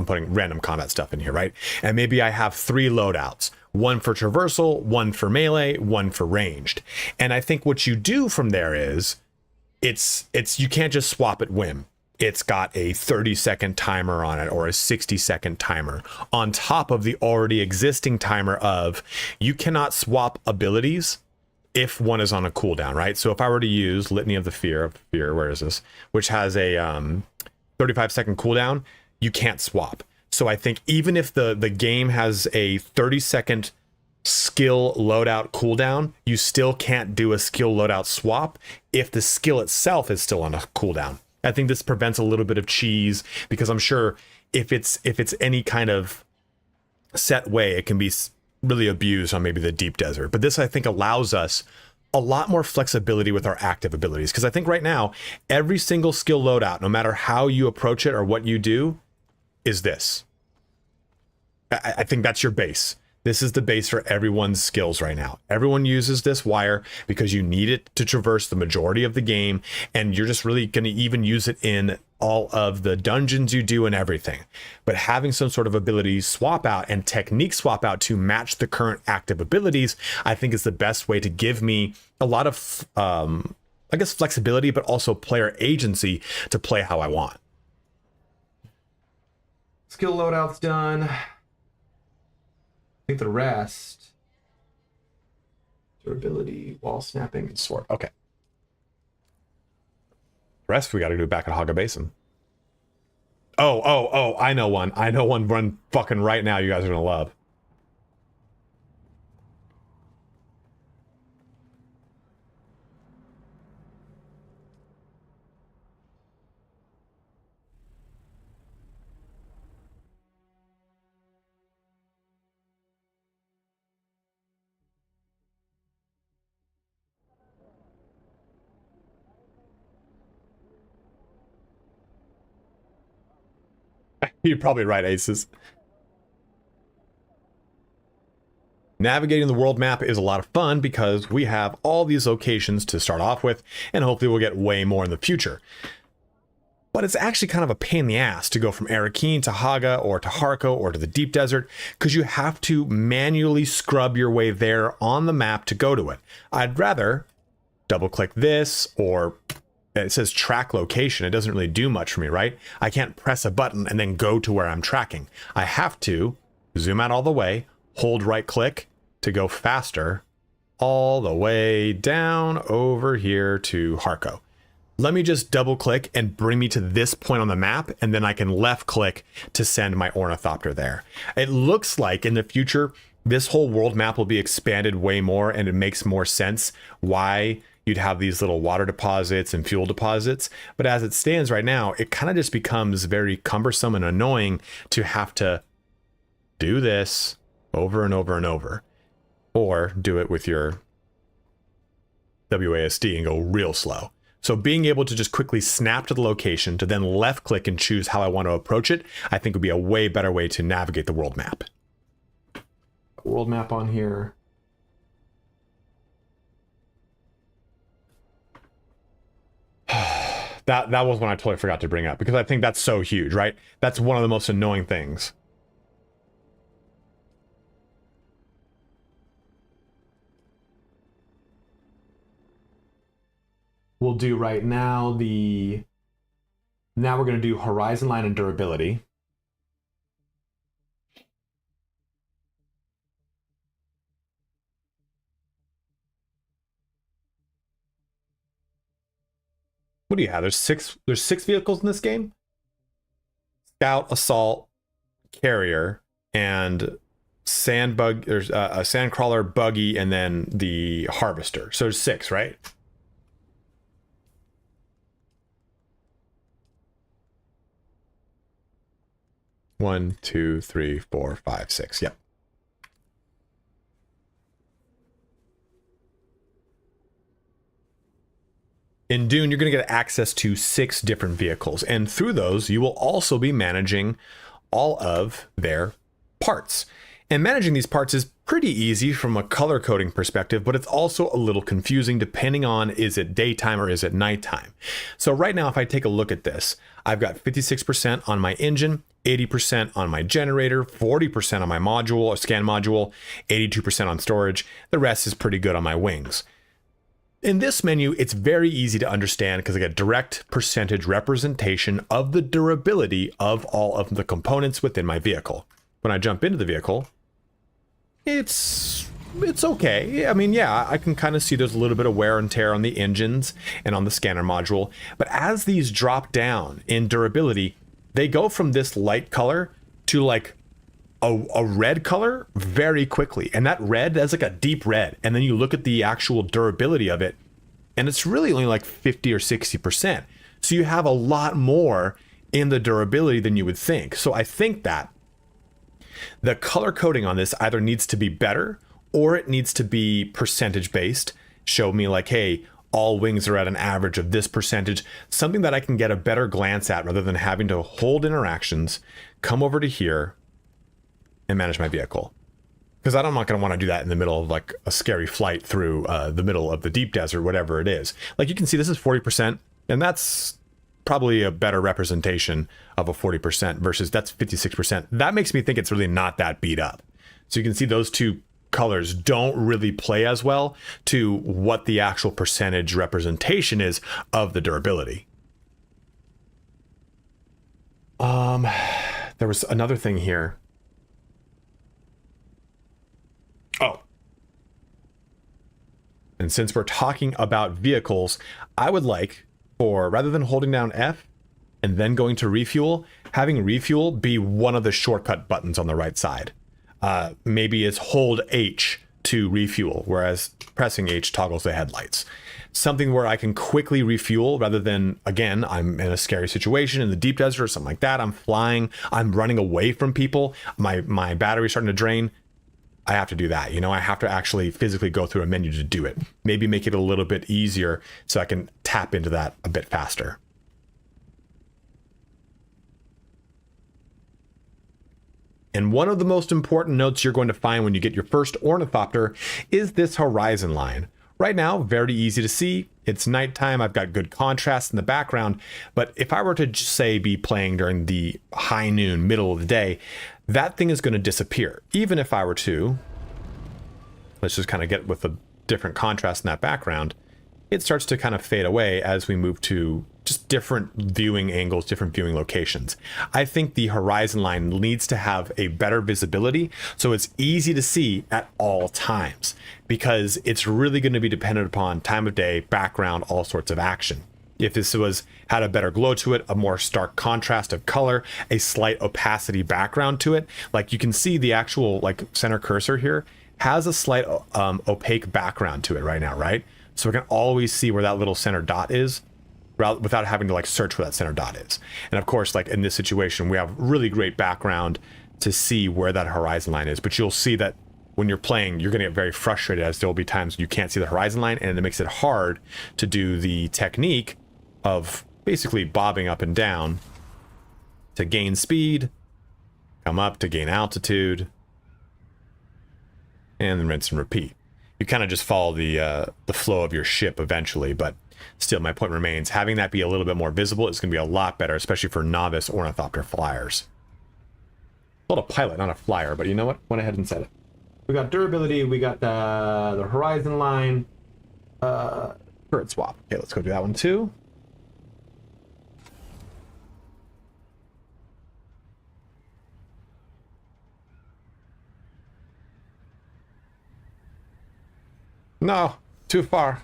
putting random combat stuff in here, right? And maybe I have 3 loadouts, 1 for traversal, 1 for melee, 1 for ranged. And I think what you do from there is you can't just swap at whim. it's got a 30-second timer on it or a 60-second timer on top of the already existing timer of you cannot swap abilities if one is on a cooldown, right? So if I were to use Litany of Fear, where is this? Which has a 35-second cooldown, you can't swap. So I think even if the game has a 30-second skill loadout cooldown, you still can't do a skill loadout swap if the skill itself is still on a cooldown. I think this prevents a little bit of cheese, because I'm sure if it's any kind of set way, it can be really abused on maybe the deep desert. But this, I think, allows us a lot more flexibility with our active abilities, because I think right now every single skill loadout, no matter how you approach it or what you do, is this. I think that's your base. This is the base for everyone's skills right now. Everyone uses this wire because you need it to traverse the majority of the game, and you're just really going to even use it in all of the dungeons you do and everything. But having some sort of ability swap out and technique swap out to match the current active abilities, I think is the best way to give me a lot of, I guess, flexibility, but also player agency to play how I want. Skill loadout's done. I think the rest, durability, wall snapping, and sword. Okay. The rest we got to do back at Haga Basin. Oh, I know one. I know one run fucking right now you guys are going to love. You're probably right, Asus. Navigating the world map is a lot of fun because we have all these locations to start off with, and hopefully we'll get way more in the future. But it's actually kind of a pain in the ass to go from Arakeen to Haga or to Harko or to the Deep Desert, because you have to manually scrub your way there on the map to go to it. I'd rather double click this, or it says track location. It doesn't really do much for me, right? I can't press a button and then go to where I'm tracking. I have to zoom out all the way, hold right click to go faster all the way down over here to Harko. Let me just double click and bring me to this point on the map, and then I can left click to send my Ornithopter there. It looks like in the future, this whole world map will be expanded way more, and it makes more sense why you'd have these little water deposits and fuel deposits. But as it stands right now, it kind of just becomes very cumbersome and annoying to have to do this over and over and over, or do it with your WASD and go real slow. So being able to just quickly snap to the location to then left click and choose how I want to approach it, I think would be a way better way to navigate the world map. World map on here. That was one I totally forgot to bring up, because I think that's so huge, right? That's one of the most annoying things. We'll do right now now we're going to do horizon line and durability. What do you have? There's six vehicles in this game? Scout, assault, carrier, and sandbug. There's a sandcrawler, buggy, and then the harvester. So there's 6, right? One, two, three, 4, 5, 6. Yep. In Dune, you're going to get access to 6 different vehicles, and through those, you will also be managing all of their parts. And managing these parts is pretty easy from a color coding perspective, but it's also a little confusing depending on, is it daytime or is it nighttime? So right now, if I take a look at this, I've got 56% on my engine, 80% on my generator, 40% on my module or scan module, 82% on storage. The rest is pretty good on my wings. in this menu, it's very easy to understand because I get direct percentage representation of the durability of all of the components within my vehicle. When I jump into the vehicle, it's okay. I mean, yeah, I can kind of see there's a little bit of wear and tear on the engines and on the scanner module. But as these drop down in durability, they go from this light color to like a red color very quickly. And that red, that's like a deep red. And then you look at the actual durability of it, and it's really only like 50 or 60%. So you have a lot more in the durability than you would think. So I think that the color coding on this either needs to be better or it needs to be percentage based. Show me like, hey, all wings are at an average of this percentage, something that I can get a better glance at rather than having to hold interactions, come over to here and manage my vehicle. Because I'm not going to want to do that in the middle of like a scary flight through the middle of the deep desert, whatever it is. Like you can see this is 40%, and that's probably a better representation of a 40% versus that's 56%. That makes me think it's really not that beat up. So you can see those two colors don't really play as well to what the actual percentage representation is of the durability. There was another thing here. Oh. And since we're talking about vehicles, I would like for, rather than holding down F and then going to refuel, having refuel be one of the shortcut buttons on the right side. Maybe it's hold H to refuel, whereas pressing H toggles the headlights. Something where I can quickly refuel rather than, again, I'm in a scary situation in the deep desert or something like that. I'm flying, I'm running away from people. My battery's starting to drain. I have to do that. You know, I have to actually physically go through a menu to do it. Maybe make it a little bit easier so I can tap into that a bit faster. And one of the most important notes you're going to find when you get your first ornithopter is this horizon line. Right now, very easy to see. It's nighttime. I've got good contrast in the background. But if I were to just say be playing during the high noon, middle of the day, that thing is going to disappear. Even if I were to, let's just kind of get with a different contrast in that background, it starts to kind of fade away as we move to just different viewing angles, different viewing locations. I think the horizon line needs to have a better visibility so it's easy to see at all times, because it's really going to be dependent upon time of day, background, all sorts of action. If this had a better glow to it, a more stark contrast of color, a slight opacity background to it, like you can see the actual like center cursor here has a slight opaque background to it right now, right? So we can always see where that little center dot is without having to like search where that center dot is. And of course, like in this situation, we have really great background to see where that horizon line is. But you'll see that when you're playing, you're going to get very frustrated as there will be times you can't see the horizon line, and it makes it hard to do the technique of basically bobbing up and down to gain speed, come up to gain altitude, and then rinse and repeat. You kind of just follow the flow of your ship eventually, but still, my point remains, having that be a little bit more visible is going to be a lot better, especially for novice ornithopter flyers. Called a pilot, not a flyer, but you know what? Went ahead and said it. We got durability, we got the horizon line, turret swap. Okay, let's go do that one too. No, too far.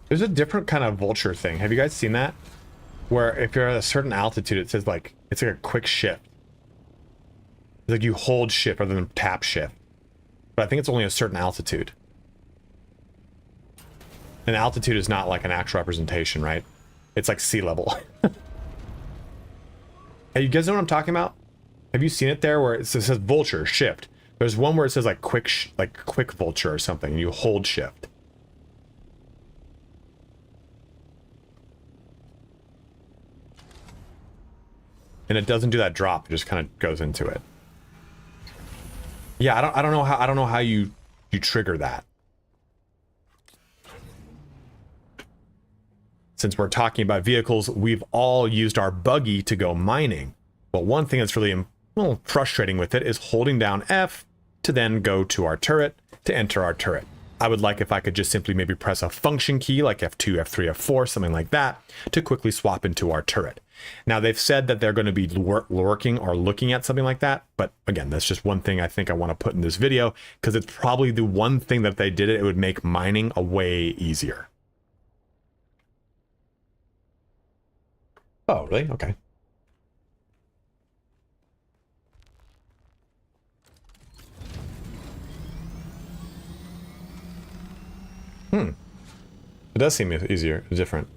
There's a different kind of vulture thing. Have you guys seen that? Where if you're at a certain altitude, it says like, it's like a quick shift. It's like you hold shift rather than tap shift. But I think it's only a certain altitude. And altitude is not like an actual representation, right? It's like sea level. Hey, you guys know what I'm talking about? Have you seen it there where it says vulture shift? There's one where it says like quick vulture or something, and you hold shift. And it doesn't do that drop, it just kind of goes into it. Yeah, I don't know how you trigger that. Since we're talking about vehicles, we've all used our buggy to go mining. But one thing that's really frustrating with it is holding down F to then go to our turret to enter our turret. I would like if I could just simply maybe press a function key like F2, F3, F4, something like that, to quickly swap into our turret. Now, they've said that they're going to be working or looking at something like that. But again, that's just one thing I think I want to put in this video, because it's probably the one thing that if they did it, it would make mining a way easier. Oh, really? Okay. It does seem easier, different.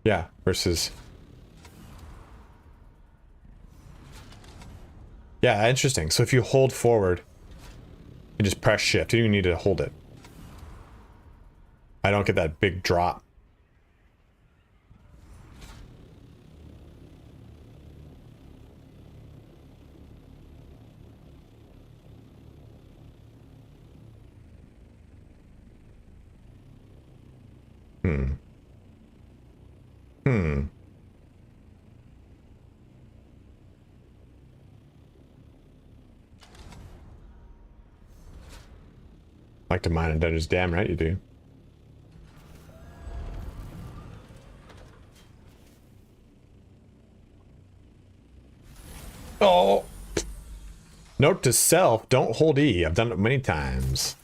Yeah, versus... Yeah, interesting. So if you hold forward, you just press shift. You don't even need to hold it. I don't get that big drop. Like to mine in dungeons, damn right you do. Oh! Note to self, don't hold E. I've done it many times.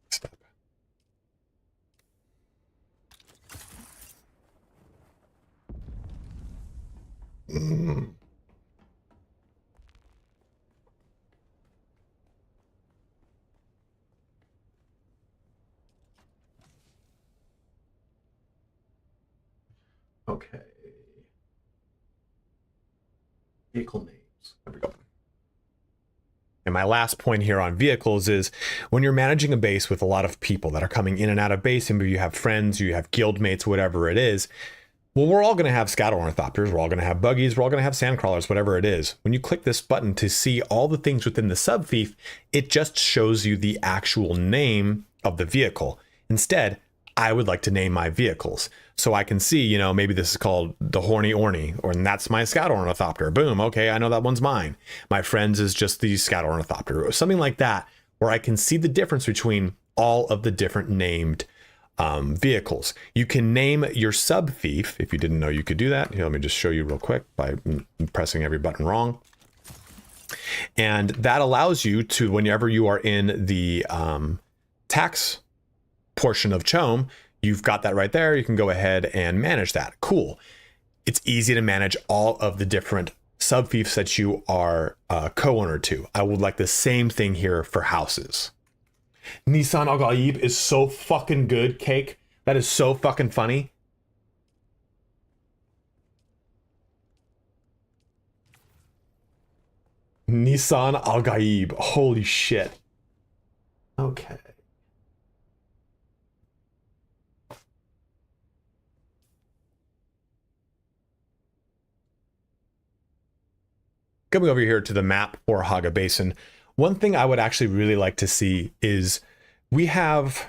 Stop. Okay. Vehicle names. There we go. And my last point here on vehicles is when you're managing a base with a lot of people that are coming in and out of base, and maybe you have friends, you have guildmates, whatever it is, well, we're all going to have scatter ornithopters, we're all going to have buggies, we're all going to have sandcrawlers, whatever it is. When you click this button to see all the things within the subfief, it just shows you the actual name of the vehicle. Instead, I would like to name my vehicles. So I can see, you know, maybe this is called the Horny Orny, or and that's my scout ornithopter. Boom, okay, I know that one's mine. My friend's is just the scout ornithopter, or something like that, where I can see the difference between all of the different named vehicles. You can name your subfief, if you didn't know you could do that. Here, let me just show you real quick by pressing every button wrong. And that allows you to, whenever you are in the tax portion of Chome, you've got that right there. You can go ahead and manage that. Cool. It's easy to manage all of the different subfiefs that you are co-owner to. I would like the same thing here for houses. Nissan Al Gaib is so fucking good, Cake. That is so fucking funny. Nissan Al Gaib. Holy shit. Okay. Coming over here to the map for Haga Basin, one thing I would actually really like to see is we have,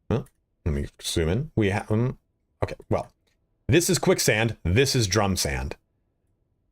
let me zoom in. We have, okay, well, this is quicksand. This is drum sand.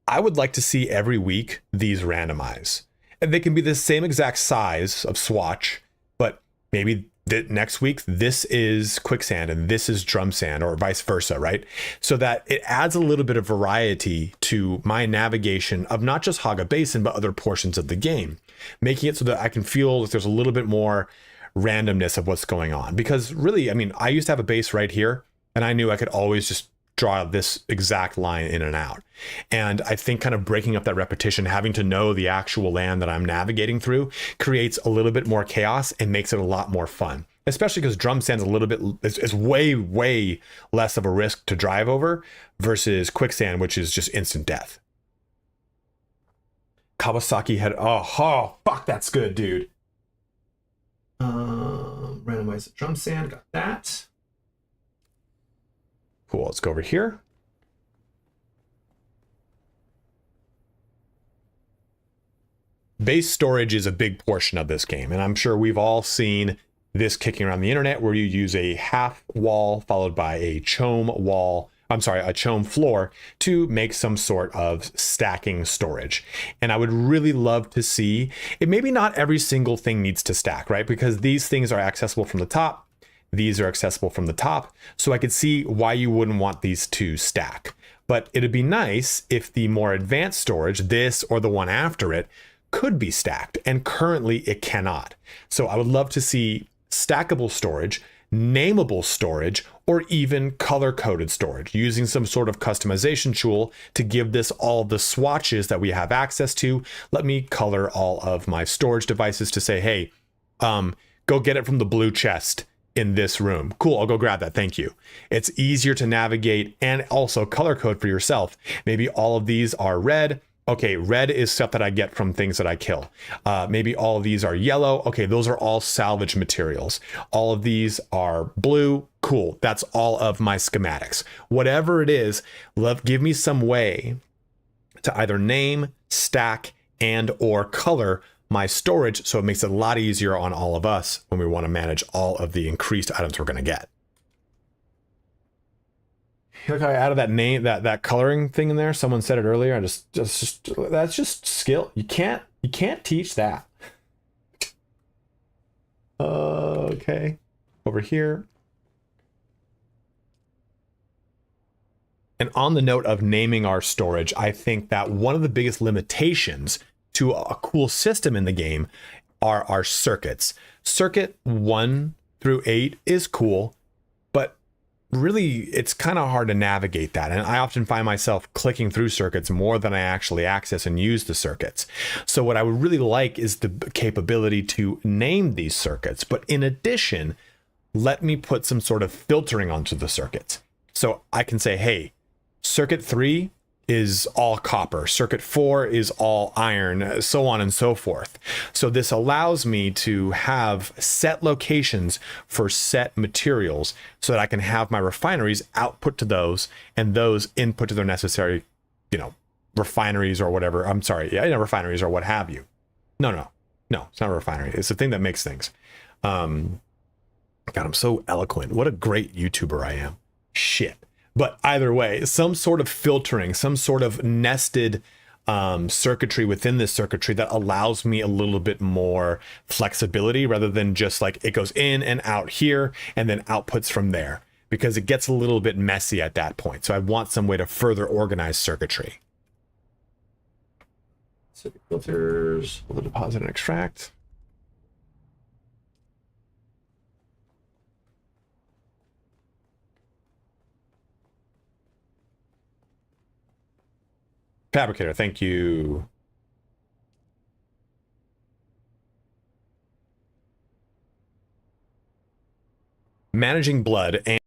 I would like to see every week these randomize. And they can be the same exact size of swatch, but maybe next week, this is quicksand and this is drum sand, or vice versa, right? So that it adds a little bit of variety to my navigation of not just Haga Basin, but other portions of the game, making it so that I can feel that there's a little bit more randomness of what's going on. Because really, I mean, I used to have a base right here, and I knew I could always just draw this exact line in and out. And I think kind of breaking up that repetition, having to know the actual land that I'm navigating through, creates a little bit more chaos and makes it a lot more fun. Especially because drum sand's a little bit, is way less of a risk to drive over versus quicksand, which is just instant death. Kawasaki had, oh, fuck, that's good, dude. Randomize the drum sand, got that. Cool, let's go over here. Base storage is a big portion of this game, and I'm sure we've all seen this kicking around the internet where you use a half wall followed by a chome wall, a chome floor to make some sort of stacking storage. And I would really love to see it. Maybe not every single thing needs to stack, right? Because these things are accessible from the top. These are accessible from the top. So I could see why you wouldn't want these to stack. But it'd be nice if the more advanced storage, this or the one after it, could be stacked. And currently it cannot. So I would love to see stackable storage, nameable storage, or even color-coded storage, using some sort of customization tool to give this all the swatches that we have access to. Let me color all of my storage devices to say, hey, go get it from the blue chest in this room. Cool, I'll go grab that, thank you. It's easier to navigate and also color code for yourself. Maybe all of these are red. Okay, red is stuff that I get from things that I kill. Maybe all of these are yellow. Okay, those are all salvage materials. All of these are blue. Cool, that's all of my schematics. Whatever it is, give me some way to either name, stack, and or color my storage so it makes it a lot easier on all of us when we want to manage all of the increased items we're going to get. Look how I added that name, that coloring thing in there. Someone said it earlier. I just that's just skill. You can't teach that. Okay, over here. And on the note of naming our storage, I think that one of the biggest limitations to a cool system in the game are our circuits. Circuit 1 through 8 is cool, but really it's kind of hard to navigate that. And I often find myself clicking through circuits more than I actually access and use the circuits. So what I would really like is the capability to name these circuits. But in addition, let me put some sort of filtering onto the circuits. So I can say, hey, circuit 3 is all copper, circuit 4 is all iron, so on and so forth. So this allows me to have set locations for set materials so that I can have my refineries output to those and those input to their necessary, refineries or whatever. I'm sorry, refineries or what have you. No, it's not a refinery. It's the thing that makes things. God, I'm so eloquent. What a great YouTuber I am. Shit. But either way, some sort of filtering, some sort of nested circuitry within this circuitry that allows me a little bit more flexibility rather than just like it goes in and out here and then outputs from there, because it gets a little bit messy at that point. So I want some way to further organize circuitry. Circuit filters, we'll deposit and extract. Fabricator, thank you. Managing blood and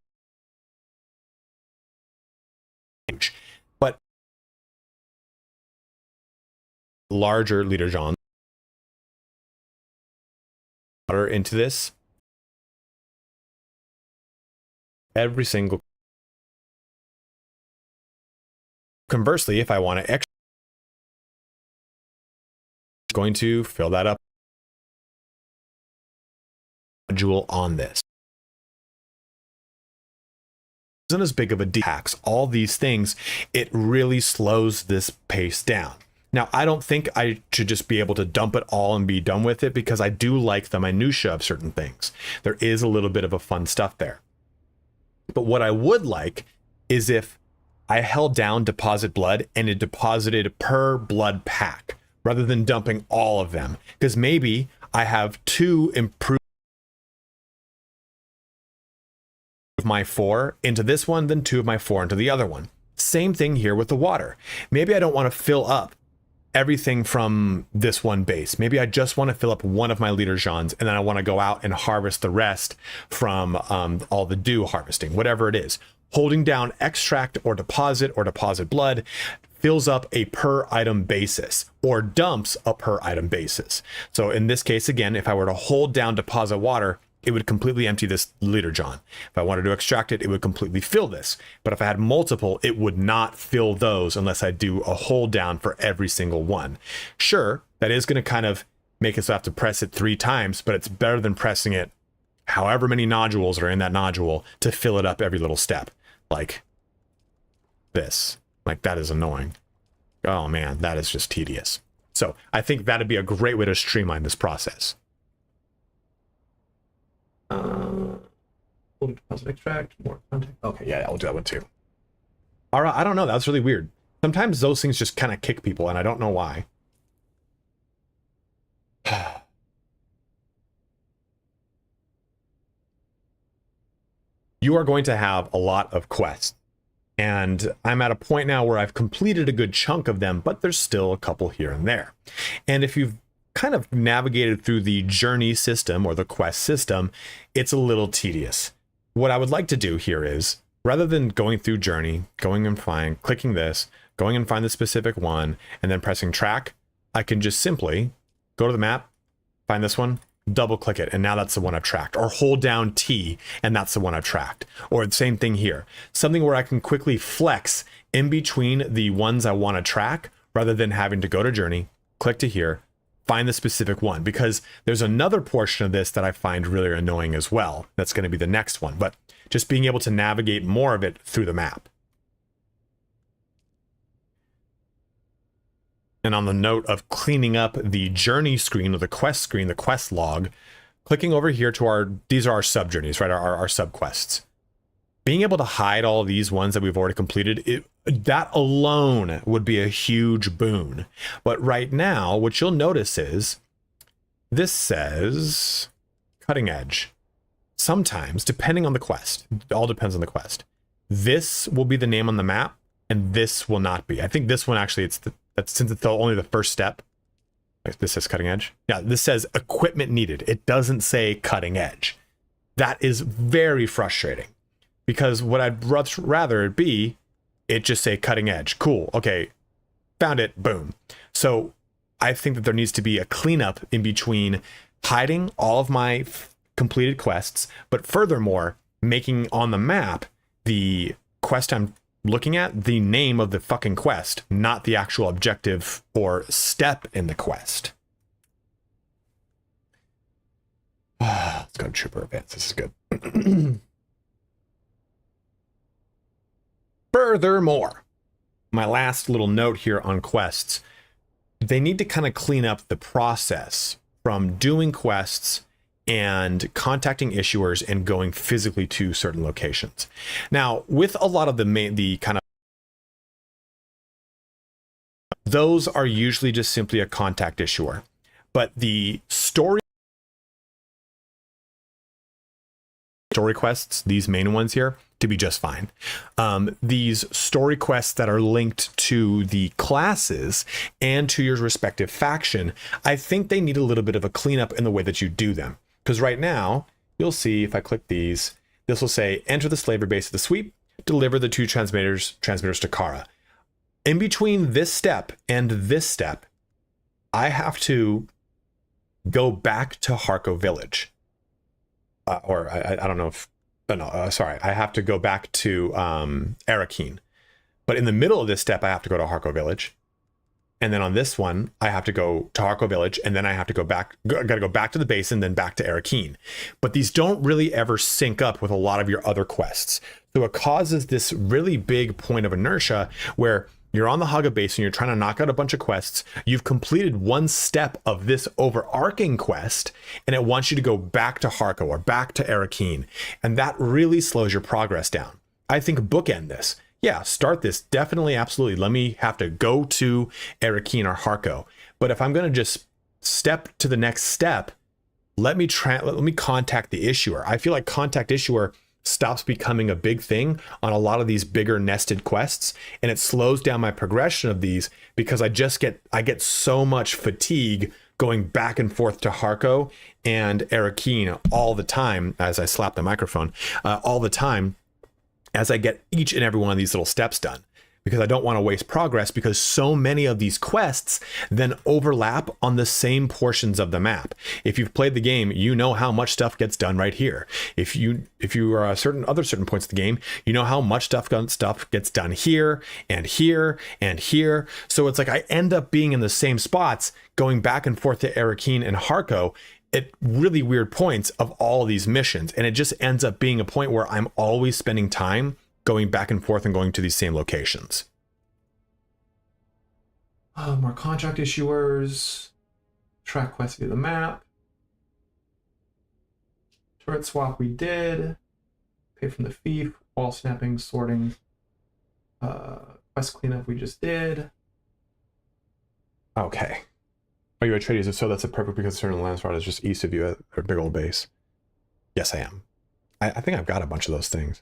but larger leader John into this. Every single. Conversely, if I want to extra, going to fill that up module on this. Isn't as big of a hacks. All these things, it really slows this pace down. Now, I don't think I should just be able to dump it all and be done with it, because I do like the minutia of certain things. There is a little bit of a fun stuff there. But what I would like is if I held down deposit blood and it deposited per blood pack rather than dumping all of them, because maybe I have 2 improved of my 4 into this one, then 2 of my 4 into the other one. Same thing here with the water. Maybe I don't want to fill up everything from this one base. Maybe I just want to fill up one of my leader Jeans, and then I want to go out and harvest the rest from all the dew harvesting, whatever it is. Holding down extract or deposit blood fills up a per item basis or dumps a per item basis. So in this case, again, if I were to hold down deposit water, it would completely empty this leader John. If I wanted to extract it, it would completely fill this. But if I had multiple, it would not fill those unless I do a hold down for every single one. Sure, that is going to kind of make us have to press it 3 times, but it's better than pressing it however many nodules are in that nodule to fill it up every little step. Like this. Like, that is annoying. Oh man, that is just tedious. So I think that'd be a great way to streamline this process. Deposit extract, more contact. Okay, yeah, I'll do that one too. All right, I don't know. That's really weird. Sometimes those things just kind of kick people, and I don't know why. You are going to have a lot of quests. And I'm at a point now where I've completed a good chunk of them, but there's still a couple here and there. And if you've kind of navigated through the journey system or the quest system, it's a little tedious. What I would like to do here is, rather than going through journey, going and clicking this, going and find the specific one, and then pressing track, I can just simply go to the map, find this one, double click it, and now that's the one I've tracked. Or hold down T, and that's the one I've tracked. Or the same thing here. Something where I can quickly flex in between the ones I want to track, rather than having to go to journey, click to here, find the specific one, because there's another portion of this that I find really annoying as well. That's going to be the next one, but just being able to navigate more of it through the map. And on the note of cleaning up the journey screen or the quest log, clicking over here to these are our sub journeys, right? Our sub quests. Being able to hide all of these ones that we've already completed, that alone would be a huge boon. But right now, what you'll notice is this says cutting edge. Sometimes, depending on the quest, it all depends on the quest. This will be the name on the map, and this will not be. I think this one actually, since it's only the first step. This says cutting edge. Yeah, this says equipment needed. It doesn't say cutting edge. That is very frustrating. Because what I'd rather it be, it just say cutting edge. Cool. Okay. Found it. Boom. So I think that there needs to be a cleanup in between hiding all of my completed quests, but furthermore, making on the map the quest I'm looking at the name of the fucking quest, not the actual objective or step in the quest. Let's go to Trooper Advance. This is good. Furthermore, my last little note here on quests, they need to kind of clean up the process from doing quests and contacting issuers and going physically to certain locations. Now, with a lot of the kind of, those are usually just simply a contact issuer, but the story quests, these main ones here, to be just fine. These story quests that are linked to the classes and to your respective faction, I think they need a little bit of a cleanup in the way that you do them. Because right now, you'll see if I click these, this will say, enter the slaver base of the sweep, deliver the 2 transmitters to Kara. In between this step and this step, I have to go back to Harko Village. I don't know if, sorry, I have to go back to Arakeen. But in the middle of this step, I have to go to Harko Village. And then on this one, I have to go to Harko Village, and then I have to go back, gotta go back to the base and then back to Arakeen. But these don't really ever sync up with a lot of your other quests. So it causes this really big point of inertia where you're on the Haga base and you're trying to knock out a bunch of quests. You've completed one step of this overarching quest, and it wants you to go back to Harko or back to Arakeen. And that really slows your progress down. I think bookend this. Yeah, start this. Definitely, absolutely. Let me have to go to Arakeen or Harko. But if I'm going to just step to the next step, let me contact the issuer. I feel like contact issuer stops becoming a big thing on a lot of these bigger nested quests, and it slows down my progression of these because I get so much fatigue going back and forth to Harco and Arakeen all the time as I slap the microphone, all the time as I get each and every one of these little steps done. Because I don't want to waste progress, because so many of these quests then overlap on the same portions of the map. If you've played the game, you know how much stuff gets done right here. If you are at certain points of the game, you know how much stuff gets done here and here and here. So it's like I end up being in the same spots, going back and forth to Arakeen and Harco at really weird points of all these missions. And it just ends up being a point where I'm always spending time going back and forth and going to these same locations. More contract issuers, track quests via the map, turret swap we did, pay from the thief, wall snapping, sorting, quest cleanup we just did. Okay. Are you a trader? If so, that's a perfect because certain Landsrod is just east of you at a big old base. Yes, I am. I think I've got a bunch of those things.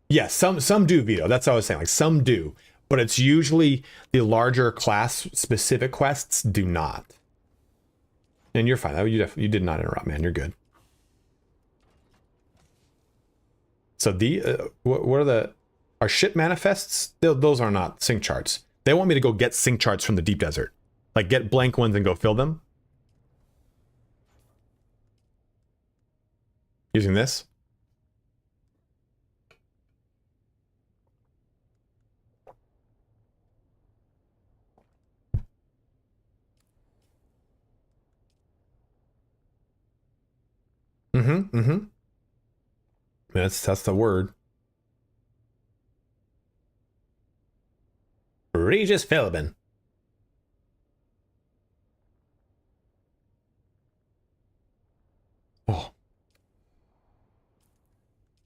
Yes, some do, Vito. That's what I was saying. Like, some do, but it's usually the larger class specific quests do not. And you're fine. You did not interrupt, man. You're good. So what are our ship manifests? Those are not sync charts. They want me to go get sync charts from the deep desert, like get blank ones and go fill them. Using this. That's the word. Regis Philbin. Oh.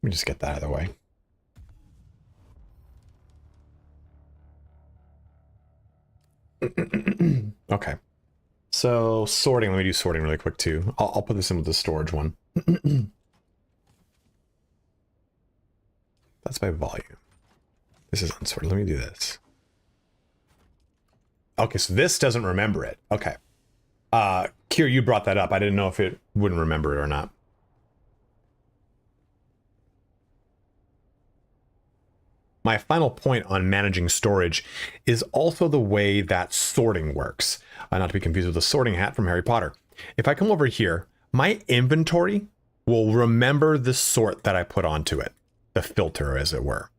Let me just get that out of the way. Okay. So sorting, let me do sorting really quick too. I'll put this in with the storage one. That's by volume. This is unsorted. Let me do this. Okay, so this doesn't remember it. Okay. Kier, you brought that up. I didn't know if it wouldn't remember it or not. My final point on managing storage is also the way that sorting works. Not to be confused with the sorting hat from Harry Potter. If I come over here, my inventory will remember the sort that I put onto it, the filter, as it were.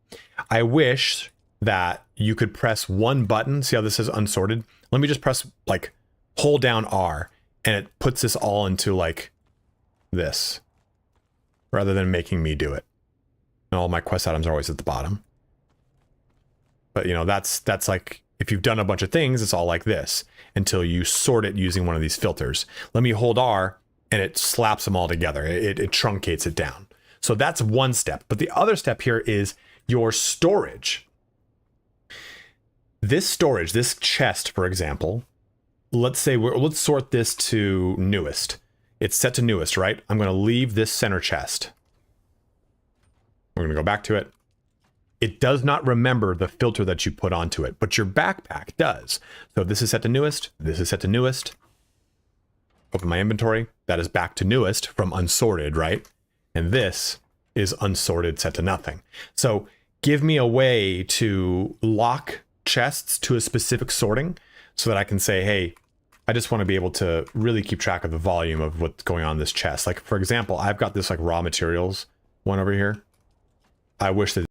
I wish that you could press one button. See how this is unsorted? Let me just press, like, hold down R, and it puts this all into, like, this, rather than making me do it. And all my quest items are always at the bottom. But, you know, that's like, if you've done a bunch of things, it's all like this until you sort it using one of these filters. Let me hold R, and it slaps them all together. It truncates it down. So that's one step. But the other step here is your storage. This storage, this chest, for example, let's sort this to newest. It's set to newest, right? I'm going to leave this center chest. We're going to go back to it. It does not remember the filter that you put onto it, but your backpack does. So this is set to newest. This is set to newest. Open my inventory. That is back to newest from unsorted, right? And this is unsorted, set to nothing. So give me a way to lock chests to a specific sorting so that I can say, hey, I just want to be able to really keep track of the volume of what's going on in this chest. Like, for example, I've got this like raw materials one over here. I wish that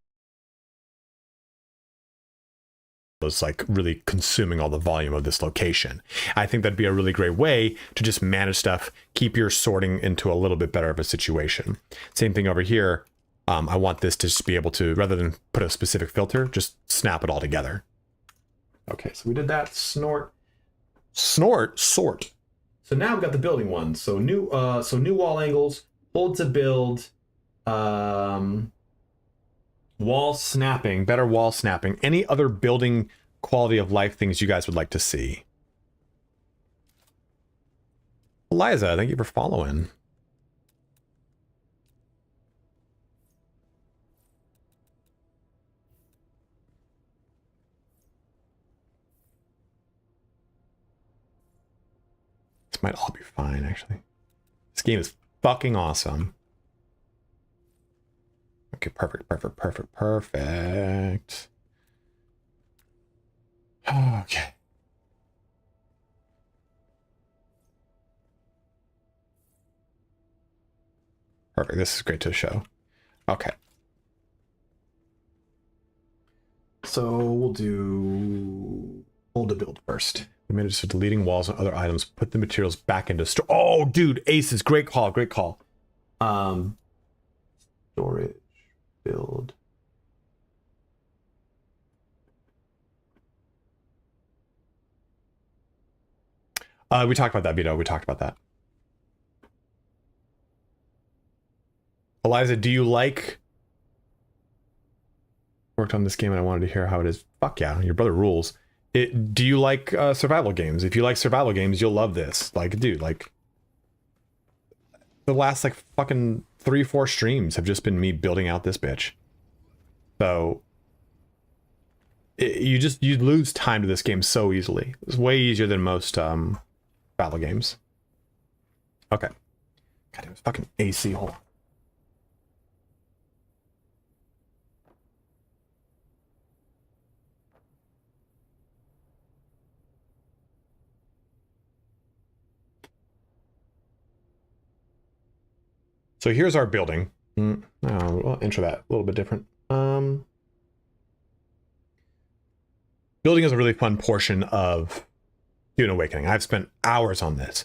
was like really consuming all the volume of this location. I think that'd be a really great way to just manage stuff, keep your sorting into a little bit better of a situation. Same thing over here. I want this to just be able to, rather than put a specific filter, just snap it all together. Okay, so we did that. Sort. So now we've got the building one. So new wall angles, hold to build, wall snapping, better wall snapping, any other building quality of life things you guys would like to see. Eliza, thank you for following. these might all be fine, actually. This game is fucking awesome. Okay, perfect. Okay. Perfect. This is great to show. Okay. So we'll do hold to build first. We managed to deleting walls and other items. Put the materials back into store. Oh, dude, Asus, great call, great call. Storage, build. We talked about that, Vito. We talked about that. Eliza, do you like... Worked on this game and I wanted to hear how it is. Fuck yeah, your brother rules. Do you like survival games? If you like survival games, you'll love this. Like, dude, like... The last, like, fucking 3-4 streams have just been me building out this bitch. So... you lose time to this game so easily. It's way easier than most, survival games. Okay. God, it was fucking AC, hold on. So here's our building. I'll intro that a little bit different. Building is a really fun portion of Dune Awakening. I've spent hours on this,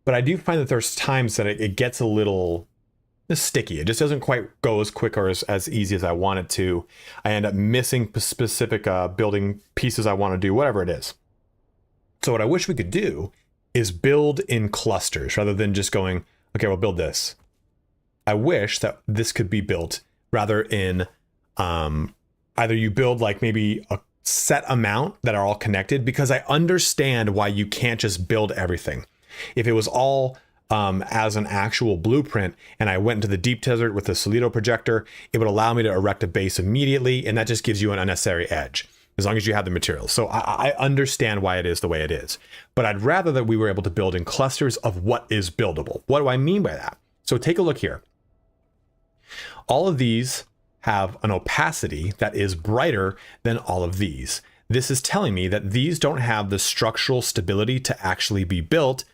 but I do find that there's times that it gets a little sticky. It just doesn't quite go as quick or as easy as I want it to. I end up missing specific building pieces I want to do, whatever it is. So what I wish we could do is build in clusters rather than just going, okay, we'll build this. I wish that this could be built rather in either you build like maybe a set amount that are all connected, because I understand why you can't just build everything. If it was all as an actual blueprint and I went into the deep desert with the Solito projector, it would allow me to erect a base immediately, and that just gives you an unnecessary edge as long as you have the materials. So I understand why it is the way it is, but I'd rather that we were able to build in clusters of what is buildable. What do I mean by that? So take a look here. All of these have an opacity that is brighter than all of these. This is telling me that these don't have the structural stability to actually be built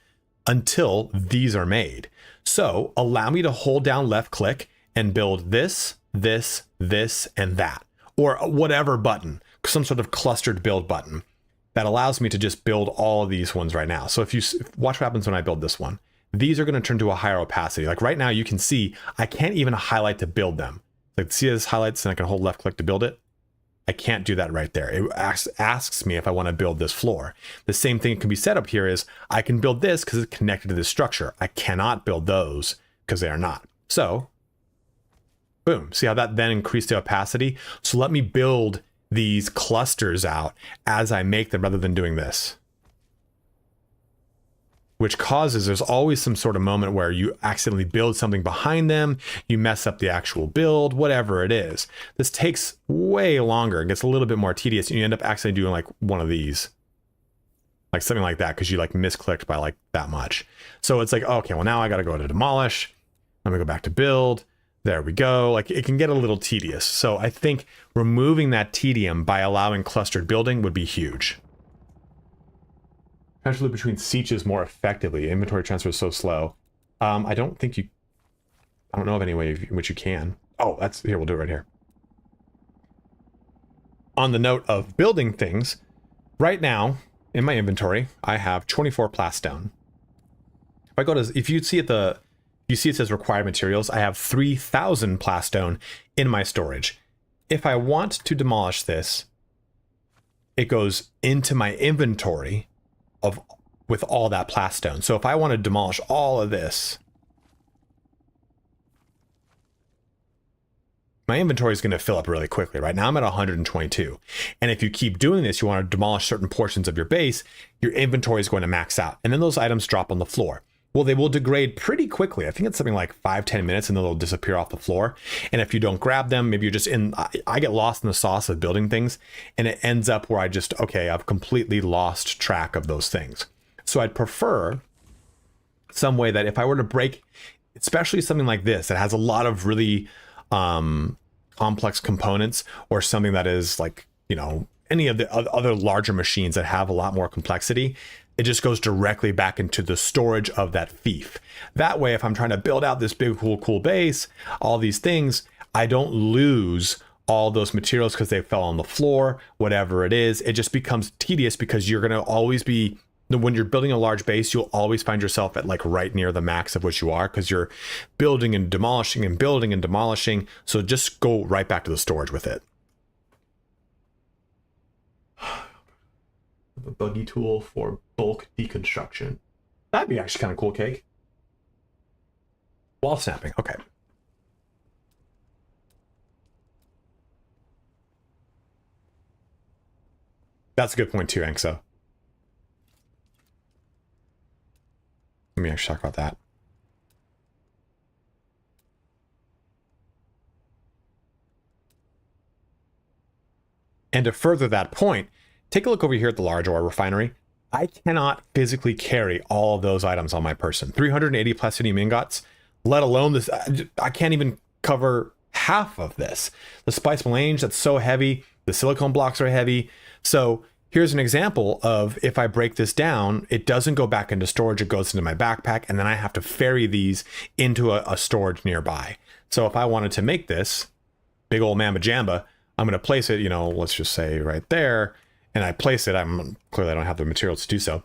until these are made. So allow me to hold down left click and build this, this, this, and that, or whatever button, some sort of clustered build button that allows me to just build all of these ones right now. So if you watch what happens when I build this one, these are going to turn to a higher opacity. Like right now, you can see I can't even highlight to build them. Like, see this highlights and I can hold left click to build it? I can't do that right there. It asks me if I want to build this floor. The same thing can be set up here is I can build this because it's connected to this structure. I cannot build those because they are not. So, boom. See how that then increased the opacity? So let me build these clusters out as I make them rather than doing this. Which causes, there's always some sort of moment where you accidentally build something behind them, you mess up the actual build, whatever it is. This takes way longer and gets a little bit more tedious, and you end up accidentally doing like one of these. Like something like that, because you like misclicked by like that much. So it's like, okay, well now I gotta go to demolish. Let me go back to build. There we go. Like it can get a little tedious. So I think removing that tedium by allowing clustered building would be huge. Potentially between sieges more effectively. Inventory transfer is so slow. I don't know of any way in which you can. Oh, here, we'll do it right here. On the note of building things, right now in my inventory, I have 24 plastone. If you see it says required materials, I have 3,000 plastone in my storage. If I want to demolish this, it goes into my inventory with all that plastone. So if I want to demolish all of this, my inventory is going to fill up really quickly. Right now I'm at 122. And if you keep doing this, you want to demolish certain portions of your base, your inventory is going to max out. And then those items drop on the floor. Well, they will degrade pretty quickly. I think it's something like 5-10 minutes and then they'll disappear off the floor. And if you don't grab them, maybe you're just I get lost in the sauce of building things, and it ends up where I've completely lost track of those things. So I'd prefer some way that if I were to break, especially something like this that has a lot of really complex components, or something that is like, you know, any of the other larger machines that have a lot more complexity, it just goes directly back into the storage of that fief. That way, if I'm trying to build out this big, cool base, all these things, I don't lose all those materials because they fell on the floor, whatever it is. It just becomes tedious because you're going to always be, when you're building a large base, you'll always find yourself at like right near the max of which you are, because you're building and demolishing and building and demolishing. So just go right back to the storage with it. A buggy tool for bulk deconstruction. That'd be actually kind of cool, Cake. Wall snapping. Okay. That's a good point too, Anxo. Let me actually talk about that. And to further that point, take a look over here at the large ore refinery. I cannot physically carry all of those items on my person. 380 platinum ingots, let alone this. I can't even cover half of this. The spice melange, that's so heavy. The silicone blocks are heavy. So here's an example of, if I break this down, it doesn't go back into storage, it goes into my backpack, and then I have to ferry these into a storage nearby. So if I wanted to make this big old mamba jamba, I'm going to place it, you know, let's just say right there, and I place it, clearly I don't have the materials to do so.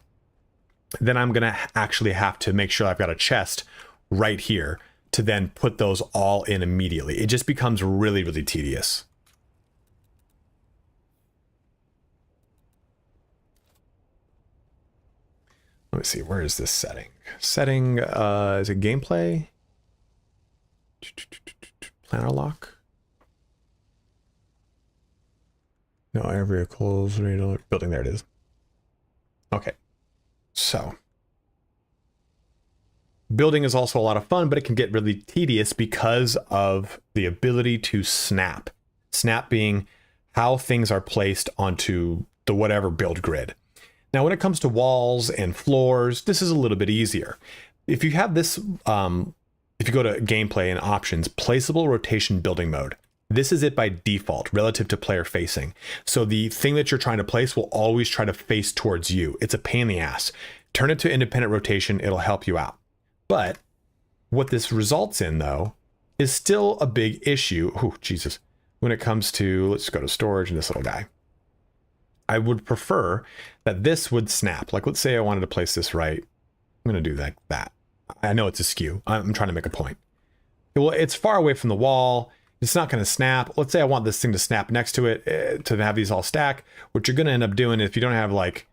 Then I'm going to actually have to make sure I've got a chest right here to then put those all in immediately. It just becomes really, really tedious. Let me see, where is this setting? Setting, is it gameplay? Planner lock? No, air vehicles, building, there it is. Okay, so. Building is also a lot of fun, but it can get really tedious because of the ability to snap. Snap being how things are placed onto the whatever build grid. Now, when it comes to walls and floors, this is a little bit easier. If you have this, if you go to gameplay and options, placeable rotation building mode, this is it by default relative to player facing. So the thing that you're trying to place will always try to face towards you. It's a pain in the ass. Turn it to independent rotation. It'll help you out. But what this results in, though, is still a big issue. Oh, Jesus. When it comes to, let's go to storage and this little guy. I would prefer that this would snap. Like, let's say I wanted to place this right. I'm going to do that. I know it's askew. I'm trying to make a point. Well, it's far away from the wall. It's not going to snap. Let's say I want this thing to snap next to it, to have these all stack. What you're going to end up doing, if you don't have, like,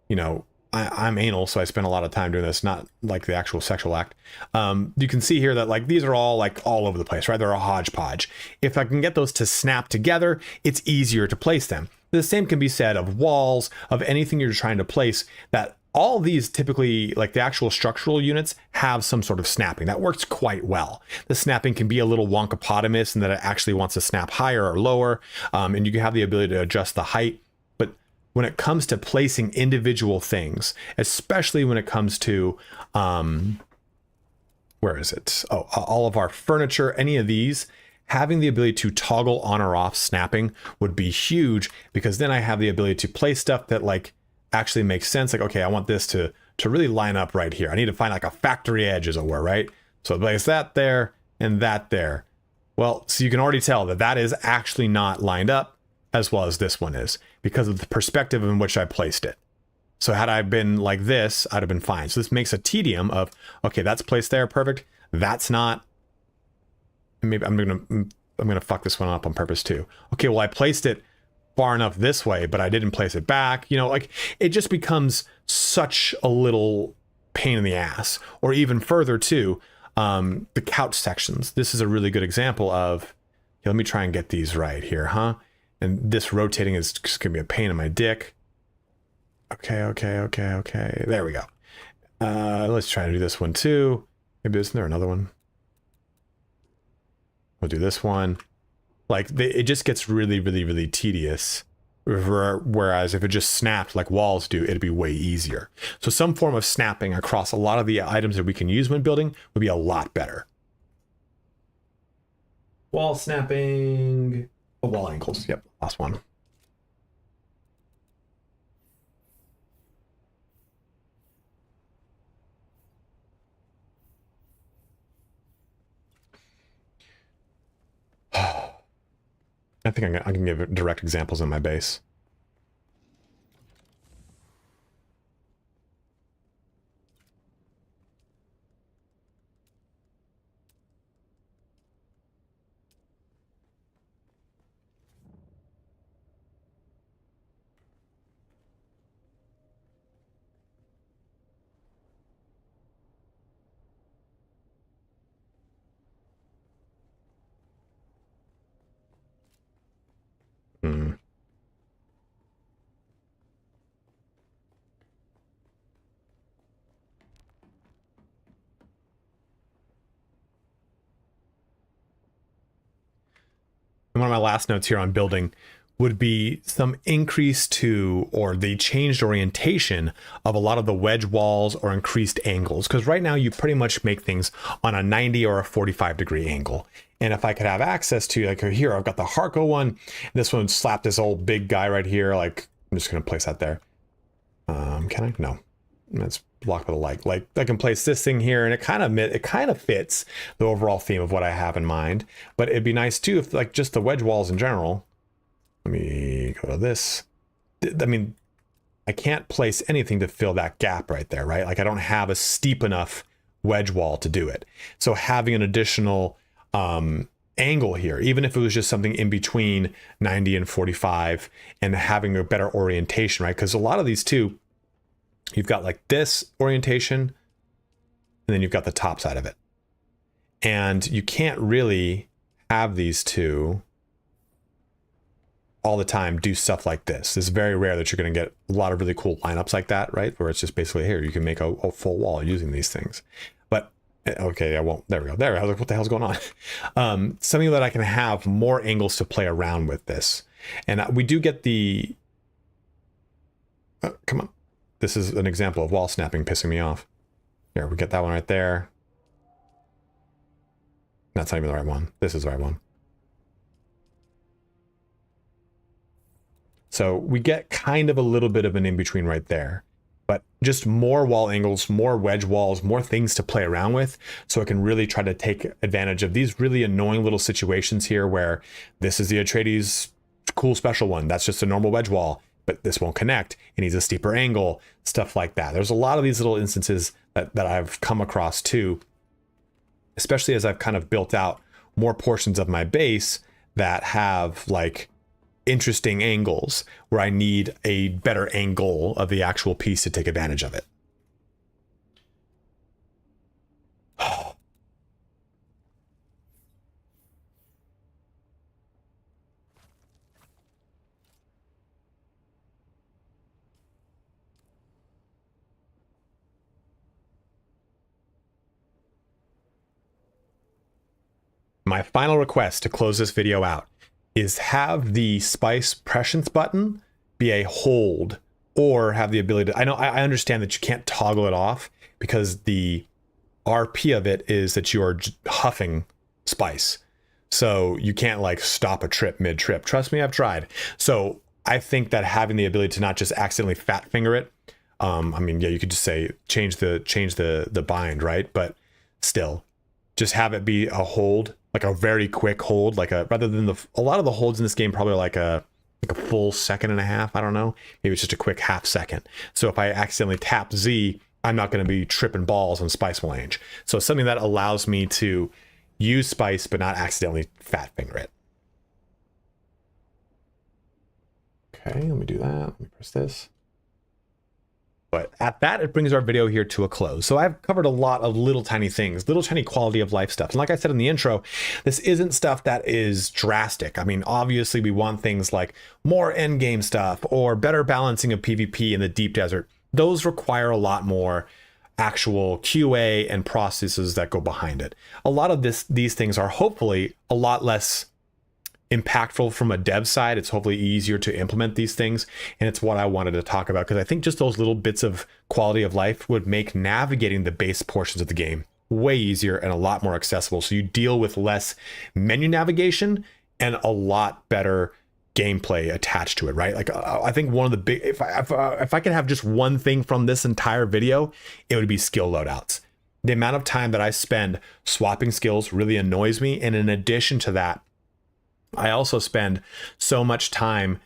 you know, I'm anal, so I spend a lot of time doing this, not like the actual sexual act. You can see here that, like, these are all like all over the place, right? They're a hodgepodge. If I can get those to snap together, it's easier to place them. The same can be said of walls, of anything you're trying to place, that all these typically, like the actual structural units, have some sort of snapping. That works quite well. The snapping can be a little wonkopotamus in that it actually wants to snap higher or lower, and you can have the ability to adjust the height. But when it comes to placing individual things, especially when it comes to, where is it? Oh, all of our furniture, any of these, having the ability to toggle on or off snapping would be huge, because then I have the ability to place stuff that, like, actually makes sense. Like, okay, I want this to really line up right here. I need to find like a factory edge, as it were, right? So place that there and that there. Well, so you can already tell that that is actually not lined up as well as this one is, because of the perspective in which I placed it. So had I been like this, I'd have been fine. So this makes a tedium of, okay, that's placed there, perfect. That's not. Maybe I'm gonna fuck this one up on purpose too. Okay, well, I placed it far enough this way, but I didn't place it back. You know, like, it just becomes such a little pain in the ass. Or even further too, the couch sections. This is a really good example of, okay, let me try and get these right here, huh? And this rotating is just gonna be a pain in my dick. Okay. There we go. Let's try to do this one too. Maybe isn't there another one? We'll do this one. Like, it just gets really, really, really tedious Whereas if it just snapped like walls do, it'd be way easier. So some form of snapping across a lot of the items that we can use when building would be a lot better. Wall snapping, wall angles. Yep, last one. I think I can give direct examples in my base. And one of my last notes here on building would be some increase to, or the changed orientation of a lot of the wedge walls or increased angles. Because right now you pretty much make things on a 90 or a 45 degree angle. And if I could have access to, like here, I've got the Harco one. This one would slap this old big guy right here. Like, I'm just going to place that there. Can I? No. That's blocked by the light. Like I can place this thing here, and it kind of fits the overall theme of what I have in mind. But it'd be nice too if like just the wedge walls in general. Let me go to this. I mean, I can't place anything to fill that gap right there, right? Like I don't have a steep enough wedge wall to do it. So having an additional angle here, even if it was just something in between 90 and 45, and having a better orientation, right? Because a lot of these too, you've got like this orientation, and then you've got the top side of it. And you can't really have these two all the time do stuff like this. It's very rare that you're going to get a lot of really cool lineups like that, right? Where it's just basically here, you can make a full wall using these things. But okay, I won't. There we go. There, I was like, what the hell's going on? Something that I can have more angles to play around with this. And we do get the, come on. This is an example of wall snapping pissing me off. Here, we get that one right there. That's not even the right one. This is the right one. So we get kind of a little bit of an in-between right there, but just more wall angles, more wedge walls, more things to play around with. So I can really try to take advantage of these really annoying little situations here where this is the Atreides cool special one. That's just a normal wedge wall, but this won't connect. It needs a steeper angle, stuff like that. There's a lot of these little instances that I've come across too, especially as I've kind of built out more portions of my base that have like interesting angles where I need a better angle of the actual piece to take advantage of it. My final request to close this video out is have the spice prescience button be a hold, or have the ability to, I understand that you can't toggle it off because the RP of it is that you are huffing spice. So you can't like stop a trip mid-trip. Trust me, I've tried. So I think that having the ability to not just accidentally fat finger it, I mean, yeah, you could just say change the bind, right? But still, just have it be a hold, like a very quick hold, like rather than a lot of the holds in this game probably like a full second and a half. I don't know. Maybe it's just a quick half second. So if I accidentally tap Z, I'm not going to be tripping balls on Spice Melange. So it's something that allows me to use Spice, but not accidentally fat finger it. Okay, let me do that. Let me press this. But at that, it brings our video here to a close. So I've covered a lot of little tiny things, little tiny quality of life stuff. And like I said in the intro, this isn't stuff that is drastic. I mean, obviously we want things like more end game stuff or better balancing of PvP in the deep desert. Those require a lot more actual QA and processes that go behind it. A lot of these things are hopefully a lot less impactful from a dev side. It's hopefully easier to implement these things. And it's what I wanted to talk about, because I think just those little bits of quality of life would make navigating the base portions of the game way easier and a lot more accessible. So you deal with less menu navigation and a lot better gameplay attached to it, right? Like I think one of the big, if I could have just one thing from this entire video, it would be skill loadouts. The amount of time that I spend swapping skills really annoys me. And in addition to that, I also spend so much time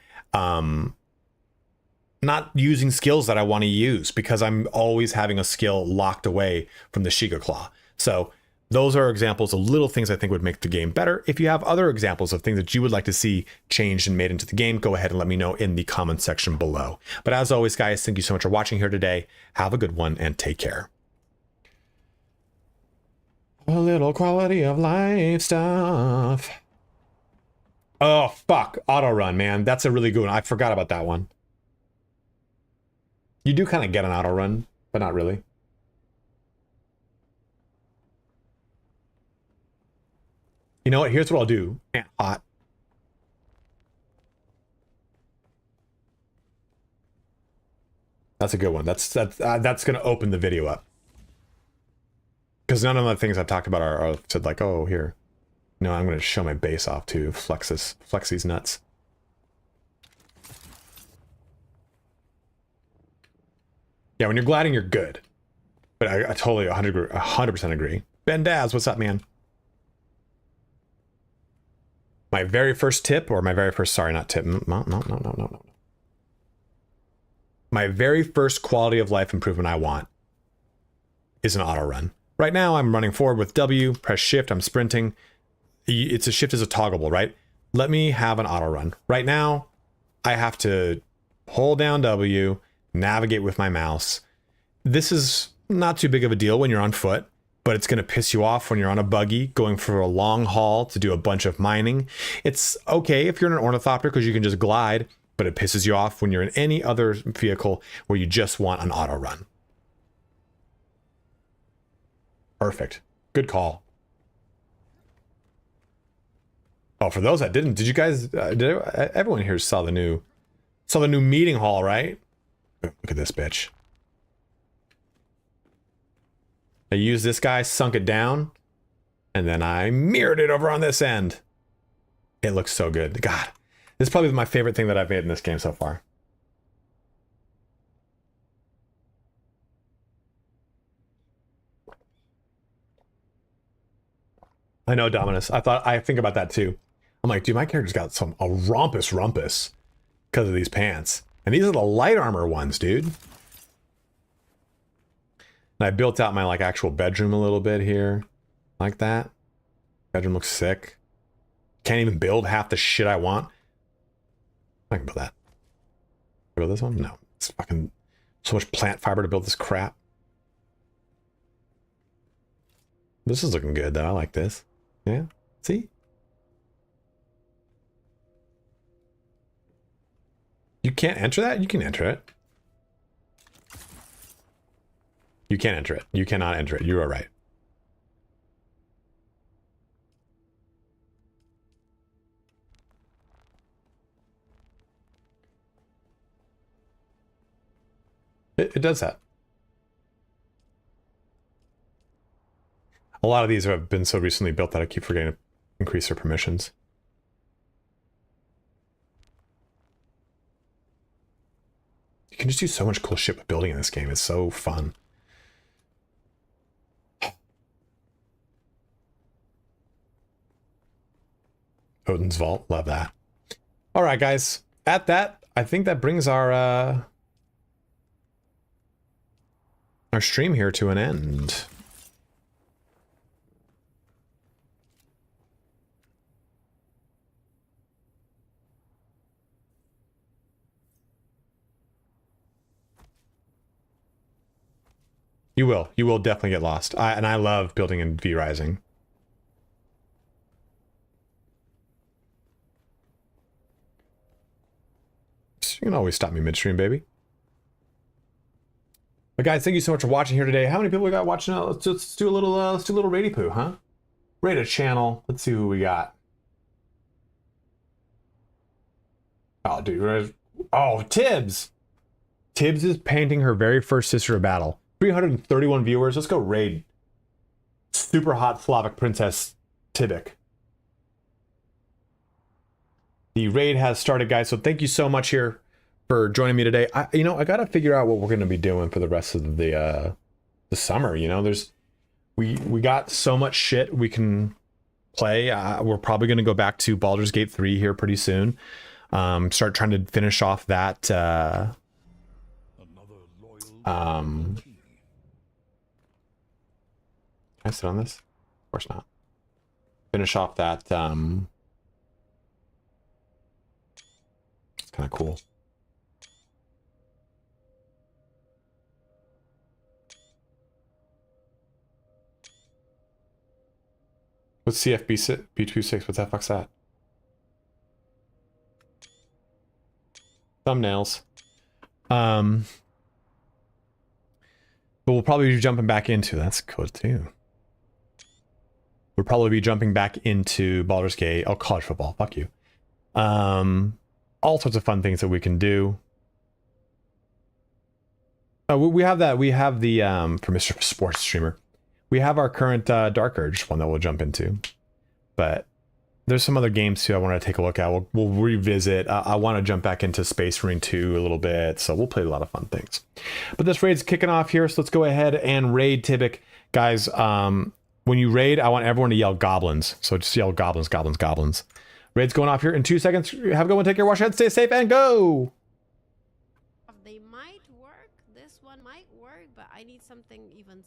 not using skills that I want to use because I'm always having a skill locked away from the Shiga Claw. So those are examples of little things I think would make the game better. If you have other examples of things that you would like to see changed and made into the game, go ahead and let me know in the comment section below. But as always, guys, thank you so much for watching here today. Have a good one and take care. A little quality of life stuff. Oh, fuck. Auto run, man. That's a really good one. I forgot about that one. You do kind of get an auto run, but not really. You know what? Here's what I'll do. Hot. That's a good one. That's going to open the video up. Because none of the things I've talked about are said like, oh, here. No, I'm going to show my base off too. Flex these nuts. Yeah, when you're gliding, you're good. But I totally 100% agree. Ben Daz, what's up, man? My very first tip, or my very first, sorry, not tip. No. My very first quality of life improvement I want is an auto run. Right now, I'm running forward with W, press shift, I'm sprinting. It's a shift is a toggleable, right? Let me have an auto run. Right now, I have to hold down W, navigate with my mouse. This is not too big of a deal when you're on foot, but it's going to piss you off when you're on a buggy going for a long haul to do a bunch of mining. It's okay if you're in an ornithopter because you can just glide, but it pisses you off when you're in any other vehicle where you just want an auto run. Perfect. Good call. Oh, for those that didn't, did you guys, everyone here saw the new meeting hall, right? Look at this bitch. I used this guy, sunk it down, and then I mirrored it over on this end. It looks so good. God, this is probably my favorite thing that I've made in this game so far. I know, Dominus. I think about that too. I'm like, dude, my character's got a rumpus because of these pants. And these are the light armor ones, dude. And I built out my like actual bedroom a little bit here. Like that. Bedroom looks sick. Can't even build half the shit I want. I can build that. Build this one? No. It's fucking so much plant fiber to build this crap. This is looking good though. I like this. Yeah. See? You can't enter that? You can enter it. You can't enter it. You cannot enter it. You are right. It does that. A lot of these have been so recently built that I keep forgetting to increase their permissions. You can just do so much cool shit with building in this game. It's so fun. Odin's Vault. Love that. All right, guys. At that, I think that brings our stream here to an end. You will. You will definitely get lost. And I love building in V Rising. You can always stop me midstream, baby. But guys, thank you so much for watching here today. How many people we got watching? Let's do a little rady poo, huh? Rate a channel. Let's see who we got. Oh, dude. Oh, Tibbs. Tibbs is painting her very first Sister of Battle. 331 viewers. Let's go raid super hot Slavic princess Tibik. The raid has started, guys. So thank you so much here for joining me today. I gotta figure out what we're gonna be doing for the rest of the summer. You know, we got so much shit we can play. We're probably gonna go back to Baldur's Gate 3 here pretty soon. Start trying to finish off that. Can I sit on this? Of course not. Finish off that. It's kind of cool. What's CFB B26? What the fuck's that? Thumbnails. But we'll probably be jumping back into that's cool too. We'll probably be jumping back into Baldur's Gate. Oh, college football. Fuck you. All sorts of fun things that we can do. We have that. We have the for Mr. Sports Streamer. We have our current Dark Urge one that we'll jump into, but there's some other games too I want to take a look at. We'll revisit. I want to jump back into Space Marine 2 a little bit, so we'll play a lot of fun things. But this raid's kicking off here, so let's go ahead and raid Tibik, guys. When you raid, I want everyone to yell goblins. So just yell goblins, goblins, goblins. Raid's going off here in 2 seconds. Have a good one. Take care. Wash your hands. Stay safe and go. They might work. This one might work, but I need something even